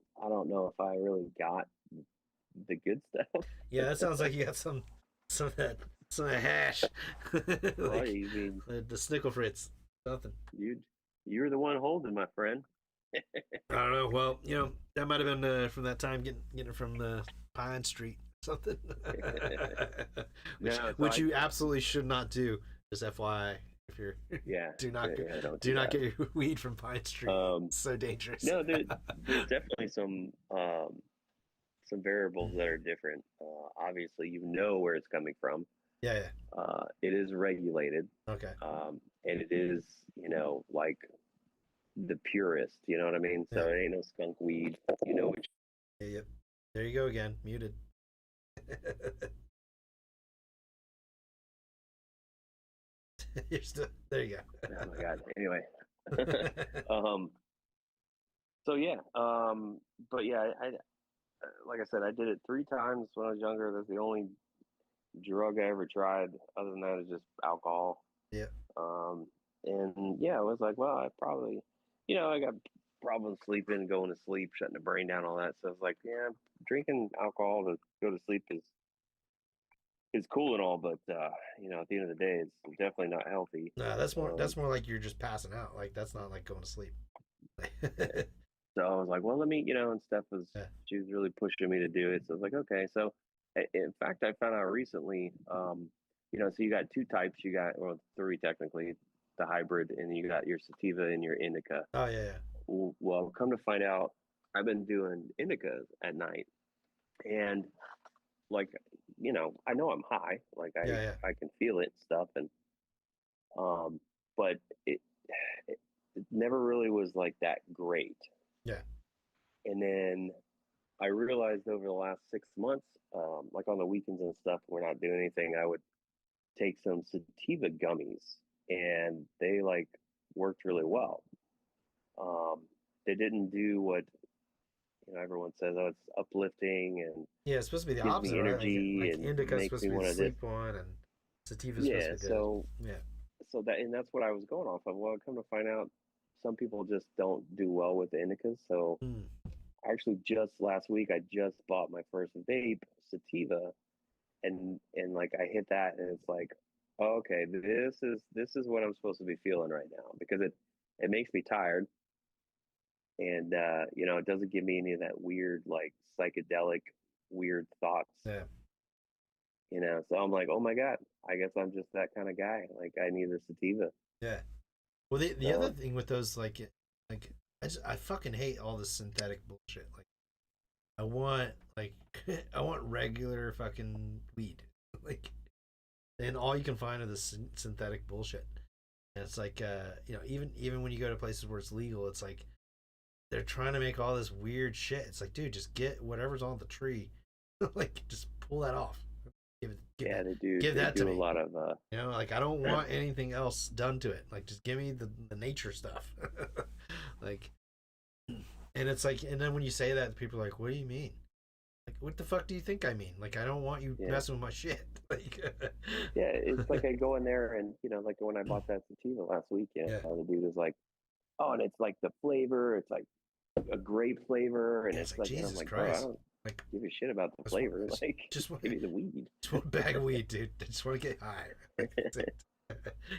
know if I really got the good stuff. Yeah, that sounds like you got some of that hash. Like, you mean the Snickle Fritz, something. You're the one holding, my friend. I don't know. Well, that might have been from that time getting it from the Pine Street, something. which you absolutely should not do. Just FYI, if you're do not get your weed from Pine Street. It's so dangerous. No, there's definitely some variables that are different. Obviously, where it's coming from. Yeah. It is regulated. Okay. And it is, like the purest. You know what I mean? So it ain't no skunk weed. Which. Yep. There you go again. Muted. You're still there. You go. Oh my god. Anyway. So yeah. But yeah, I like I said, I did it 3 times when I was younger. That's the only drug I ever tried. Other than that, it's just alcohol. Yeah. And yeah, I was like, well, I probably, I got problems sleeping, going to sleep, shutting the brain down, all that. So it's like, yeah, drinking alcohol to go to sleep is cool and all, but at the end of the day, it's definitely not healthy. No, that's more like you're just passing out. Like that's not like going to sleep. So I was like, well, let me, and Steph she was really pushing me to do it. So I was like, okay. So in fact, I found out recently, so you got 2 types. You got, 3 technically, the hybrid, and you got your sativa and your indica. Oh yeah. Well, come to find out, I've been doing indicas at night, and like, I know I'm high, like I can feel it and stuff, and but it never really was like that great. Yeah. And then I realized over the last 6 months, like on the weekends and stuff, we're not doing anything, I would take some sativa gummies, and they like worked really well. They didn't do what everyone says, oh, it's uplifting and Yeah, it's supposed to be the gives opposite, me right? energy Like and indica's makes supposed me to be want the to sleep one, and sativa's supposed yeah. to be good. So Yeah. and that's what I was going off of. Well, come to find out, some people just don't do well with the indicas. So Mm. actually, just last week, I just bought my first vape sativa, and like I hit that, and it's like, oh, okay, this is what I'm supposed to be feeling right now, because it makes me tired, and it doesn't give me any of that weird, like, psychedelic weird thoughts. Yeah. So I'm like, oh my god, I guess I'm just that kind of guy. Like, I need a sativa. Yeah. Well, the other thing with those, like I fucking hate all this synthetic bullshit. Like, I want I want regular fucking weed, like, and all you can find are the synthetic bullshit. And it's like, even when you go to places where it's legal, it's like they're trying to make all this weird shit. It's like, dude, just get whatever's on the tree, like, just pull that off. Give that to me. A lot of like, I don't want anything else done to it. Like, just give me the nature stuff. Like, and it's like, and then when you say that, people are like, what do you mean? Like, what the fuck do you think I mean? Like, I don't want you messing with my shit. Like, yeah, it's like I go in there and, like when I bought that sativa last week, the dude was like, oh, and it's like the flavor, it's like a grape flavor, and it's like, Jesus and I'm like, Christ. bro, I don't give a shit about the flavor. Like, just give me the weed. Just want a bag of weed, dude. I just want to get high.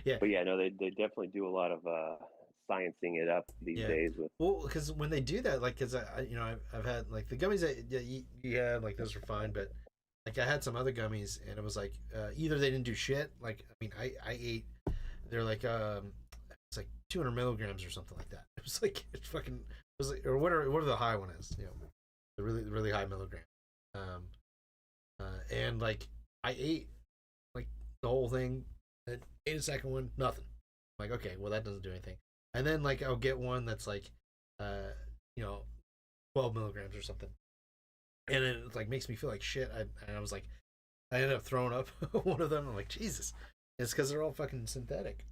Yeah. But yeah, no, they definitely do a lot of sciencing it up these days. Well, because when they do that, like, because I've had, like, the gummies that you had, like, those are fine, but like I had some other gummies, and it was like either they didn't do shit. Like, I mean, I ate. They're like it's like 200 milligrams or something like that. It was like or whatever the high one is. The really high milligram. And like I ate like the whole thing, and ate a second one, nothing. I'm like, okay, well, that doesn't do anything. And then, like, I'll get one that's like 12 milligrams or something, and it, like, makes me feel like shit. I was like, I ended up throwing up one of them. I'm like, Jesus, it's because they're all fucking synthetic.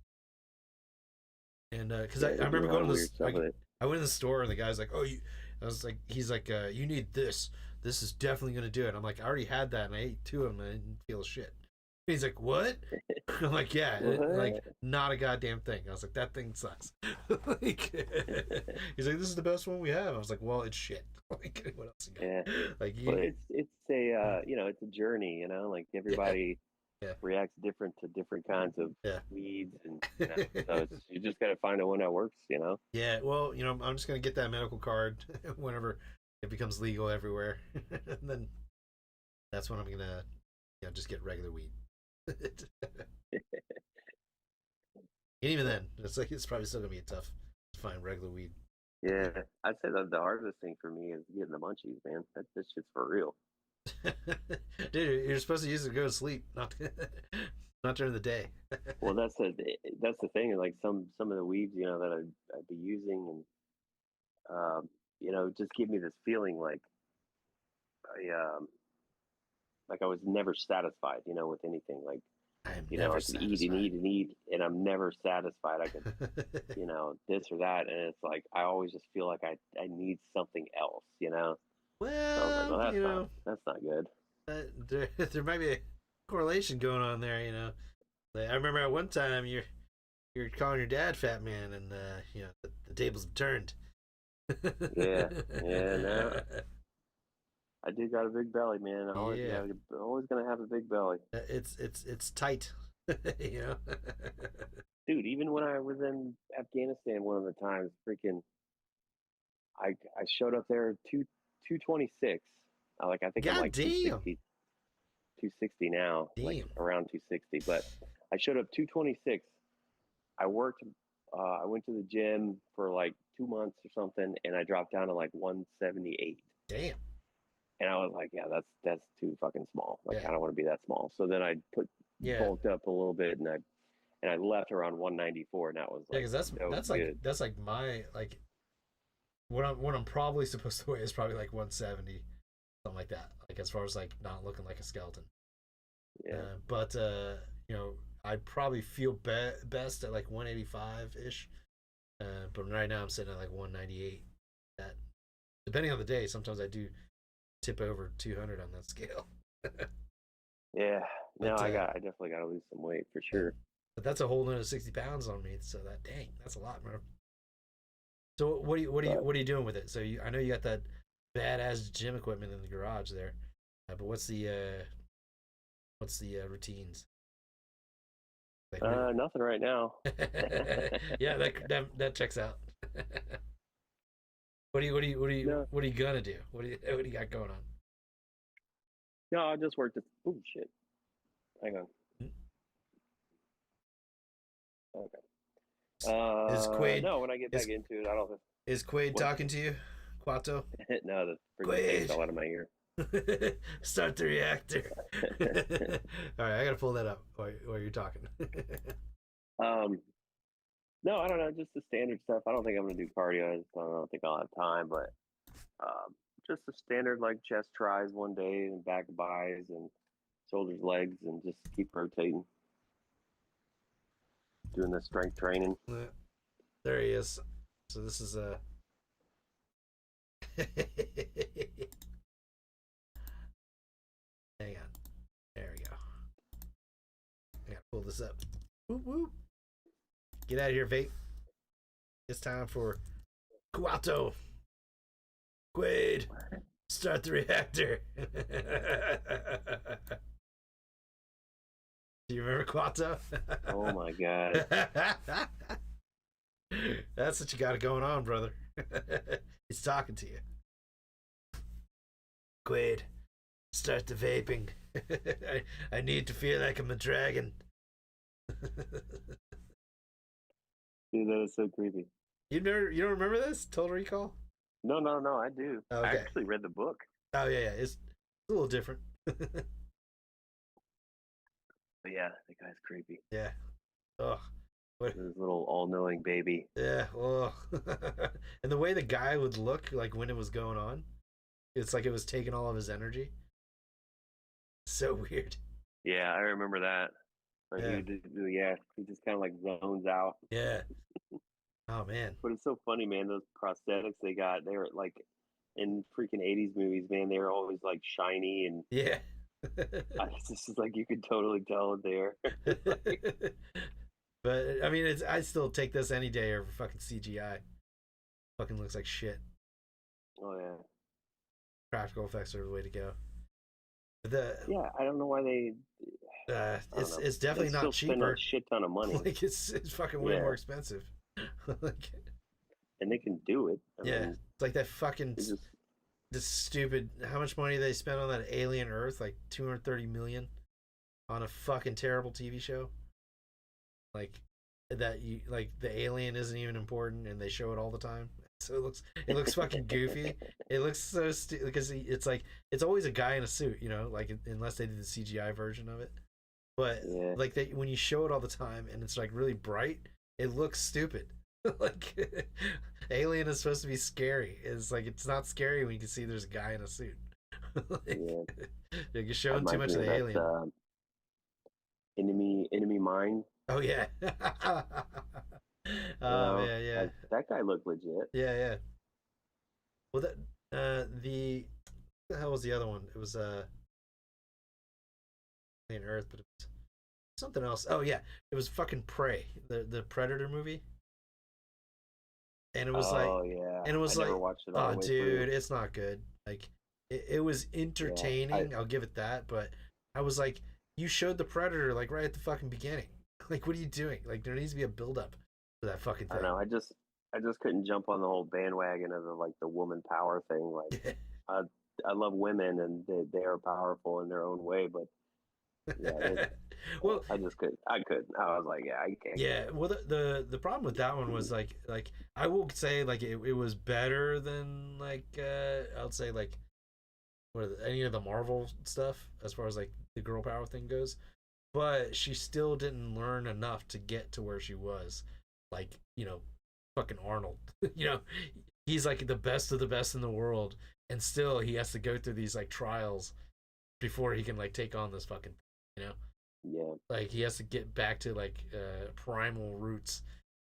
And because I remember going to this, like, I went in the store, and the guy's like, he's like, you need this. This is definitely going to do it. I'm like, I already had that, and I ate 2 of them, and I didn't feel shit. And he's like, what? I'm like, yeah, like, not a goddamn thing. I was like, that thing sucks. Like, he's like, this is the best one we have. I was like, well, it's shit. Like, what else you got? Yeah. Like, but it's a it's a journey. Like, everybody reacts different to different kinds of weeds, and so you just got to find the one that works. Yeah. Well, I'm just gonna get that medical card whenever it becomes legal everywhere, and then that's when I'm gonna just get regular weed. And even then, it's probably still gonna be tough to find regular weed. Yeah, I'd say that the hardest thing for me is getting the munchies, man. This shit's for real. Dude, you're supposed to use it to go to sleep, not during the day. Well, that's the thing. Like, some of the weeds, that I'd be using, and just give me this feeling like I was never satisfied, with anything. Like, I could eat and eat and eat, and I'm never satisfied. I could, this or that, and it's like I always just feel like I need something else, Well, so I was like, that's not good. There might be a correlation going on there, Like, I remember at one time you're calling your dad fat man, and the tables have turned. Yeah, no. I do got a big belly, man. Always gonna have a big belly. It's tight, Dude, even when I was in Afghanistan one of the times, freaking, I showed up there 226. I think I'm like 260 now, like around 260. But I showed up 226. I worked. I went to the gym for like 2 months or something, and I dropped down to like 178. Damn. And I was like, yeah, that's too fucking small. Like, I don't want to be that small. So then I bulked up a little bit, and I left around 194, and that was like, that's like my, like, what I'm probably supposed to weigh is probably like 170, something like that. Like, as far as like not looking like a skeleton. Yeah. But I probably feel best at like 185 ish. But right now I'm sitting at like 198. depending on the day, sometimes I do tip over 200 on that scale. Yeah, no, But, I definitely got to lose some weight for sure. But that's a whole nother 60 pounds on me. So dang, that's a lot, bro. So what are you doing with it? So I know you got that badass gym equipment in the garage there, but what's the routines? Like, Nothing right now. yeah, that checks out. What are you gonna do? What do you got going on? No, I just worked. Oh shit! Hang on. Okay. Is Quaid? No, when I get back into it, I don't. Is Quaid talking to you, Quato? No, the freaking thing fell out of my ear. Start the reactor. All right, I gotta pull that up while you're talking. No, I don't know, just the standard stuff. I don't think I'm gonna do cardio. I don't think I'll have time, but just the standard like chest tries one day and back buys and shoulders, legs, and just keep rotating. Doing the strength training. There he is. So this is hang on. There we go. I gotta pull this up. Whoop whoop. Get out of here, vape. It's time for Quato. Quaid, start the reactor. Do you remember Quato? Oh my god. That's what you got going on, brother. He's talking to you. Quaid, start the vaping. I need to feel like I'm a dragon. Dude, that is so creepy. You don't remember this? Total Recall? No, I do. Okay. I actually read the book. Oh yeah, it's a little different. But yeah, the guy's creepy. Yeah. Oh. What? This little all-knowing baby. Yeah. Oh. And the way the guy would look, like when it was going on, it's like it was taking all of his energy. So weird. Yeah, I remember that. Like Yeah. he just kind of like zones out. Yeah. Oh man. But it's so funny, man. Those prosthetics they got, they were like in freaking 80s movies, man. They were always like shiny and Yeah. it's just like you could totally tell there. But I mean, I still take this any day over fucking CGI. Fucking looks like shit. Oh yeah. Practical effects are the way to go. Yeah, I don't know why they. It's definitely not cheaper. Spend a shit ton of money. Like it's fucking way more expensive. Like, and they can do it. I mean, it's like that fucking this stupid. How much money they spent on that Alien Earth? Like 230 million on a fucking terrible TV show. Like that you like the alien isn't even important, and they show it all the time. So it looks fucking goofy. It looks so stupid because it's like it's always a guy in a suit, you know, like unless they did the CGI version of it. But like when you show it all the time and it's like really bright, it looks stupid. Like Alien is supposed to be scary. It's like it's not scary when you can see there's a guy in a suit. Like, you're showing too much of the alien. Enemy Mine. Oh yeah. Oh yeah. That guy looked legit. Yeah. Well, that the what the hell was the other one? It was in Earth, but it was something else. Oh yeah, it was fucking Prey, the Predator movie. And it was never watched it all the way dude, through. it's not good. Like it was entertaining. I'll give it that, but I was like, you showed the Predator like right at the fucking beginning. Like, what are you doing? Like, there needs to be a build up for that fucking thing. I know. I just couldn't jump on the whole bandwagon of the woman power thing. Like, I love women and they are powerful in their own way, but yeah. Well, I just couldn't. I was like, yeah, I can't. Yeah. Well, the problem with that one was like I will say like it was better than like I would say like any of the Marvel stuff as far as like the girl power thing goes. But she still didn't learn enough to get to where she was. Like, you know, fucking Arnold. You know, he's like the best of the best in the world. And still he has to go through these like trials before he can like take on this fucking, you know? Yeah. Like he has to get back to like primal roots.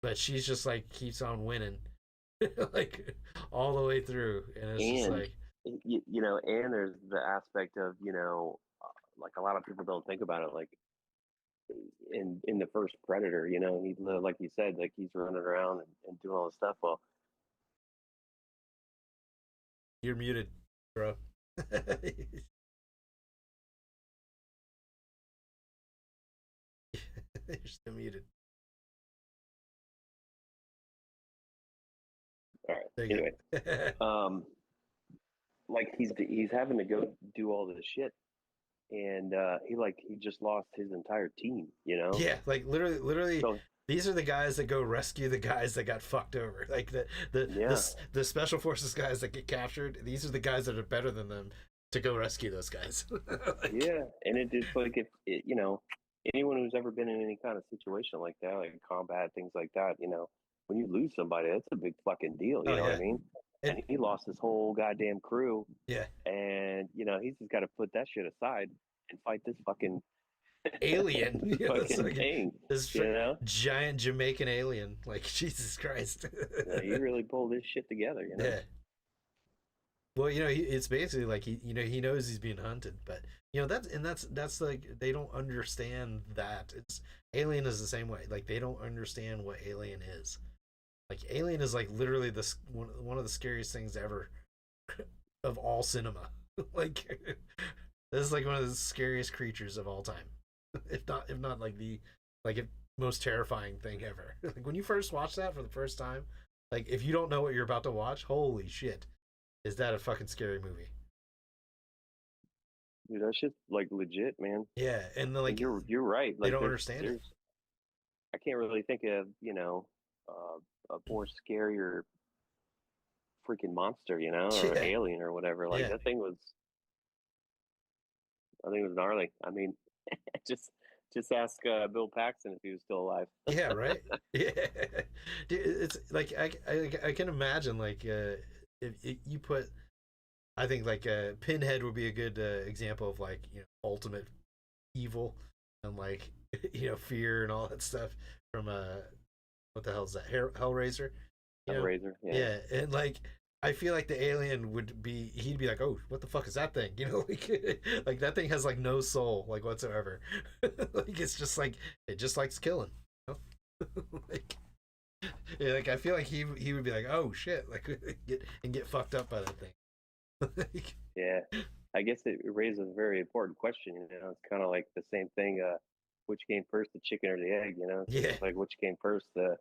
But she's just like keeps on winning. like all the way through, and it's just like, and there's the aspect of like a lot of people don't think about it, like in the first Predator, he, like you said, like he's running around and doing all this stuff. Well, you're muted, bro. You're still muted. All right. Anyway, like he's having to go do all this shit, and he just lost his entire team. Yeah, like literally. So, these are the guys that go rescue the guys that got fucked over. Like the special forces guys that get captured. These are the guys that are better than them to go rescue those guys. Like, yeah, and it's like if anyone who's ever been in any kind of situation like that, like combat, things like that, when you lose somebody, that's a big fucking deal. You know what I mean? And he lost his whole goddamn crew. Yeah. And he's just got to put that shit aside and fight this fucking alien. fucking thing. This giant Jamaican alien. Like, Jesus Christ. He really pulled this shit together. Yeah. Well, it's basically like he knows he's being hunted, but that's like they don't understand that. It's Alien is the same way. Like they don't understand what Alien is. Like Alien is like literally this one of the scariest things ever of all cinema. Like this is like one of the scariest creatures of all time, if not like the most terrifying thing ever. Like when you first watch that for the first time, like if you don't know what you're about to watch, holy shit. Is that a fucking scary movie? Dude, that shit's like legit, man. Yeah, and like you're right. Like they don't understand it. I can't really think of a more scarier freaking monster, or alien or whatever. Like that thing was. I think it was gnarly. I mean, just ask Bill Paxton if he was still alive. Yeah, right. Yeah, dude, it's like I can imagine like. If you put, I think like Pinhead would be a good example of like ultimate evil and like fear and all that stuff from what the hell is that Hellraiser? Hellraiser, yeah, and like I feel like the alien he'd be like, oh, what the fuck is that thing? Like that thing has like no soul like whatsoever. Like it's just like it just likes killing. Like. Yeah, like I feel like he would be like, oh shit, like get fucked up by that thing. Yeah, I guess it raises a very important question. It's kind of like the same thing. Which came first, the chicken or the egg? Yeah. It's like which came first, that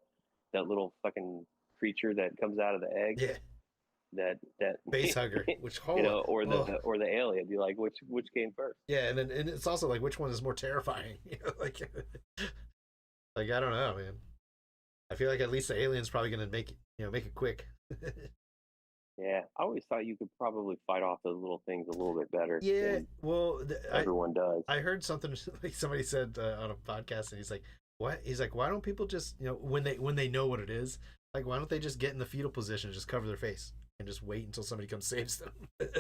little fucking creature that comes out of the egg. Yeah. That face hugger, which or the alien. Be like, which came first? Yeah, and it's also like which one is more terrifying? Like I don't know, man. I feel like at least the alien's probably gonna make it quick. Yeah, I always thought you could probably fight off those little things a little bit better. Yeah, well, everyone does. I heard something like somebody said on a podcast, and he's like, "What?" He's like, "Why don't people just when they know what it is, like why don't they just get in the fetal position, and just cover their face, and just wait until somebody comes saves them?" And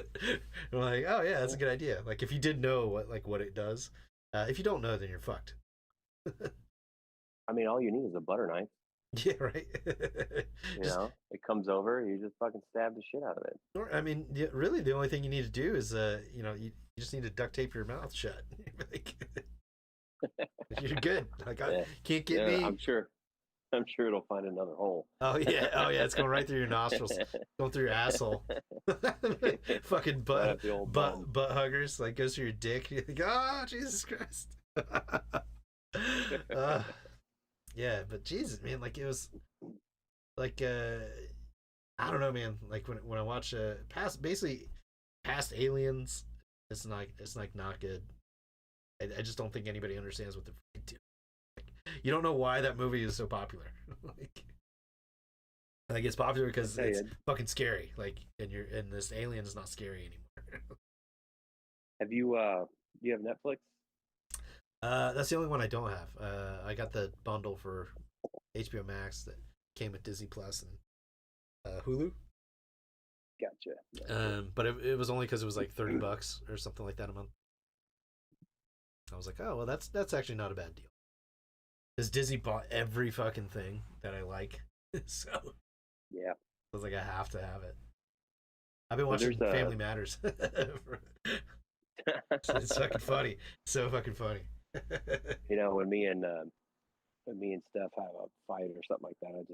I'm like, "Oh yeah, that's a good idea. Like if you did know what it does, if you don't know, then you're fucked." I mean, all you need is a butter knife. Yeah, right. It comes over, you just fucking stab the shit out of it. I mean, really, the only thing you need to do is, you just need to duct tape your mouth shut. Like, you're good. Like, can't get me. I'm sure it'll find another hole. Oh yeah, it's going right through your nostrils, going through your asshole. Fucking butt huggers, like goes through your dick. You're like, oh Jesus Christ. Yeah, but Jesus, man, like it was like I don't know, man. Like when I watch past Aliens, it's like not good. I just don't think anybody understands what they're doing. Like, you don't know why that movie is so popular. Like it's popular because it's fucking scary. Like and this alien is not scary anymore. Have you do you have Netflix? That's the only one I don't have. I got the bundle for HBO Max that came with Disney Plus and Hulu. Gotcha. But it was only because it was like $30 or something like that a month. I was like, oh well, that's actually not a bad deal. Because Disney bought every fucking thing that I like. So yeah, was like, I have to have it. I've been watching Family Matters. It's fucking funny. So fucking funny. You know, when me and Steph have a fight or something like that,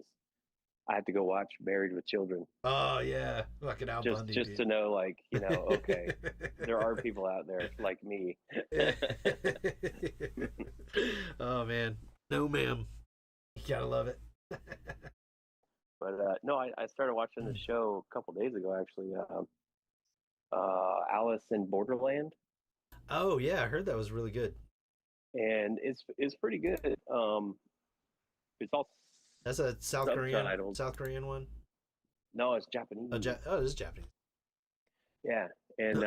I have to go watch Married with Children. Oh yeah, fucking Al Bundy. Just to know, like, you know, okay, there are people out there like me. Oh man, no ma'am, you gotta love it. But no, I started watching the show a couple days ago, actually. Alice in Borderland. Oh yeah, I heard that was really good. And it's pretty good. It's all that's a South Korean one. No, it's Japanese. Oh, it is Japanese. Yeah, and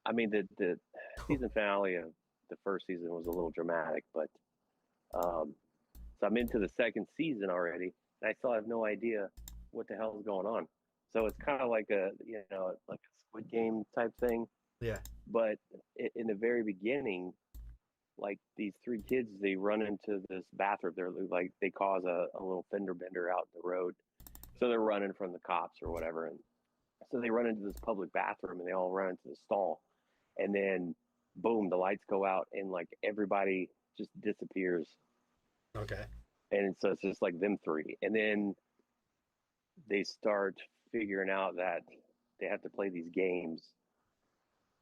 I mean the season finale of the first season was a little dramatic, but so I'm into the second season already, and I still have no idea what the hell is going on. So it's kind of like a like a Squid Game type thing. Yeah. But in the very beginning, like these three kids, they run into this bathroom. They're like, they cause a little fender bender out in the road. So they're running from the cops or whatever. And so they run into this public bathroom and they all run into the stall. And then boom, the lights go out and like everybody just disappears. Okay. And so it's just like them three. And then they start figuring out that they have to play these games.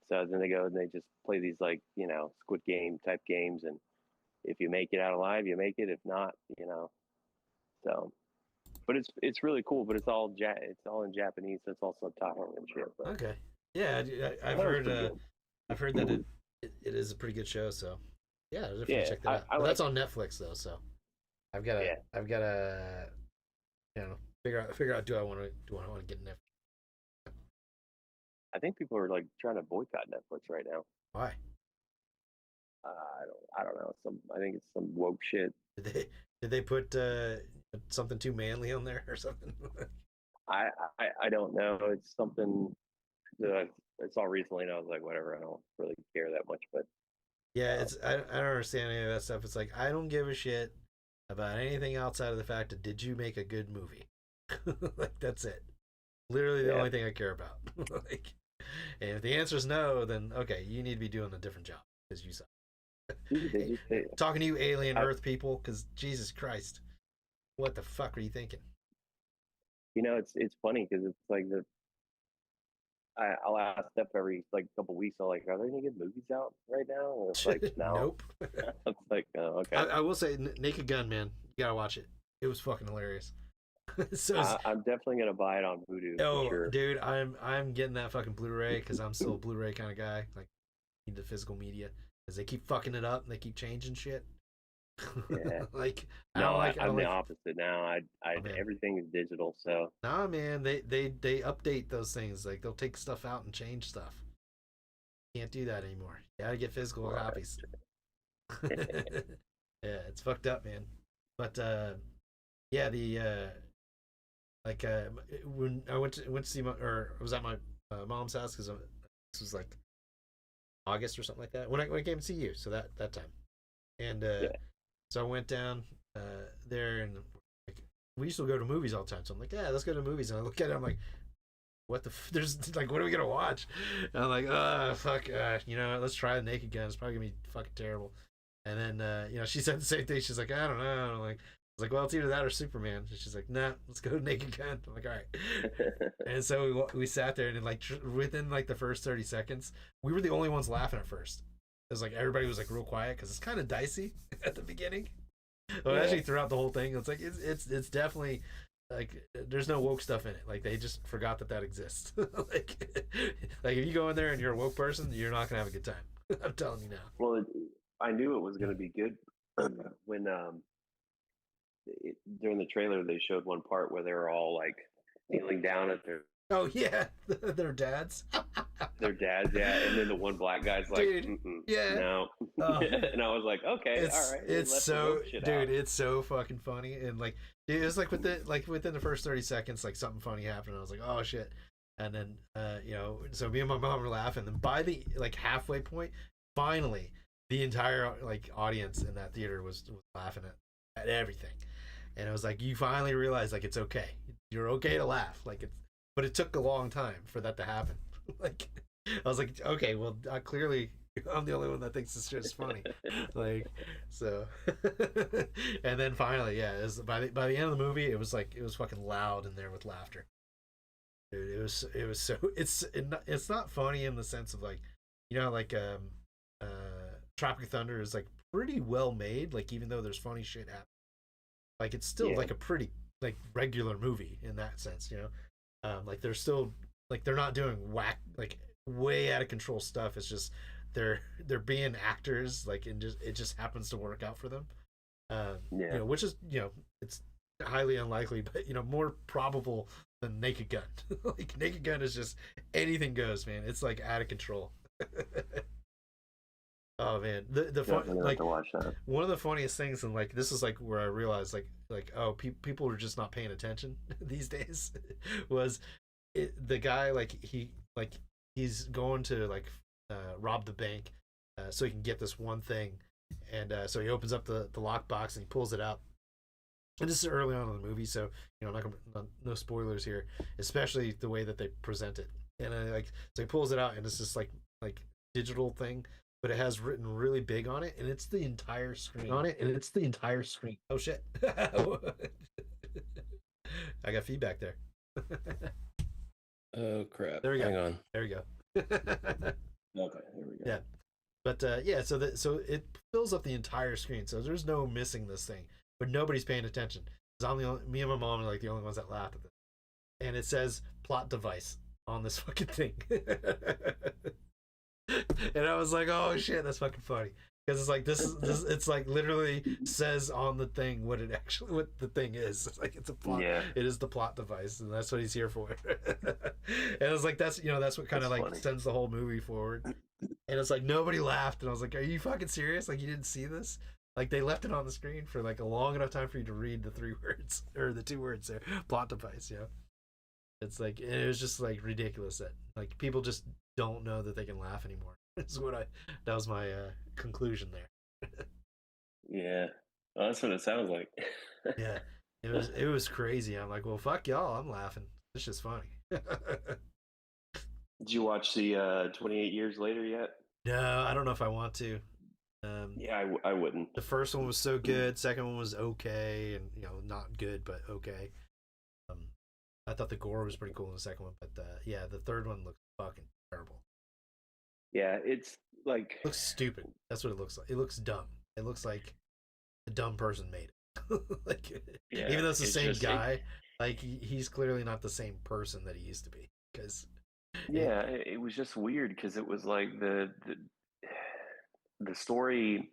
So then they go and they just play these like, you know, Squid Game type games. And if you make it out alive, you make it. If not, you know, so, but it's really cool, but it's all in Japanese. So it's all subtitled and shit. But okay. Yeah. I've heard that it is a pretty good show. So yeah, I'll definitely check that out. That's on Netflix though. So I've got to, you know, figure out do I want to get Netflix? I think people are like trying to boycott Netflix right now. Why? I don't know. I think it's some woke shit. Did they put something too manly on there or something? I don't know. It's something that I saw recently, and I was like, whatever. I don't really care that much, but yeah, I don't understand any of that stuff. It's like I don't give a shit about anything outside of the fact of did you make a good movie? Like that's it. Literally the only thing I care about. Like, and if the answer is no, then okay, you need to be doing a different job because you suck. Talking to you alien Earth people, because Jesus Christ, what the fuck are you thinking? You know, it's funny because it's like I'll ask Steph every like couple weeks. I'm like, are there any good movies out right now? And it's like, no. Nope. It's like, oh, okay. I will say, Naked Gun, man, you gotta watch it. It was fucking hilarious. So I'm definitely gonna buy it on Vudu. Oh, for sure. Dude, I'm getting that fucking Blu-ray because I'm still a Blu-ray kind of guy. Like, need the physical media because they keep fucking it up and they keep changing shit. Yeah. Like, I'm the opposite now. Everything is digital, so. Nah, man, they update those things. Like, they'll take stuff out and change stuff. Can't do that anymore. You gotta get physical copies. Yeah, it's fucked up, man. But yeah, when I went to see I was at my mom's house because this was like August or something like that when I came to see you. So that time, and so I went down there and like, we used to go to movies all the time. So I'm like, yeah, let's go to movies. And I look at it, I'm like, what the? There's like, what are we gonna watch? And I'm like, fuck, you know, let's try the Naked Gun. It's probably gonna be fucking terrible. And then you know, she said the same thing. She's like, I don't know. I'm like, like, well, it's either that or Superman. And she's like, nah, let's go to Naked Gun. I'm like, all right. And so we sat there, and like within like the first 30 seconds, we were the only ones laughing at first. It was like everybody was like real quiet because it's kind of dicey at the beginning. Well, actually, throughout the whole thing, it's like it's definitely like there's no woke stuff in it. Like they just forgot that exists. like if you go in there and you're a woke person, you're not gonna have a good time. I'm telling you now. Well, I knew it was gonna be good when during the trailer they showed one part where they were all like kneeling down at their their dads. Their dads, yeah, and then the one black guy's like, dude, no, and I was like, okay, all right. It's so, dude, it's so fucking funny, and like, dude, it was like within the first 30 seconds, like something funny happened, and I was like, oh shit, and then you know, so me and my mom were laughing, and by the like halfway point, finally, the entire like audience in that theater was laughing at everything. And it was like, you finally realize, like, it's okay. you're okay to laugh. Like but it took a long time for that to happen. Like I was like, okay, well, clearly I'm the only one that thinks this shit's funny. Like, so, and then finally, yeah, by the end of the movie, it was fucking loud in there with laughter. Dude, it was so it's not funny in the sense of like, like Tropic Thunder is like pretty well made. Like even though there's funny shit happening, like it's still like a pretty like regular movie in that sense. Like they're still like they're not doing like way out of control stuff. It's just they're being actors, like, and it just happens to work out for them. Which is it's highly unlikely, but more probable than Naked Gun. Like Naked Gun is just anything goes, man. It's like out of control. Oh man, the fun, like to watch that. One of the funniest things, and like this is like where I realized like oh people are just not paying attention these days. Was the guy he's going to like rob the bank so he can get this one thing, and so he opens up the lockbox and he pulls it out. And this is early on in the movie, so no spoilers here, especially the way that they present it. And so he pulls it out, and it's just like digital thing, but it has written really big on it, and it's the entire screen on it, and it's the entire screen. Oh shit! I got feedback there. Oh crap! There we go. Hang on. There we go. Okay, there we go. Yeah, but yeah, so it fills up the entire screen, so there's no missing this thing, but nobody's paying attention. Because me and my mom are like the only ones that laughed at this, and it says plot device on this fucking thing. And I was like, oh shit, that's fucking funny. Because it's like this it's like literally says on the thing what the thing is. It's like it's a plot. Yeah. It is the plot device, and that's what he's here for. And it's like that's what kind of like funny. Sends the whole movie forward. And it's like nobody laughed, and I was like, are you fucking serious? Like you didn't see this? Like they left it on the screen for like a long enough time for you to read the 3 words or the 2 words there, plot device. It's like it was just like ridiculous that like people just don't know that they can laugh anymore. That was my conclusion there. Yeah, well, that's what it sounds like. Yeah, it was crazy. I'm like, well, fuck y'all. I'm laughing. It's just funny. Did you watch the 28 Years Later yet? No, I don't know if I want to. Yeah, I wouldn't. The first one was so good. Second one was okay, and not good, but okay. I thought the gore was pretty cool in the second one, but yeah, the third one looks fucking terrible. Yeah, it's like it looks stupid. That's what it looks like. It looks dumb. It looks like a dumb person made it. Like, yeah, even though it's the same guy, like he's clearly not the same person that he used to be. Because yeah, it was just weird because it was like the story.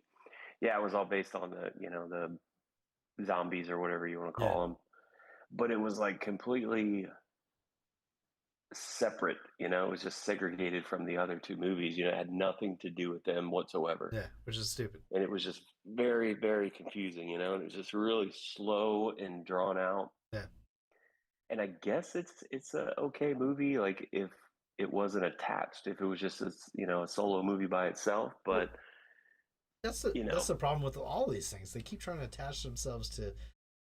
Yeah, it was all based on the zombies or whatever you want to call them. But it was like completely separate, it was just segregated from the other 2 movies. It had nothing to do with them whatsoever. Yeah, which is stupid. And it was just very, very confusing, and it was just really slow and drawn out. Yeah. And I guess it's a okay movie, like if it wasn't attached, if it was just a solo movie by itself. But that's the problem with all these things. They keep trying to attach themselves to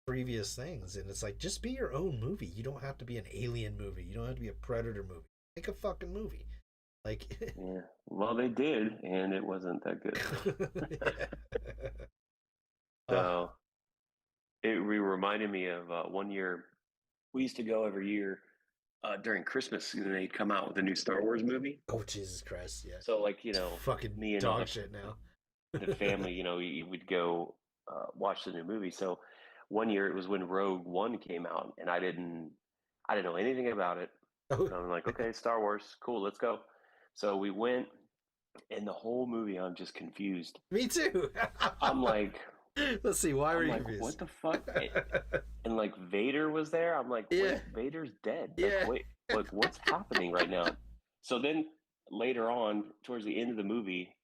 previous things, and it's like, just be your own movie. You don't have to be an alien movie. You don't have to be a Predator movie. Make a fucking movie. Like yeah, well, they did, and it wasn't that good. So it reminded me of one year we used to go every year during Christmas, and they'd come out with a new Star Wars movie. Oh Jesus Christ! Yeah. So like fucking me and dog shit now. The family, we'd go watch the new movie. So one year it was when Rogue One came out, and I didn't know anything about it. So I'm like, okay, Star Wars, cool, let's go. So we went, and the whole movie I'm just confused. Me too. I'm like, let's see, why were you confused? What the fuck? And like Vader was there. I'm like, wait, Vader's dead. Yeah. Wait, like what's happening right now? So then later on, towards the end of the movie,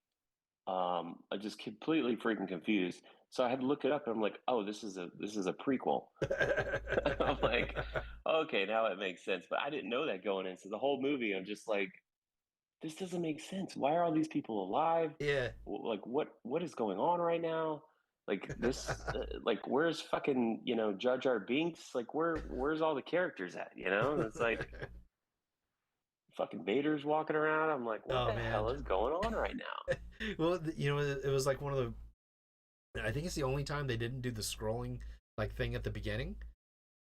I just completely freaking confused. So I had to look it up, and I'm like, oh, this is a prequel. I'm like, okay, now it makes sense. But I didn't know that going in. So the whole movie, I'm just like, this doesn't make sense. Why are all these people alive? Yeah. Like, what is going on right now? Like this, like where's fucking Jar Jar Binks? Like where's all the characters at? It's like fucking Vader's walking around. I'm like, what the hell is going on right now? Well, it was like one of the. I think it's the only time they didn't do the scrolling like thing at the beginning,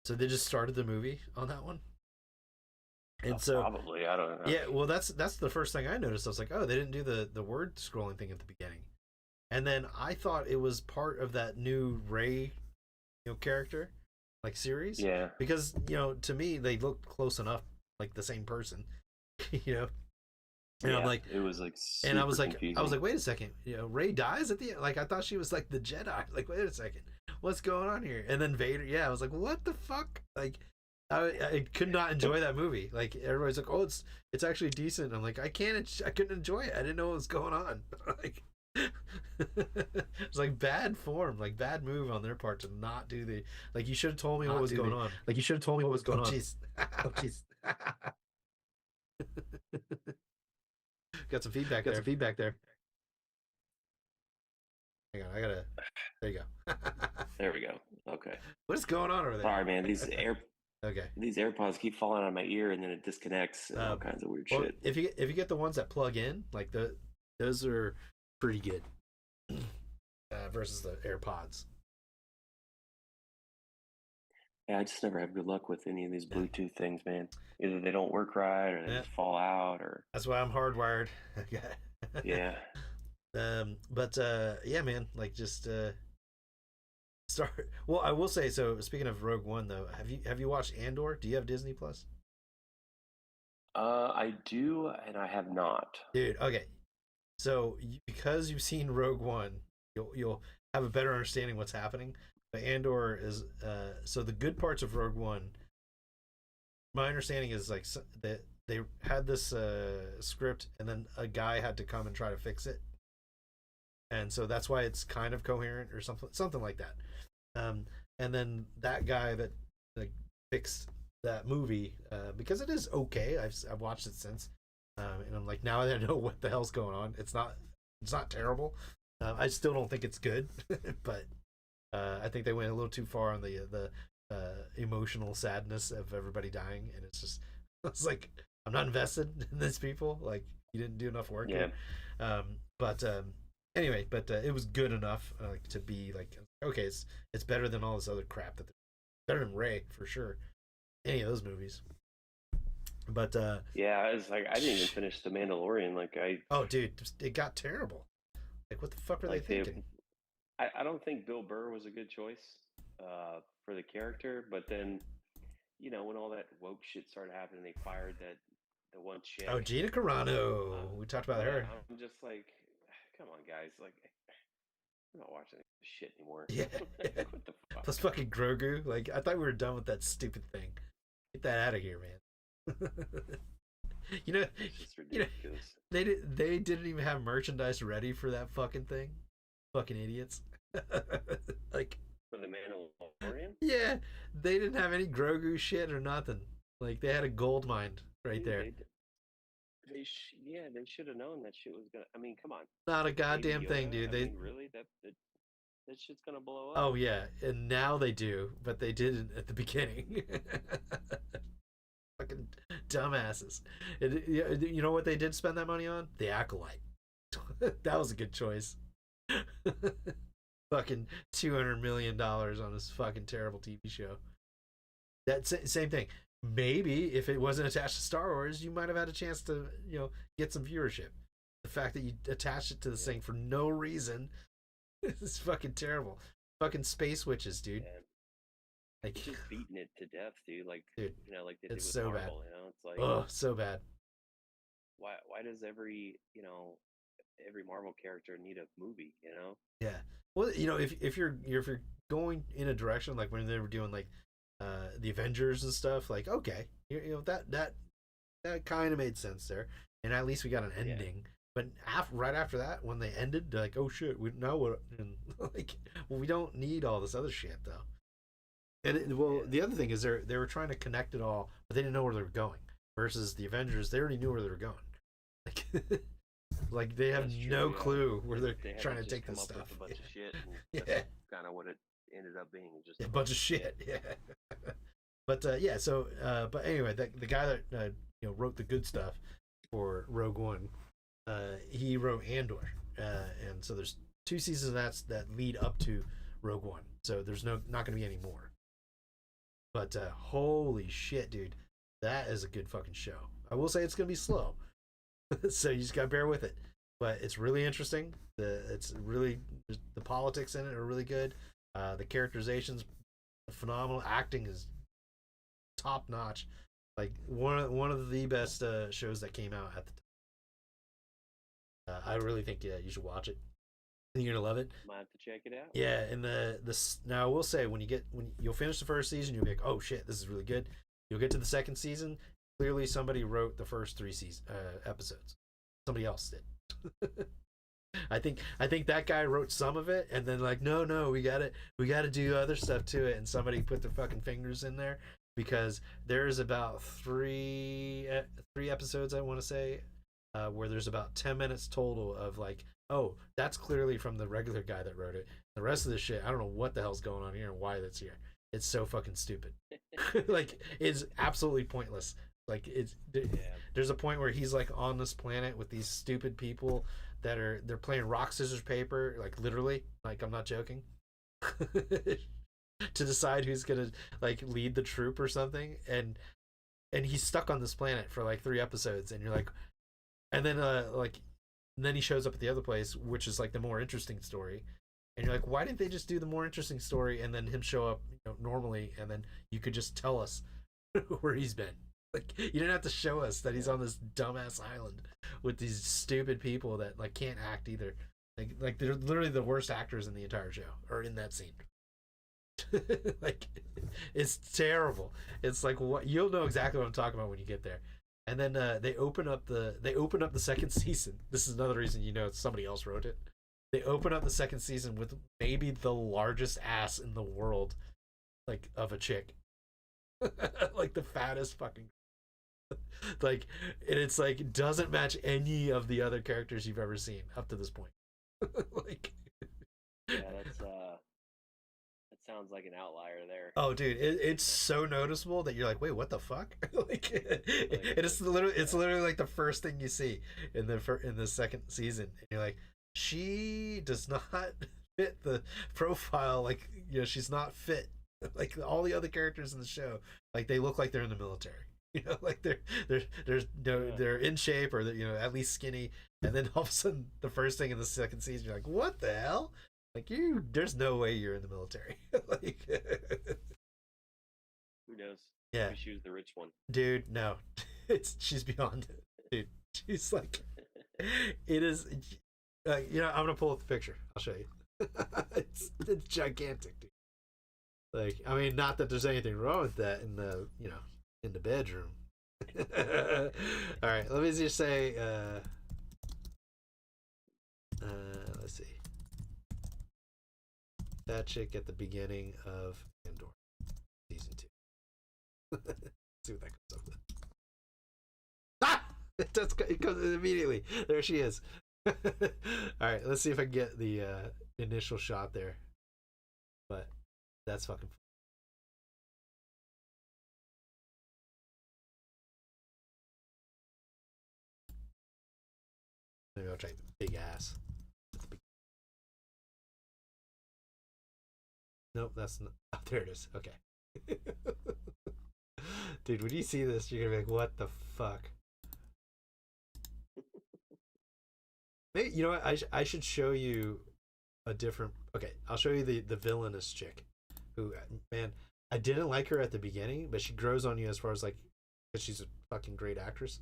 so they just started the movie on that one. And so probably I don't know. Yeah, well, that's the first thing I noticed. I was like, oh, they didn't do the word scrolling thing at the beginning, and then I thought it was part of that new Rey, character, like series. Yeah. Because to me they looked close enough, like the same person, And I'm like, it was like, and I was like, confusing. wait a second, Rey dies at the end. Like I thought she was like the Jedi. Like wait a second, what's going on here? And then Vader. Yeah, I was like, what the fuck? Like. I could not enjoy that movie. Like everybody's like, oh, it's actually decent. I'm like, I couldn't enjoy it. I didn't know what was going on. Like it's like bad form, like bad move on their part to not do the like. You should have told me what was going on. Like you should have told me what was going on. Jeez. Oh jeez. Got some feedback there. Hang on, I gotta. There you go. There we go. Okay. What is going on over there? Sorry, man. These Okay. These AirPods keep falling out of my ear and then it disconnects and all kinds of weird shit. If you get the ones that plug in, like those are pretty good versus the AirPods. Yeah, I just never have good luck with any of these Bluetooth things, man. Either they don't work right or they just fall out, or that's why I'm hardwired. Yeah. But yeah, man, like just start. Well, I will say, so speaking of Rogue One though, have you watched Andor? Do you have Disney Plus? I do, and I have not. Dude, okay. So because you've seen Rogue One, you'll have a better understanding what's happening. But Andor is so the good parts of Rogue One. My understanding is like that they had this script, and then a guy had to come and try to fix it, and so that's why it's kind of coherent or something like that. And then that guy that like fixed that movie, because it is okay. I've watched it since, and I'm like, now I know what the hell's going on. It's not terrible. I still don't think it's good, but I think they went a little too far on the emotional sadness of everybody dying, and it's like I'm not invested in these people. Like you didn't do enough work here. Anyway, it was good enough to be like, okay, it's better than all this other crap better than Rey for sure. Any of those movies. But yeah, it's like I didn't even finish The Mandalorian. Like dude, it got terrible. Like what the fuck were they thinking? I don't think Bill Burr was a good choice for the character, but then when all that woke shit started happening, they fired the one chick. Oh, Gina Carano. We talked about her. I'm just like, come on, guys. Like, I'm not watching this shit anymore. Yeah. What the fuck? Plus fucking Grogu. Like, I thought we were done with that stupid thing. Get that out of here, man. It's just ridiculous. They didn't even have merchandise ready for that fucking thing. Fucking idiots. Like, for the Mandalorian? Yeah, they didn't have any Grogu shit or nothing. Like, they had a gold mine right there. They should have known that shit was gonna. I mean, come on. Not a goddamn thing, dude. I mean, really, that shit's gonna blow up. Oh yeah, and now they do, but they didn't at the beginning. Fucking dumbasses. You know what they did spend that money on? The Acolyte. That was a good choice. Fucking $200 million on this fucking terrible TV show. That same thing. Maybe if it wasn't attached to Star Wars, you might have had a chance to, get some viewership. The fact that you attached it to this thing for no reason is fucking terrible. Fucking space witches, dude. Yeah. Like just beating it to death, dude. Like, dude, like they it's did with so Marvel, bad. It's like, oh, so bad. Why does every Marvel character need a movie? Yeah. Well, if you're going in a direction like when they were doing like the Avengers and stuff, like okay, that kind of made sense there, and at least we got an ending. Yeah. But right after that, when they ended, they're like, oh shit, we know what, and like, well, we don't need all this other shit though. And the other thing is they were trying to connect it all, but they didn't know where they were going. Versus the Avengers, they already knew where they were going. Like, Like they have That's true, no yeah. clue where they're They had trying to just take come this up stuff. with a bunch of shit. And Yeah. that's kind of what it ended up being. Just A bunch of shit. Yeah. But yeah, so but anyway, the guy that wrote the good stuff for Rogue One, he wrote Andor, and so there's 2 seasons of that lead up to Rogue One. So there's not going to be any more. But holy shit, dude, that is a good fucking show. I will say it's going to be slow, so you just got to bear with it. But it's really interesting. The politics in it are really good. The characterization's phenomenal. Acting is top notch. Like one of the best shows that came out at the time. I really think you should watch it. You're gonna love it. Might have to check it out. Yeah, and now I will say when you'll finish the first season, you'll be like, oh shit, this is really good. You'll get to the second season. Clearly, somebody wrote the first 3 episodes. Somebody else did. I think that guy wrote some of it, and then like, no, we gotta do other stuff to it, and somebody put their fucking fingers in there because there's about 3 episodes I want to say, where there's about 10 minutes total of like, oh, that's clearly from the regular guy that wrote it. The rest of the shit, I don't know what the hell's going on here and why that's here. It's so fucking stupid. Like, it's absolutely pointless. Like, there's a point where he's like on this planet with these stupid people they're playing rock scissors paper, like literally, like I'm not joking, to decide who's gonna like lead the troop or something, and he's stuck on this planet for like 3 episodes, and you're like, and then he shows up at the other place, which is like the more interesting story, and you're like, why didn't they just do the more interesting story and then him show up normally, and then you could just tell us where he's been. Like, you didn't have to show us that he's on this dumbass island with these stupid people that like can't act either. Like they're literally the worst actors in the entire show, or in that scene. Like, it's terrible. It's like, what, you'll know exactly what I'm talking about when you get there. And then they open up the second season. This is another reason somebody else wrote it. They open up the second season with maybe the largest ass in the world, like, of a chick. Like the fattest fucking, like, and it's like doesn't match any of the other characters you've ever seen up to this point. Like, yeah, that sounds like an outlier there. oh dude, it's so noticeable that you're like, wait, what the fuck? Like, it's literally like the first thing you see in the second season, and you're like, she does not fit the profile. Like, she's not fit. Like all the other characters in the show, like they look like they're in the military. Like they're in shape, or they're, at least skinny. And then all of a sudden, the first thing in the second season, you're like, what the hell? Like, there's no way you're in the military. Like, who knows? Yeah, maybe she was the rich one. Dude, no, she's beyond it, dude. She's like, it is. I'm gonna pull up the picture. I'll show you. It's gigantic, dude. Like, I mean, not that there's anything wrong with that in the bedroom. All right, let me just say, let's see, that chick at the beginning of Andor season 2. See what that comes up with. Ah! It comes immediately. There she is. All right, let's see if I can get the initial shot there. But that's fucking. Maybe I'll try big ass. Nope, that's not. Oh, there it is. Okay. Dude, when you see this, you're gonna be like, what the fuck? Maybe, you know what? I should show you a different. Okay, I'll show you the villainous chick. Who, man, I didn't like her at the beginning, but she grows on you as far as like, because she's a fucking great actress.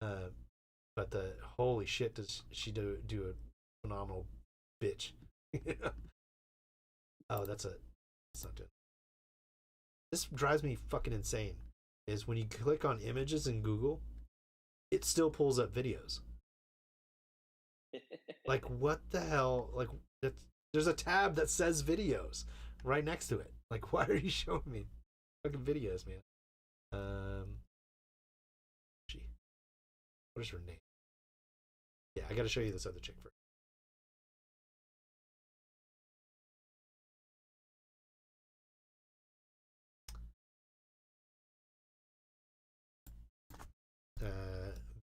But the holy shit, does she do a phenomenal bitch? Oh, that's not good. This drives me fucking insane. Is when you click on images in Google, it still pulls up videos. Like, what the hell? Like, there's a tab that says videos right next to it. Like, why are you showing me fucking videos, man? What is her name? Yeah, I gotta show you this other chick first.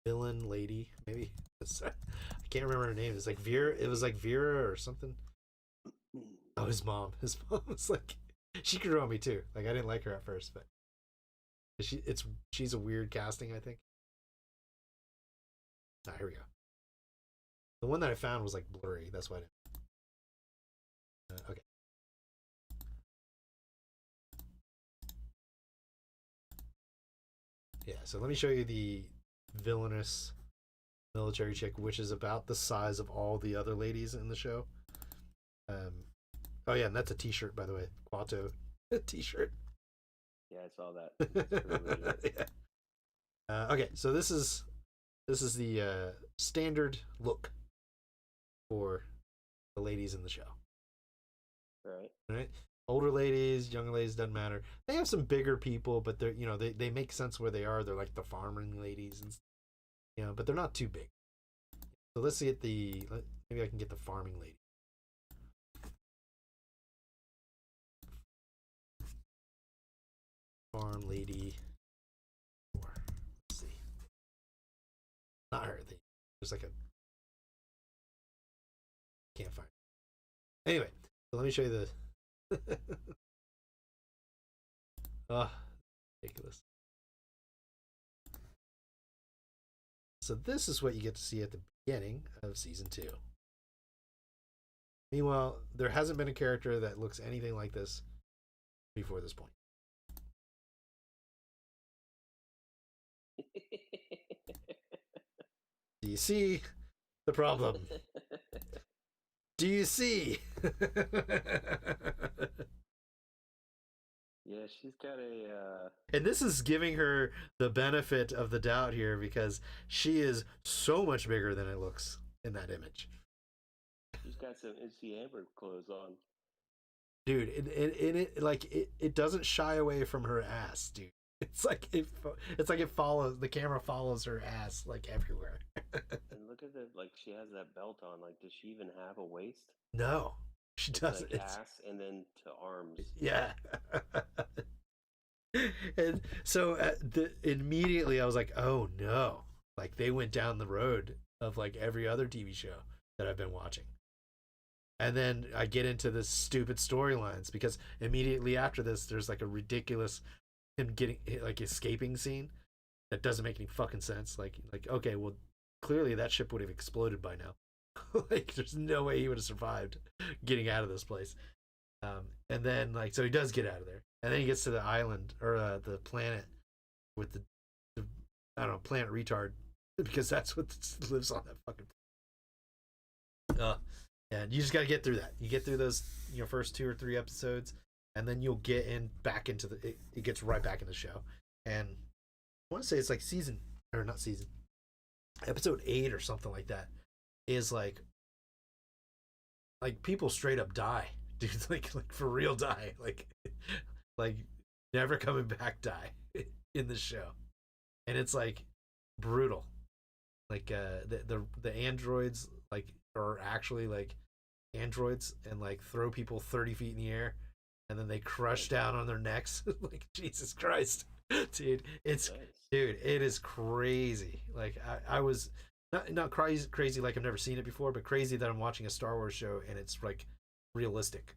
Villain lady, maybe. I can't remember her name. It's like Vera. It was like Vera or something. Oh, his mom. His mom was like, she grew on me too. Like I didn't like her at first, but she's a weird casting, I think. Ah, here we go. The one that I found was like blurry. That's why I didn't. Okay. Yeah, so let me show you the villainous military chick, which is about the size of all the other ladies in the show. Oh yeah, and that's a t-shirt, by the way. Quato t-shirt. Yeah, I saw that. Yeah. Okay, so this is the standard look for the ladies in the show. Right. Older ladies, younger ladies, doesn't matter. They have some bigger people, but they're they make sense where they are. They're like the farming ladies, and but they're not too big. So let's get maybe I can get the farming lady. Farm lady. Let's see. Not her. There's like a. Can't find it. Anyway, so let me show you the. Ridiculous. So this is what you get to see at the beginning of season 2. Meanwhile, there hasn't been a character that looks anything like this before this point. Do you see the problem? Do you see? Yeah, she's got a... And this is giving her the benefit of the doubt here because she is so much bigger than it looks in that image. She's got some MC Hammer clothes on. Dude, it doesn't shy away from her ass, dude. It's like it follows, the camera follows her ass like everywhere. And look at she has that belt on. Like, does she even have a waist? No, she doesn't. Like ass and then to arms. Yeah. And so immediately I was like, oh no. Like they went down the road of like every other TV show that I've been watching. And then I get into the stupid storylines because immediately after this, there's like a ridiculous him getting like escaping scene that doesn't make any fucking sense. Like okay, well clearly that ship would have exploded by now. Like there's no way he would have survived getting out of this place. And then so he does get out of there, and then he gets to the island or the planet with the I don't know, planet retard, because that's what lives on that fucking planet. And you just got to get through that. You get through those first 2 or 3 episodes, and then you'll get back into it gets right back in the show. And I want to say it's like episode 8 or something like that is like people straight up die, dude. Like for real die, like never coming back die in the show. And it's like brutal. Like the androids are actually like androids and like throw people 30 feet in the air, and then they crush down on their necks. Like Jesus Christ, dude, it is crazy. Like I was not crazy like I've never seen it before, but crazy that I'm watching a Star Wars show and it's like realistic.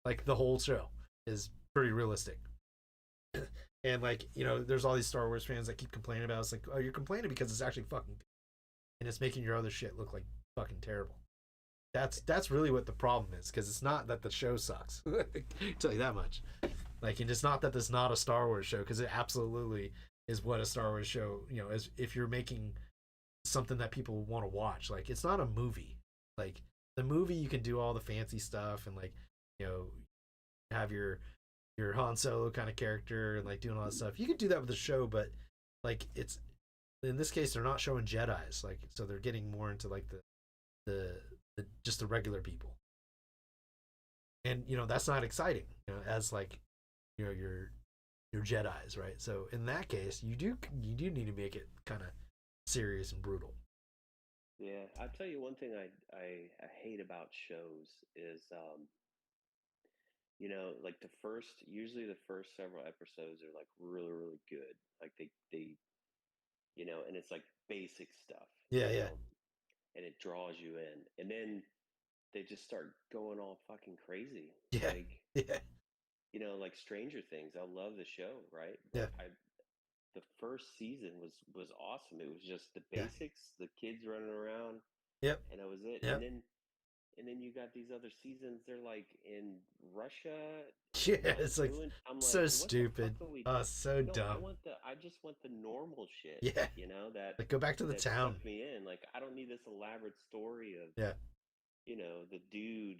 Like the whole show is pretty realistic. And there's all these Star Wars fans that keep complaining about it. It's like, oh, you're complaining because it's actually fucking good. And it's making your other shit look like fucking terrible. That's really what the problem is, because it's not that the show sucks. I'll tell you that much. And it's not that it's not a Star Wars show, because it absolutely is what a Star Wars show, is. If you're making something that people want to watch, it's not a movie. Like the movie, you can do all the fancy stuff and have your Han Solo kind of character and doing all that stuff. You could do that with the show, but it's, in this case, they're not showing Jedis, so they're getting more into the just the regular people. And that's not exciting, as your Jedis, right? So in that case, you do need to make it kind of serious and brutal. Yeah, I'll tell you one thing I hate about shows is like usually the first several episodes are like really, really good. Like they and it's like basic stuff, Yeah, yeah, and it draws you in. And then they just start going all fucking crazy. yeah, Like, yeah, like Stranger Things. I love the show, right? yeah, But the first season was awesome. It was just the yeah. basics, the kids running around, Yep, and that was it. And yep. then you got these other seasons. They're like in Russia, Yeah, like it's like doing. I'm like, so what the fuck stupid. are we? Oh, so No, dumb. I just want the normal shit. Yeah, That like go back to the town. sucked me in. Like I don't need this elaborate story of Yeah. the dude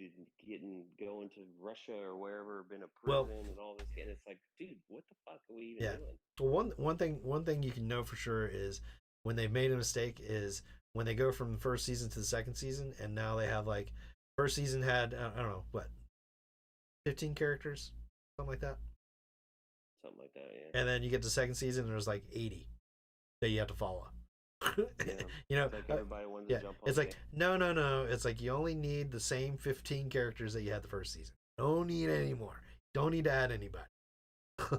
going to Russia or wherever, been a Well, prison and all this. And it's like, dude, what the fuck are we even yeah. doing? Well, one thing you can know for sure is when they've made a mistake is when they go from the first season to the second season, and now they have like first season had I don't know what 15 characters, something like that, Something like that, yeah. and then you get to the second season and there's like 80 that you have to follow. Yeah. It's like everybody wanted to jump on. It's like no. It's like you only need the same 15 characters that you had the first season. Don't need any more. Don't need to add anybody.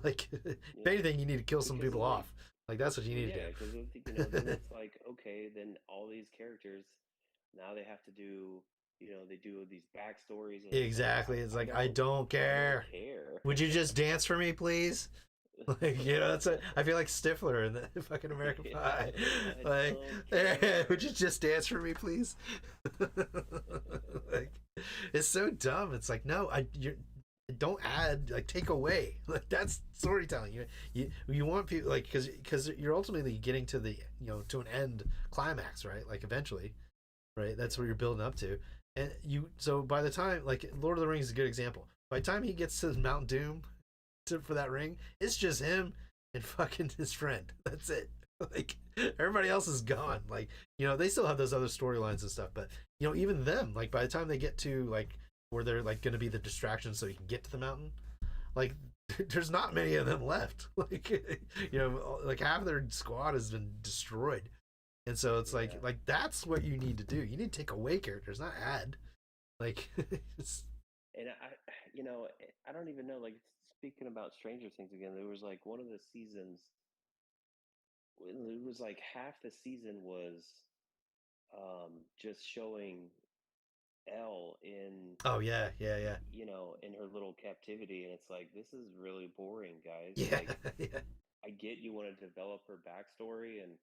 Like, if anything, you need to kill some people off. Like that's what you need to do. Yeah, because then it's like, okay, then all these characters now they have to do. They do these backstories. And Exactly. It's like I don't care. Would you just dance for me, please? Like, that's I feel like Stifler in the fucking American Pie. Like, would you just dance for me, please? Like, it's so dumb. It's like, no, you don't add, like, take away. Like, that's storytelling. You want people, like, because you're ultimately getting to the to an end climax, right? Like eventually, right? That's what you're building up to, and so by the time, like, Lord of the Rings is a good example. By the time he gets to Mount Doom for that ring, it's just him and fucking his friend. That's it. Like, everybody else is gone. Like, they still have those other storylines and stuff, but even them, like, by the time they get to like where they're like going to be the distraction so you can get to the mountain, like, there's not many of them left. Like, like half their squad has been destroyed, and so it's like that's what you need to do. You need to take away characters, not add. Like, and I don't even know, like, speaking about Stranger Things again, there was like one of the seasons, it was like half the season was just showing Elle in in her little captivity, and it's like, this is really boring, guys. Yeah, like, yeah. I get you want to develop her backstory, and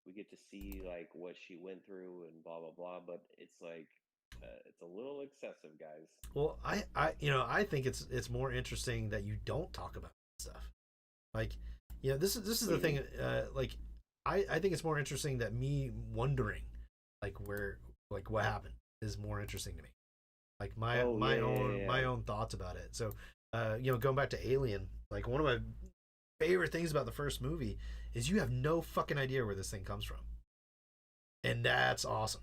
we get to see like what she went through and blah blah blah, but it's like it's a little excessive, guys. Well, I think it's more interesting that you don't talk about stuff. Like, this is the thing. Like, I think it's more interesting that me wondering, like, what happened is more interesting to me. Like my own thoughts about it. So, going back to Alien, like, one of my favorite things about the first movie is you have no fucking idea where this thing comes from, and that's awesome.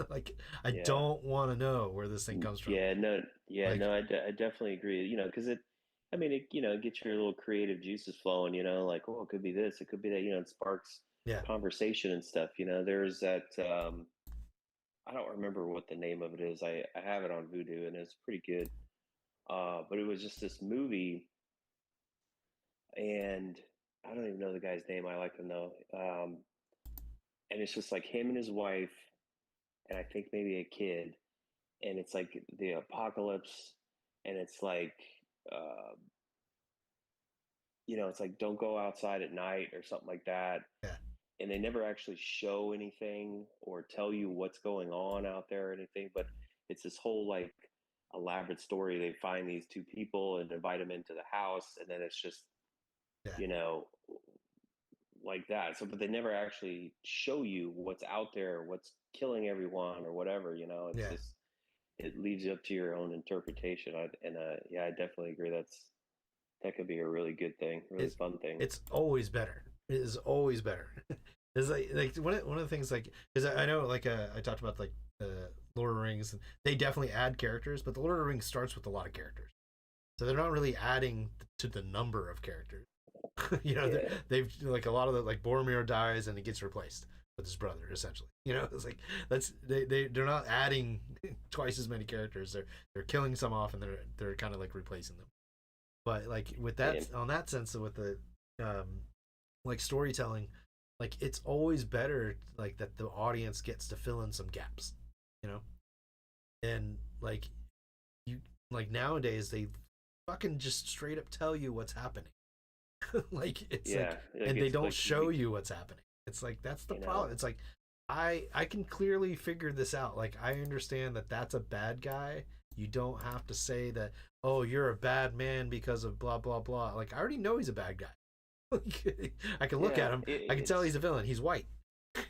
Like, I don't want to know where this thing comes from. I definitely agree. Because it gets your little creative juices flowing. Like, oh, it could be this, it could be that. It sparks conversation and stuff. There's that. I don't remember what the name of it is. I have it on Vudu, and it's pretty good. But it was just this movie, and I don't even know the guy's name. I like him though. And it's just like him and his wife, and I think maybe a kid, and it's like the apocalypse, and it's like, it's like, don't go outside at night or something like that. Yeah. And they never actually show anything or tell you what's going on out there or anything, but it's this whole like elaborate story. They find these two people and invite them into the house, and then it's just, like that. So, but they never actually show you what's out there, what's killing everyone or whatever. It's just, it leaves you up to your own interpretation. I definitely agree. That could be a really good thing, really fun thing. It's always better. It is always better. It's like one of the things, like, because I know, like, I talked about, like, Lord of the Rings. They definitely add characters, but the Lord of the Rings starts with a lot of characters, so they're not really adding to the number of characters. They've, like, a lot of the, like, Boromir dies and he gets replaced. with his brother, essentially. It's like they're not adding twice as many characters. They're killing some off, and they're kind of like replacing them. But like with that, on that sense, with the like storytelling, like it's always better like that the audience gets to fill in some gaps, and like you like nowadays they fucking just straight up tell you what's happening. Like it's and they don't show you what's happening. It's like that's the problem. It's like I can clearly figure this out. Like I understand that that's a bad guy. You don't have to say that, oh, you're a bad man because of blah blah blah. Like I already know he's a bad guy. Like, I can look at him. I can tell he's a villain. He's white.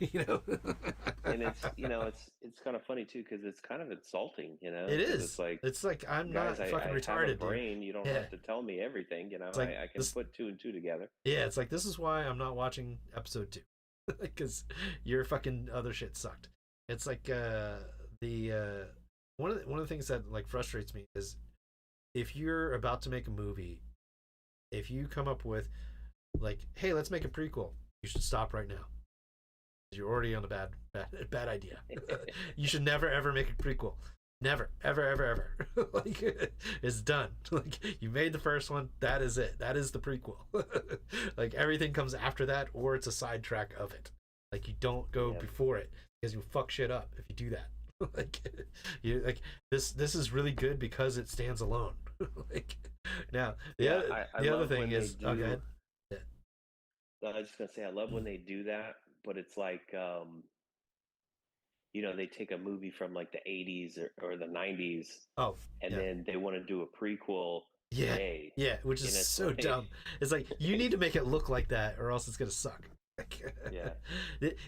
And it's kind of funny too because it's kind of insulting. It is. It's like I'm guys, not fucking I retarded. Have a brain. You don't have to tell me everything. Like I can put 2 and 2 together. Yeah, it's like this is why I'm not watching episode 2 because your fucking other shit sucked. It's like one of the things that like frustrates me is if you're about to make a movie, if you come up with like, hey, let's make a prequel, you should stop right now. You're already on a bad idea. You should never ever make a prequel. Never, ever. Like it's done. Like you made the first one, that is it. That is the prequel. Like everything comes after that, or it's a sidetrack of it. Like you don't go before it because you fuck shit up if you do that. Like you like this is really good because it stands alone. Like now the other thing is go ahead. I was just gonna say I love when they do that, but it's like they take a movie from like the 80s or the 90s and then they want to do a prequel today. Yeah, which is so like, dumb. It's like you need to make it look like that or else it's gonna suck. Yeah.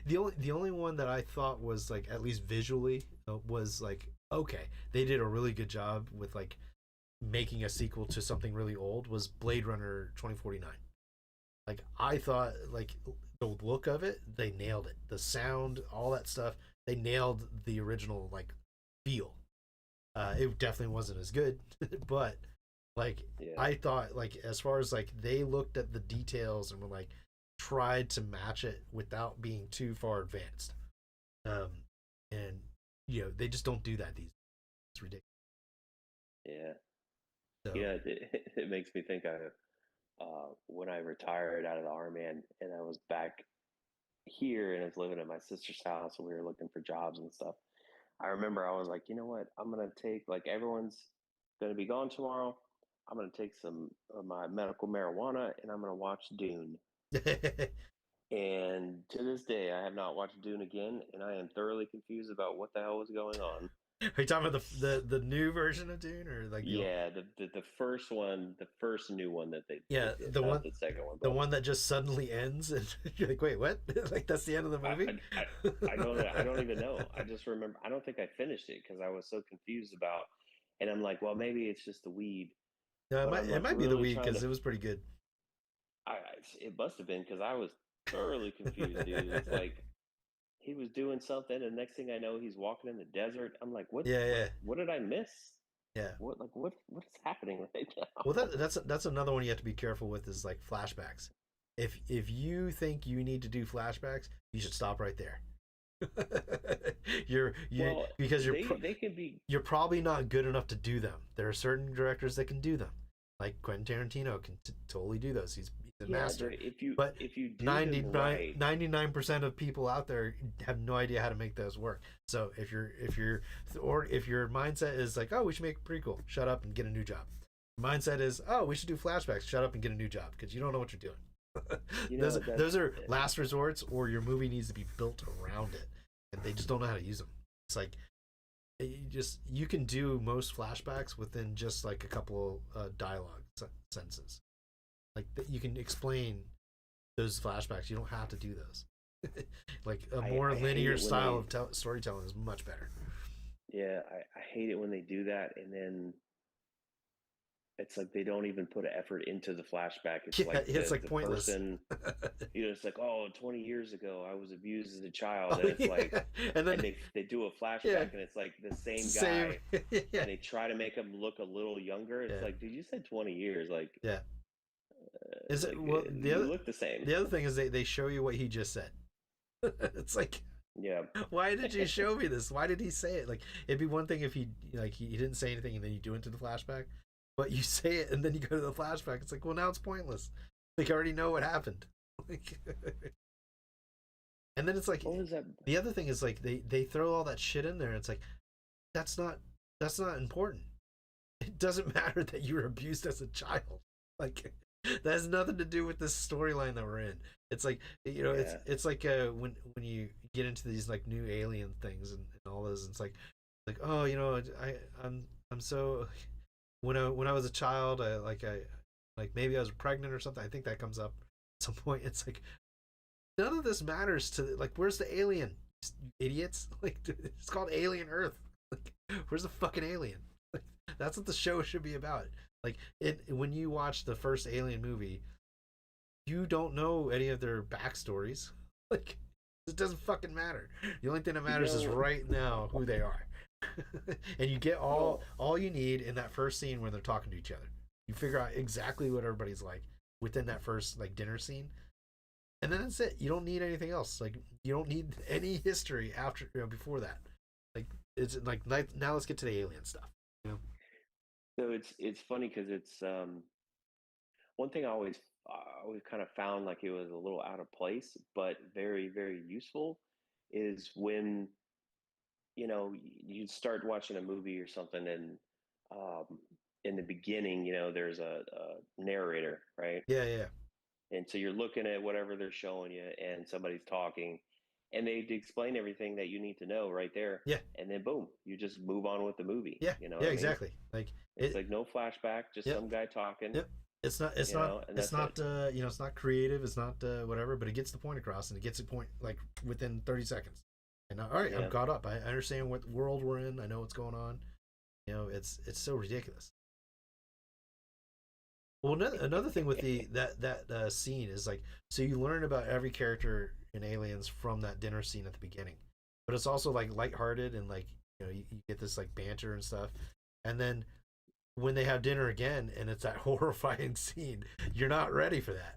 The only one that I thought was like at least visually was like okay, they did a really good job with like making a sequel to something really old was Blade Runner 2049. Like I thought like the look of it, they nailed it. The sound, all that stuff, they nailed the original like feel. It definitely wasn't as good, but like I thought like as far as like they looked at the details and were like tried to match it without being too far advanced. And they just don't do that these days. It's ridiculous. Yeah. So. Yeah, it makes me think of when I retired out of the Army and I was back here and I was living at my sister's house and we were looking for jobs and stuff. I remember I was like, you know what? I'm going to take, like, everyone's going to be gone tomorrow. I'm going to take some of my medical marijuana and I'm going to watch Dune. And to this day, I have not watched Dune again, and I am thoroughly confused about what the hell was going on. Are you talking about the new version of Dune, or like the first one, the first new one that they did, the one, the second one, the one that just suddenly ends, and you're like, wait, what? Like that's the end of the movie? I don't even know. I just remember I don't think I finished it because I was so confused about, and I'm like, well, maybe it's just the weed. No, it might be the weed because it was pretty good. It must have been because I was thoroughly confused, dude. It's like he was doing something, and next thing I know, he's walking in the desert. I'm like, what? Yeah. What did I miss? Yeah. What is happening right now? Well, that's another one you have to be careful with is like flashbacks. If you think you need to do flashbacks, you should stop right there. Because they can be. You're probably not good enough to do them. There are certain directors that can do them. Like Quentin Tarantino can totally do those. He's a master. If you do 99% of people out there have no idea how to make those work. So if your mindset is like, oh, we should make a prequel, shut up and get a new job. Mindset is, oh, we should do flashbacks, shut up and get a new job because you don't know what you're doing. Those are last resorts, or your movie needs to be built around it, and they just don't know how to use them. It's like you can do most flashbacks within just like a couple dialogue sentences. Like you can explain those flashbacks. You don't have to do those. Like a more linear style of storytelling is much better. Yeah, I hate it when they do that, and then it's like they don't even put an effort into the flashback. It's like pointless. Person, it's like, oh, 20 years ago I was abused as a child, and it's like, and then they do a flashback, and it's like the same guy, and they try to make him look a little younger. It's like, dude, you said 20 years, like, is it? Well, you look the same. The other thing is they show you what he just said. It's like, Yeah. why did you show me this? Why did he say it? Like, it'd be one thing if he didn't say anything and then you do into the flashback, but you say it and then you go to the flashback. It's like, well, now it's pointless. Like, I already know what happened. Like, and then it's like, What was that? the other thing is like they throw all that shit in there. It's like, that's not important. It doesn't matter that you were abused as a child. Like, that has nothing to do with this storyline that we're in. It's like, you know, it's like when you get into these like new alien things and all those, it's like oh, you know, I'm so, when I was a child, I maybe I was pregnant or something. I think that comes up at some point. It's like, none of this matters to, like, where's the alien, you idiots? Like, it's called Alien Earth. Like, where's the fucking alien? Like, that's what the show should be about. Like, when you watch the first Alien movie, you don't know any of their backstories. Like, it doesn't fucking matter. The only thing that matters is right now who they are. And you get all you need in that first scene when they're talking to each other. You figure out exactly what everybody's like within that first like dinner scene, and then that's it. You don't need anything else. Like, you don't need any history after, you know, before that. Like, it's like now let's get to the alien stuff. You know? So it's funny because it's one thing I always kind of found like it was a little out of place, but very, very useful, is when, you know, you start watching a movie or something, and in the beginning, you know, there's a narrator, right? Yeah, yeah. And so you're looking at whatever they're showing you, and somebody's talking, and they explain everything that you need to know right there. Yeah. And then boom, you just move on with the movie. Yeah. You know. Yeah. Exactly. Like, it's like no flashback, just some guy talking. Yep. It's not you know, it's not creative. It's not whatever, but it gets the point across, and it gets the point like within 30 seconds. And all right, I'm caught up. I understand what world we're in. I know what's going on. You know, it's so ridiculous. Well, another thing with that scene is like, so you learn about every character in Aliens from that dinner scene at the beginning, but it's also like lighthearted, and like, you know, you get this like banter and stuff, and then when they have dinner again and it's that horrifying scene, you're not ready for that.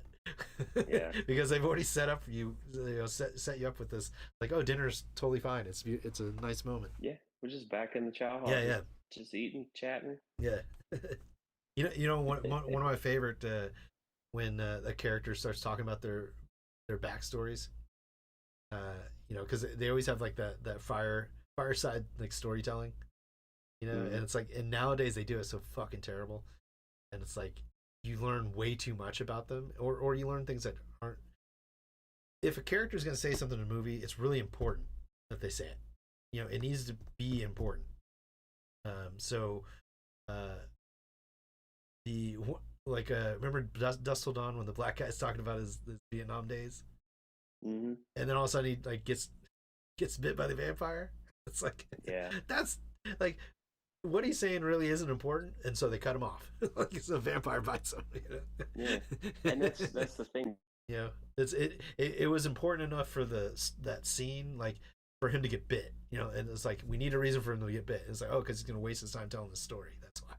Yeah. Because they've already set up for you, you know, set you up with this, like, oh, dinner's totally fine. It's a nice moment. Yeah, we're just back in the chow hall. Yeah, just eating, chatting. Yeah. you know one of my favorite, when a character starts talking about their backstories, you know, because they always have like that fireside like storytelling, you know. And it's like, and nowadays they do it so fucking terrible, and it's like you learn way too much about them, or you learn things that aren't. If a character is going to say something in a movie, it's really important that they say it. You know, it needs to be important. Remember Dusk Till Dawn, when the black guy's talking about his Vietnam days, and then all of a sudden he like gets bit by the vampire. It's like, yeah, that's like, what he's saying really isn't important, and so they cut him off. Like, it's a vampire bites him. You know? Yeah, and that's the thing. You know, it was important enough for that scene, like, for him to get bit. You know, and it's like, we need a reason for him to get bit. And it's like, oh, because he's gonna waste his time telling the story. That's why.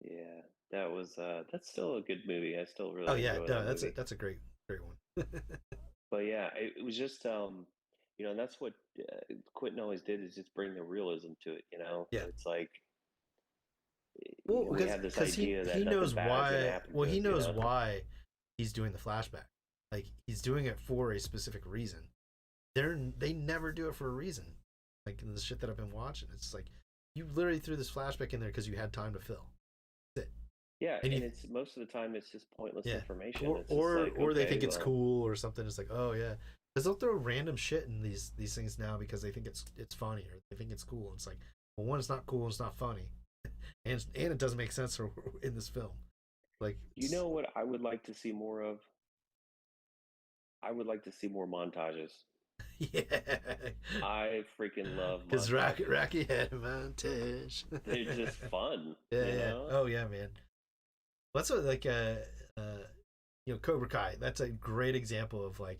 Yeah, that was that's still a good movie. I still really. Oh yeah, enjoy no, that that's a great one. But yeah, it was just you know, and that's what Quentin always did, is just bring the realism to it. You know, yeah, it's like, well, we have this idea that he knows why. Well, he knows you know? why he's doing the flashback. Like, he's doing it for a specific reason. They never do it for a reason. Like, in the shit that I've been watching, it's like, you literally threw this flashback in there because you had time to fill. That's it. Yeah, and it's most of the time it's just pointless information. Or they think it's cool or something. It's like, oh yeah, because they'll throw random shit in these things now because they think it's funny, or they think it's cool. And it's like, well, one, it's not cool, and it's not funny, and it doesn't make sense in this film. Like, you know what I would like to see more of? I would like to see more montages. Yeah, I freaking love because Rocky had a montage. They're just fun. Yeah, you know? Oh yeah, man. That's what, like, you know, Cobra Kai. That's a great example of, like,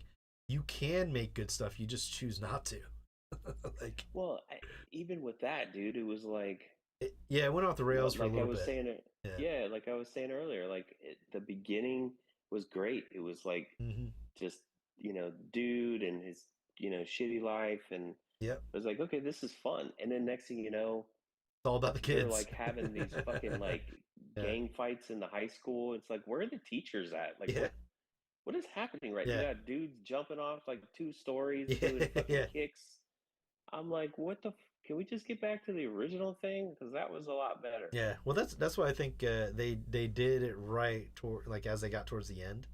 you can make good stuff, you just choose not to. Like, well, even with that, dude, it was like, it went off the rails for a little bit. Like I was saying earlier, like, the beginning was great. It was like, just, dude and his, shitty life. And Yep. I was like, okay, this is fun. And then next thing you know, It's all about the they're kids. like having these fucking like gang fights in the high school. It's like, where are the teachers at? Like, what is happening right now? You got dudes jumping off like 2 stories, doing fucking kicks. I'm like, what the? Can we just get back to the original thing? Because that was a lot better. Yeah, well, that's why I think they did it right toward, like, as they got towards the end,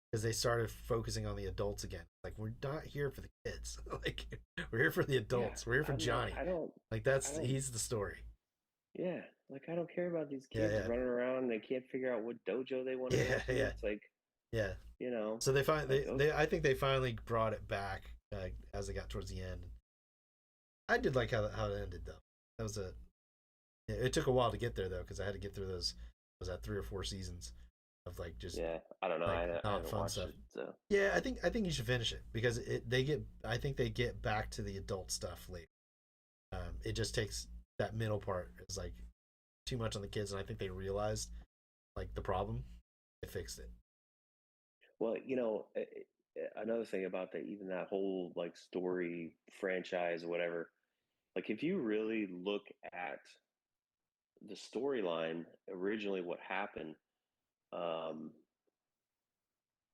because they started focusing on the adults again. Like, we're not here for the kids. Like, we're here for the adults. We're here for Johnny. He's the story. Yeah, like, I don't care about these kids running around and they can't figure out what dojo they want to go to. It's like, So I think they finally brought it back as they got towards the end. I did like how it ended, though. That was it took a while to get there, though, because I had to get through those. Was that 3 or 4 seasons of like just I don't know. like, I haven't fun watched stuff. it, so. Yeah, I think you should finish it because I think they get back to the adult stuff later. It just takes that middle part is like too much on the kids, and I think they realized like the problem. They fixed it. Well, another thing about even that whole like story franchise or whatever, like if you really look at the storyline originally, what happened,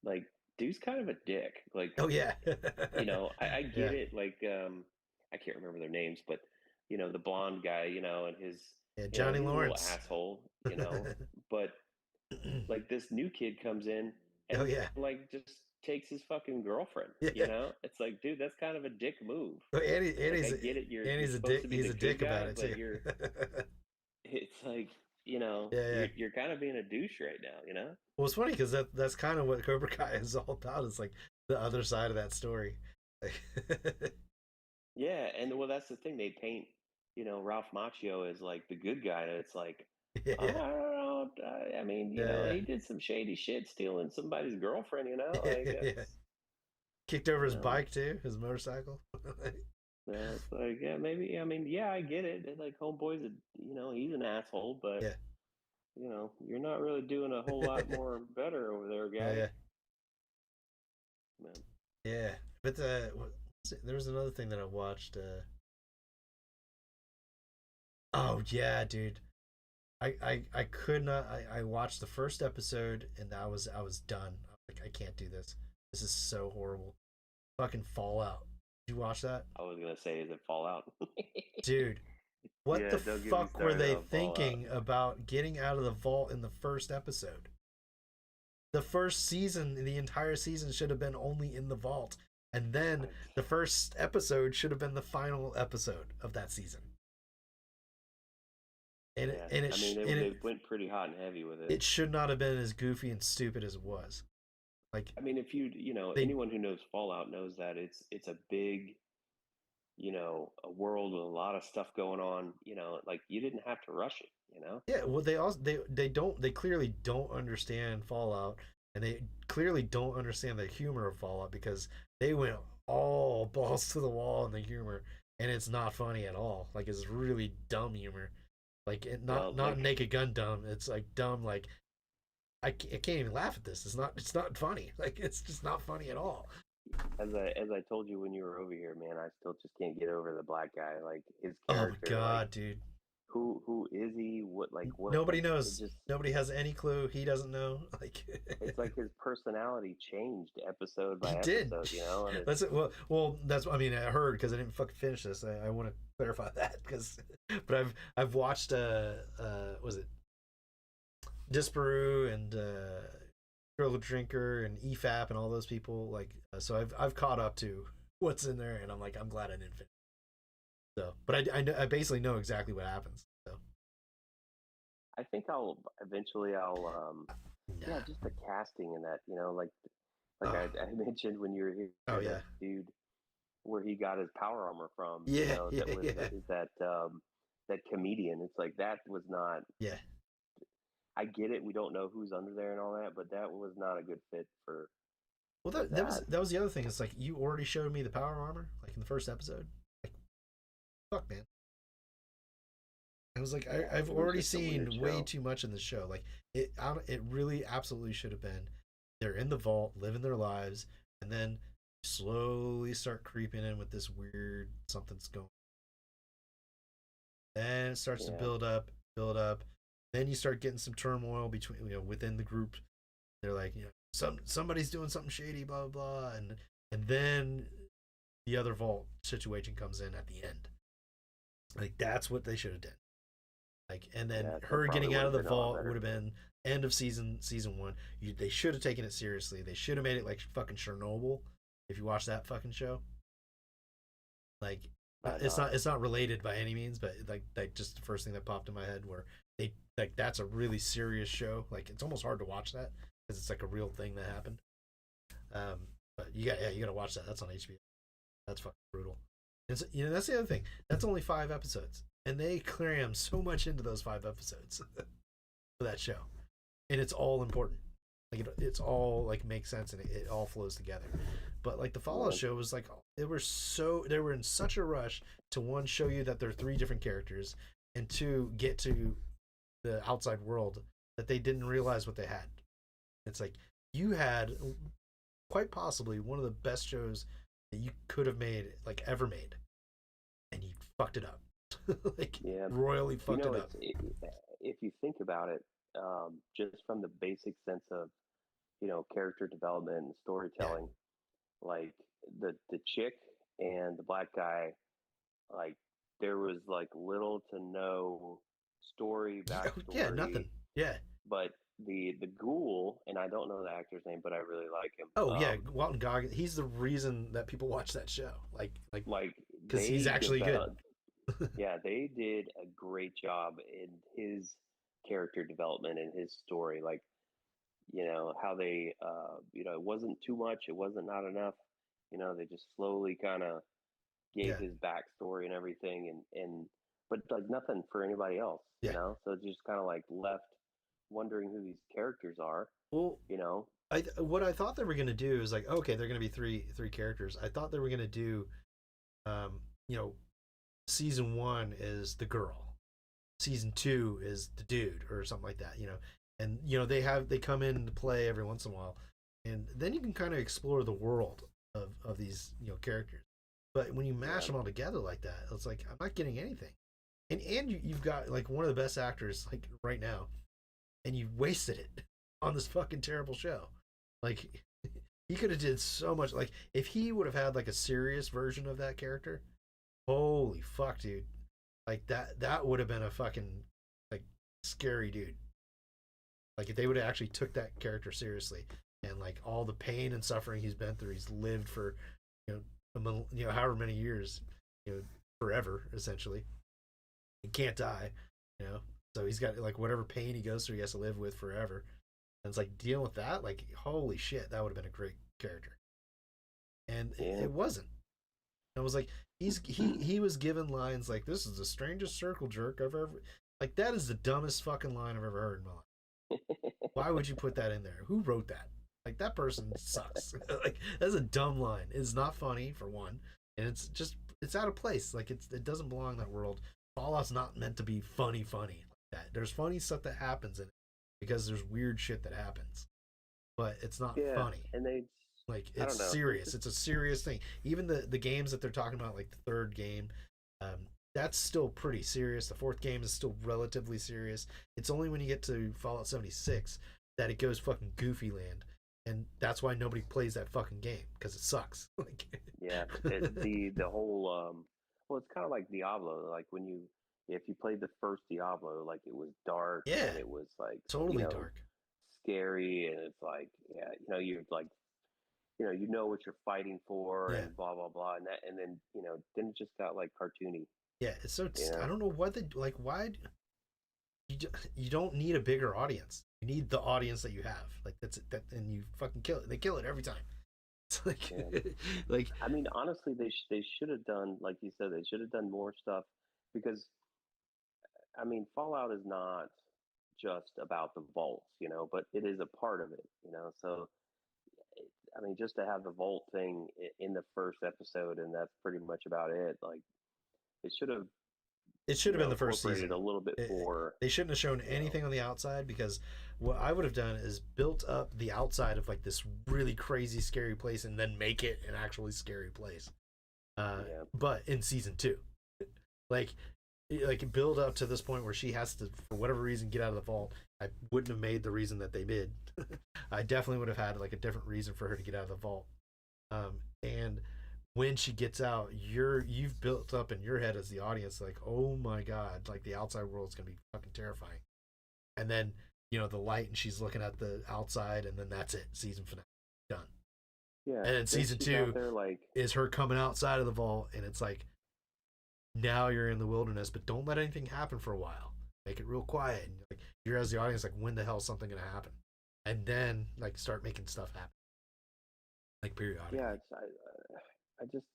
like dude's kind of a dick. Like, oh yeah, I get it. Like, I can't remember their names, but the blonde guy, and his Johnny he's Lawrence, a little asshole, but like this new kid comes in and like just takes his fucking girlfriend. It's like, dude, that's kind of a dick move. Well, and I get it. You're a dick. He's a dick about it too. It's like, you're kind of being a douche right now. Well, it's funny because that's kind of what Cobra Kai is all about. It's like the other side of that story. Yeah, and well, that's the thing. They paint, Ralph Macchio as like the good guy, and it's like, I don't know. I mean, he did some shady shit, stealing somebody's girlfriend. Like, kicked over his bike too, his motorcycle. It's like, maybe. I mean, I get it. And like, homeboy's he's an asshole, but you're not really doing a whole lot more better over there, guy. Man. Yeah, but there was another thing that I watched. Oh yeah, dude. I could not. I watched the first episode and I was done. I was like, I can't do this. This is so horrible. Fucking Fallout. Did you watch that? I was gonna say, is it Fallout? Dude, what the fuck were they thinking about getting out of the vault in the first episode? The first season, the entire season should have been only in the vault. And then the first episode should have been the final episode of that season. And they went pretty hot and heavy with it. It should not have been as goofy and stupid as it was. Like, I mean, if anyone who knows Fallout knows that it's a big, a world with a lot of stuff going on. Like you didn't have to rush it. Yeah, well, they clearly don't understand Fallout, and they clearly don't understand the humor of Fallout because they went all balls to the wall in the humor, and it's not funny at all. Like, it's really dumb humor. Like, not Naked Gun dumb. It's like dumb. Like, I can't even laugh at this. It's not funny. Like, it's just not funny at all. As I told you when you were over here, man, I still just can't get over the black guy. Like his character. Oh my god, like, dude. Who is he? What? Nobody knows. Nobody has any clue. He doesn't know. Like, it's like his personality changed episode by episode. And that's it. Well, that's. I mean, I heard because I didn't fucking finish this. I want to clarify that but I've watched was it Disparu and Girl Drinker and EFAP and all those people. Like, so I've caught up to what's in there, and I'm like, I'm glad I didn't finish. So, but I basically know exactly what happens. So, I think I'll eventually just the casting and that, I mentioned when you were here. Oh yeah, dude, where he got his power armor from. That comedian. It's like that was not. Yeah. I get it. We don't know who's under there and all that, but that was not a good fit for. Well, that was the other thing. It's like you already showed me the power armor, like in the first episode. Fuck, man. I was like, I've already seen way too much in the show. Like, it really absolutely should have been they're in the vault, living their lives, and then slowly start creeping in with this weird something's going. Then it starts to build up, build up. Then you start getting some turmoil between, within the group. They're like, somebody's doing something shady, blah blah blah, and then the other vault situation comes in at the end. Like that's what they should have done. Like, and then her getting out of the vault would have been end of season 1. They should have taken it seriously. They should have made it like fucking Chernobyl. If you watch that fucking show, like it's not related by any means, but like just the first thing that popped in my head where they like that's a really serious show. Like it's almost hard to watch that because it's like a real thing that happened. But you gotta watch that. That's on HBO. That's fucking brutal. And so, that's the other thing. That's only 5 episodes, and they cram so much into those 5 episodes for that show, and it's all important. Like it's all like makes sense and it all flows together. But like the Fallout show was like they were in such a rush to, one, show you that there are 3 different characters, and 2, get to the outside world that they didn't realize what they had. It's like you had quite possibly one of the best shows that you could have made, like ever made, and you fucked it up. Like royally fucked it up. If you think about it, just from the basic sense of character development and storytelling, like the chick and the black guy, like there was like little to no story backstory. Nothing. But the ghoul, and I don't know the actor's name, but I really like him. Walton Goggins. He's the reason that people watch that show. Like because he's actually good. Yeah, they did a great job in his character development and his story. Like, how they, it wasn't too much, it wasn't not enough. They just slowly kind of gave his backstory and everything, but like nothing for anybody else. So it's just kind of like left wondering who these characters are. Well, what I thought they were gonna do is like, okay, they're gonna be three characters. I thought they were gonna do, season 1 is the girl, season 2 is the dude, or something like that. And they come into play every once in a while, and then you can kind of explore the world of these characters. But when you mash them all together like that, it's like I'm not getting anything. And you've got like one of the best actors like right now, and you wasted it on this fucking terrible show. Like he could have did so much. Like if he would have had like a serious version of that character, holy fuck, dude! Like that would have been a fucking like scary dude. Like if they would have actually took that character seriously, and like all the pain and suffering he's been through, he's lived for however many years, forever essentially. He can't die, so he's got like whatever pain he goes through, he has to live with forever. And it's like dealing with that, like holy shit, that would have been a great character. And it wasn't. I was like, he was given lines like, "This is the strangest circle jerk I've ever." Like that is the dumbest fucking line I've ever heard in my life. Why would you put that in there? Who wrote that? Like that person sucks. Like that's a dumb line. It's not funny for one, and it's out of place. Like it doesn't belong in that world. Fallout's not meant to be funny like that. There's funny stuff that happens in it because there's weird shit that happens, but it's not funny. And it's serious. It's a serious thing. Even the games that they're talking about, like the 3rd game, that's still pretty serious. The 4th game is still relatively serious. It's only when you get to Fallout 76 that it goes fucking goofy land, and that's why nobody plays that fucking game because it sucks. The whole well, it's kind of like Diablo. Like if you played the first Diablo, like it was dark and it was like totally dark, scary, and it's like you're like you know what you're fighting for and blah blah blah, and then then it just got like cartoony. Yeah, it's so I don't know what why you don't need a bigger audience. You need the audience that you have. Like that's it, and you fucking kill it. They kill it every time. It's like like I mean, honestly, they should have done, like you said, they should have done more stuff, because I mean, Fallout is not just about the vaults, but it is a part of it, so I mean, just to have the vault thing in the first episode, and that's pretty much about it. Like, it should have It should have been the first season. A little bit more. They shouldn't have shown anything on the outside, because what I would have done is built up the outside of like this really crazy scary place and then make it an actually scary place. But in season 2, like build up to this point where she has to, for whatever reason, get out of the vault. I wouldn't have made the reason that they did. I definitely would have had like a different reason for her to get out of the vault. And when she gets out, you've built up in your head as the audience like, oh my god, like the outside world's gonna be fucking terrifying. And then, you know, the light, and she's looking at the outside, and then that's it. Season finale, done. Yeah. And then season 2 is her coming outside of the vault, and it's like, now you're in the wilderness, but don't let anything happen for a while. Make it real quiet, and like you're as the audience like, when the hell is something gonna happen? And then like start making stuff happen, like periodically. Yeah, I just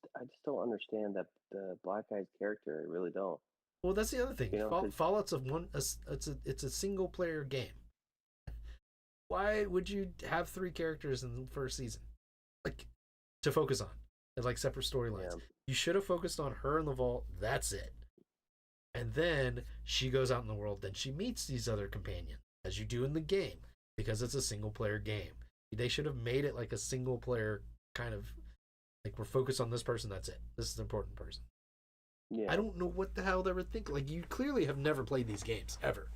don't understand that the black guy's character. I really don't. Well, that's the other thing. You know, Fallout's it's a single player game. Why would you have 3 characters in the first season, like, to focus on, and like separate storylines? Yeah. You should have focused on her in the vault. That's it. And then she goes out in the world. Then she meets these other companions, as you do in the game, because it's a single player game. They should have made it like a single player kind of, like, we're focused on this person. That's it. This is the important person. Yeah. I don't know what the hell they were thinking. Like, you clearly have never played these games ever.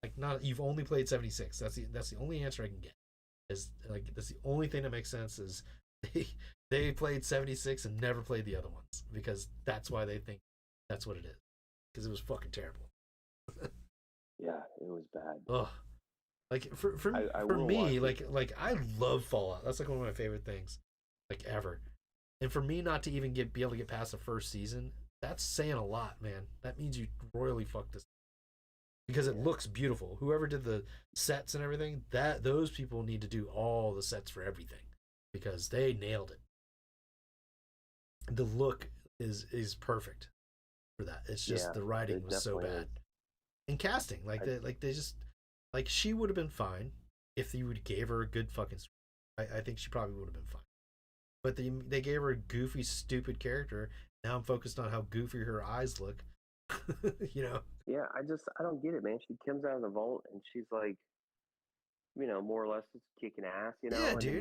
Like, you've only played 76. That's the only answer I can get. Is like, that's the only thing that makes sense is they played 76 and never played the other ones, because that's why they think that's what it is, because it was fucking terrible. Yeah, it was bad. Ugh. Like for me, like I love Fallout. That's like one of my favorite things, like, ever. And for me not to even be able to get past the first season, that's saying a lot, man. That means you royally fucked this, because it looks beautiful. Whoever did the sets and everything, those people need to do all the sets for everything, because they nailed it. The look is perfect for that. It's just the writing was so bad. Is. And casting, they just, like, she would have been fine if you would gave her a good fucking story. I think she probably would have been fine. But they gave her a goofy, stupid character. Now I'm focused on how goofy her eyes look. You know? Yeah, I don't get it, man. She comes out of the vault and she's like, you know, more or less just kicking ass, you know? Yeah, and dude.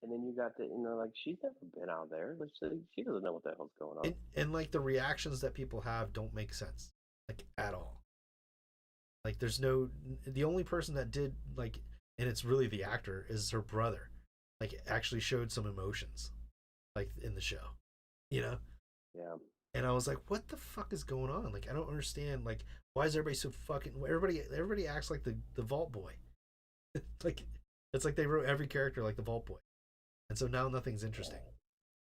then you got the, you know, like, she's never been out there. She doesn't know what the hell's going on. And like, the reactions that people have don't make sense, like, at all. Like, the only person that did, like, and it's really the actor, is her brother. Like, actually showed some emotions, like, in the show, you know? Yeah. And I was like, what the fuck is going on? Like, I don't understand. Like, why is everybody so fucking... Everybody acts like the Vault Boy. Like, it's like they wrote every character like the Vault Boy. And so now nothing's interesting.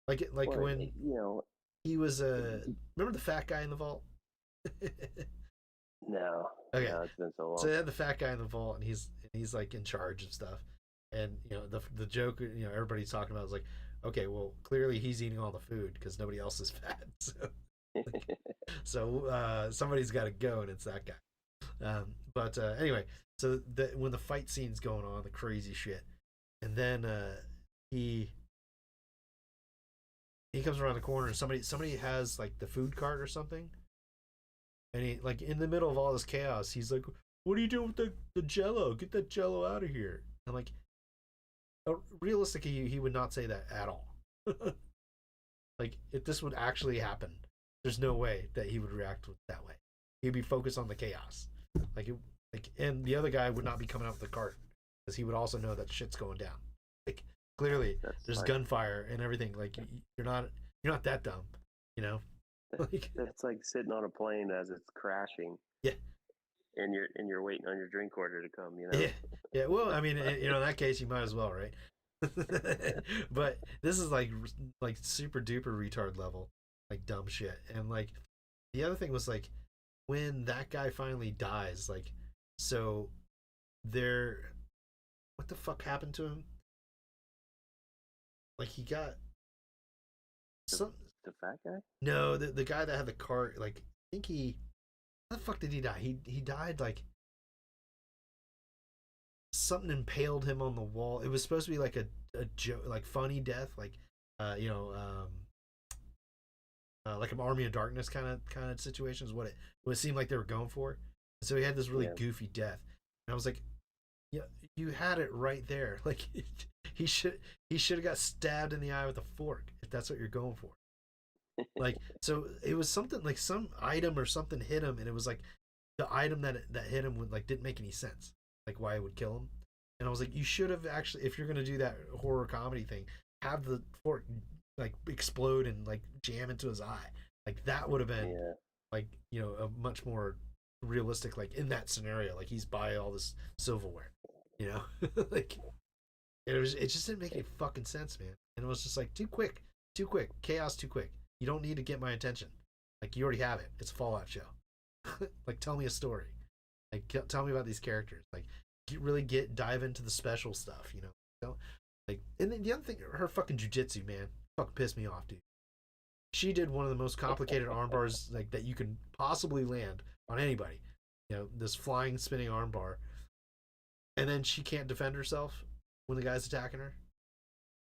Like when, you know... He was, remember the fat guy in the Vault? No. Okay. No, it's been so long. So they had the fat guy in the Vault, and he's like in charge of stuff. And, you know, the joke, you know, everybody's talking about is like, okay, well, clearly he's eating all the food because nobody else is fat. So somebody's got to go, and it's that guy. But anyway, so when the fight scene's going on, the crazy shit, and then he comes around the corner, and somebody has like the food cart or something, and he, like, in the middle of all this chaos, he's like, "What are you doing with the Jello? Get that Jello out of here!" I'm like, realistically, he would not say that at all. Like, if this would actually happen, there's no way that he would react that way. He'd be focused on the chaos. And the other guy would not be coming out with the cart, because he would also know that shit's going down. Like, clearly, there's gunfire and everything. Like, you're not that dumb, you know? Like, it's like sitting on a plane as it's crashing. Yeah. And you're waiting on your drink order to come, you know? Yeah. Yeah. Well, I mean, you know, in that case, you might as well, right? But this is like super duper retard level, like, dumb shit. And like, the other thing was, like, when that guy finally dies, like, so what the fuck happened to him? Like, he got the fat guy? No, the guy that had the cart, like, I think how the fuck did he die? He died, like, something impaled him on the wall. It was supposed to be like a joke, like, funny death, like, you know, like an Army of Darkness kind of situation is what it seemed like they were going for. And so he had this really goofy death, and I was like, yeah, you had it right there. Like he should have got stabbed in the eye with a fork if that's what you're going for. Like, so it was something like some item or something hit him, and it was like the item that hit him like didn't make any sense, like why it would kill him. And I was like, you should have actually, if you're gonna do that horror comedy thing, have the fork like explode and like jam into his eye. Like that would have been like, you know, a much more realistic, like in that scenario, like he's by all this silverware, you know. Like it just didn't make any fucking sense, man. And it was just like too quick, chaos too quick. You don't need to get my attention. Like you already have it. It's a Fallout show. Like tell me a story. Like tell me about these characters. Like dive into the special stuff, you know. Like, and then the other thing, her fucking jujitsu, man, fucking pissed me off, dude. She did one of the most complicated arm bars like that you can possibly land on anybody. You know, this flying spinning arm bar, and then she can't defend herself when the guy's attacking her.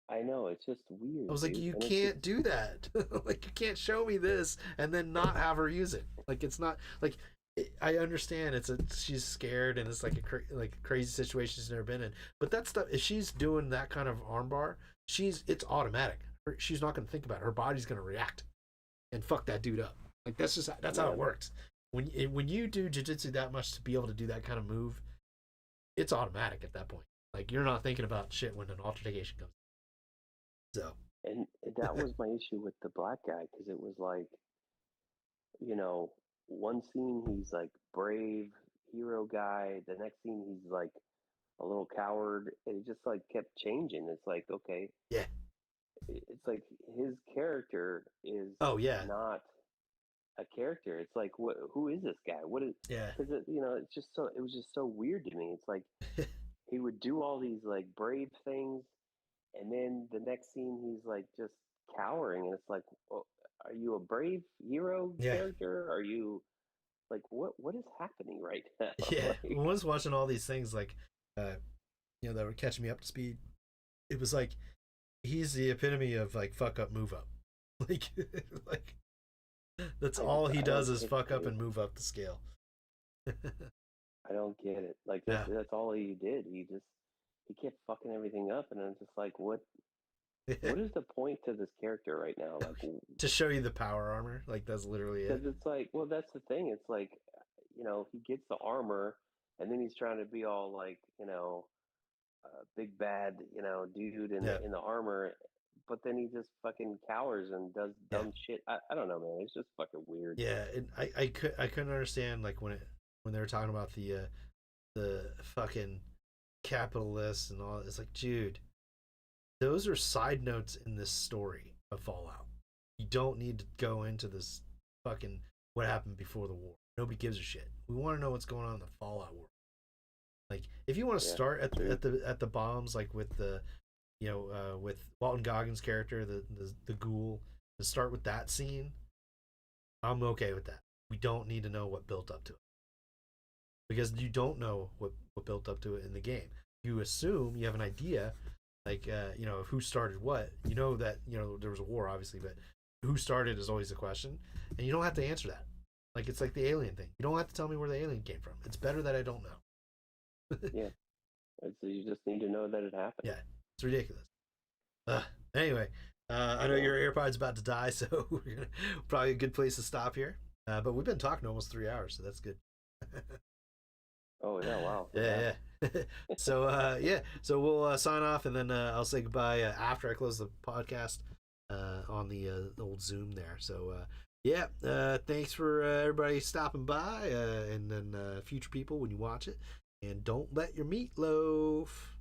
I know, it's just weird. I was like, you can't do that. Like, you can't show me this and then not have her use it. Like, it's not like I understand she's scared and it's like a crazy situation she's never been in. But that stuff, if she's doing that kind of armbar, it's automatic. She's not going to think about it. Her body's going to react and fuck that dude up. Like that's how it works. When you do jiu-jitsu that much to be able to do that kind of move, it's automatic at that point. Like you're not thinking about shit when an altercation comes. So. And that was my issue with the black guy, because it was like, you know, one scene he's like brave hero guy, the next scene he's like a little coward, and it just like kept changing. It's like, okay, yeah, it's like his character is not a character. It's like, who is this guy? What is? Yeah, because you know, it was just so weird to me. It's like he would do all these like brave things, and then the next scene he's like just cowering, and it's like, well, are you a brave hero character? Are you like what is happening right now? Yeah, when I was watching all these things, like you know, that were catching me up to speed, it was like he's the epitome of like fuck up, move up. Like that's all he does is fuck up and move up the scale. I don't get it. Like that's all he did. He kept fucking everything up, and I'm just like, what is the point to this character right now? Like to show you the power armor. Like that's literally it. Because it's like, well, that's the thing. It's like, you know, he gets the armor, and then he's trying to be all like, you know, big bad, you know, dude in the armor, but then he just fucking cowers and does dumb shit. I don't know, man. It's just fucking weird. Yeah, and I couldn't understand like when they were talking about the fucking capitalists and all. It's like, dude, those are side notes in this story of Fallout. You don't need to go into this fucking what happened before the war. Nobody gives a shit. We want to know what's going on in the Fallout world. Like, if you want to start at the bombs, like with the, you know, with Walton Goggins' character, the ghoul, to start with that scene, I'm okay with that. We don't need to know what built up to it, because you don't know what built up to it in the game. You assume you have an idea, like you know, who started what. You know that, you know, there was a war, obviously, but who started is always the question, and you don't have to answer that. Like, it's like the alien thing. You don't have to tell me where the alien came from. It's better that I don't know. Yeah. So you just need to know that it happened. Yeah, it's ridiculous. Anyway, I know your AirPod's about to die, so we're probably a good place to stop here. But we've been talking almost 3 hours, so that's good. Oh yeah, wow. Yeah. So so we'll sign off, and then I'll say goodbye after I close the podcast on the old Zoom there. So thanks for everybody stopping by, and then future people when you watch it. And don't let your meat loaf.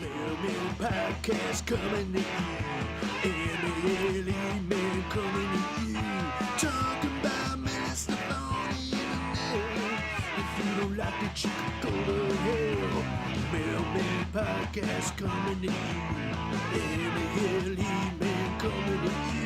Mailman podcast coming to you. MLE coming to you. Talking about Minnesota. If you don't like it, you can go to hell. Mailman podcast coming to you. MLE coming to you.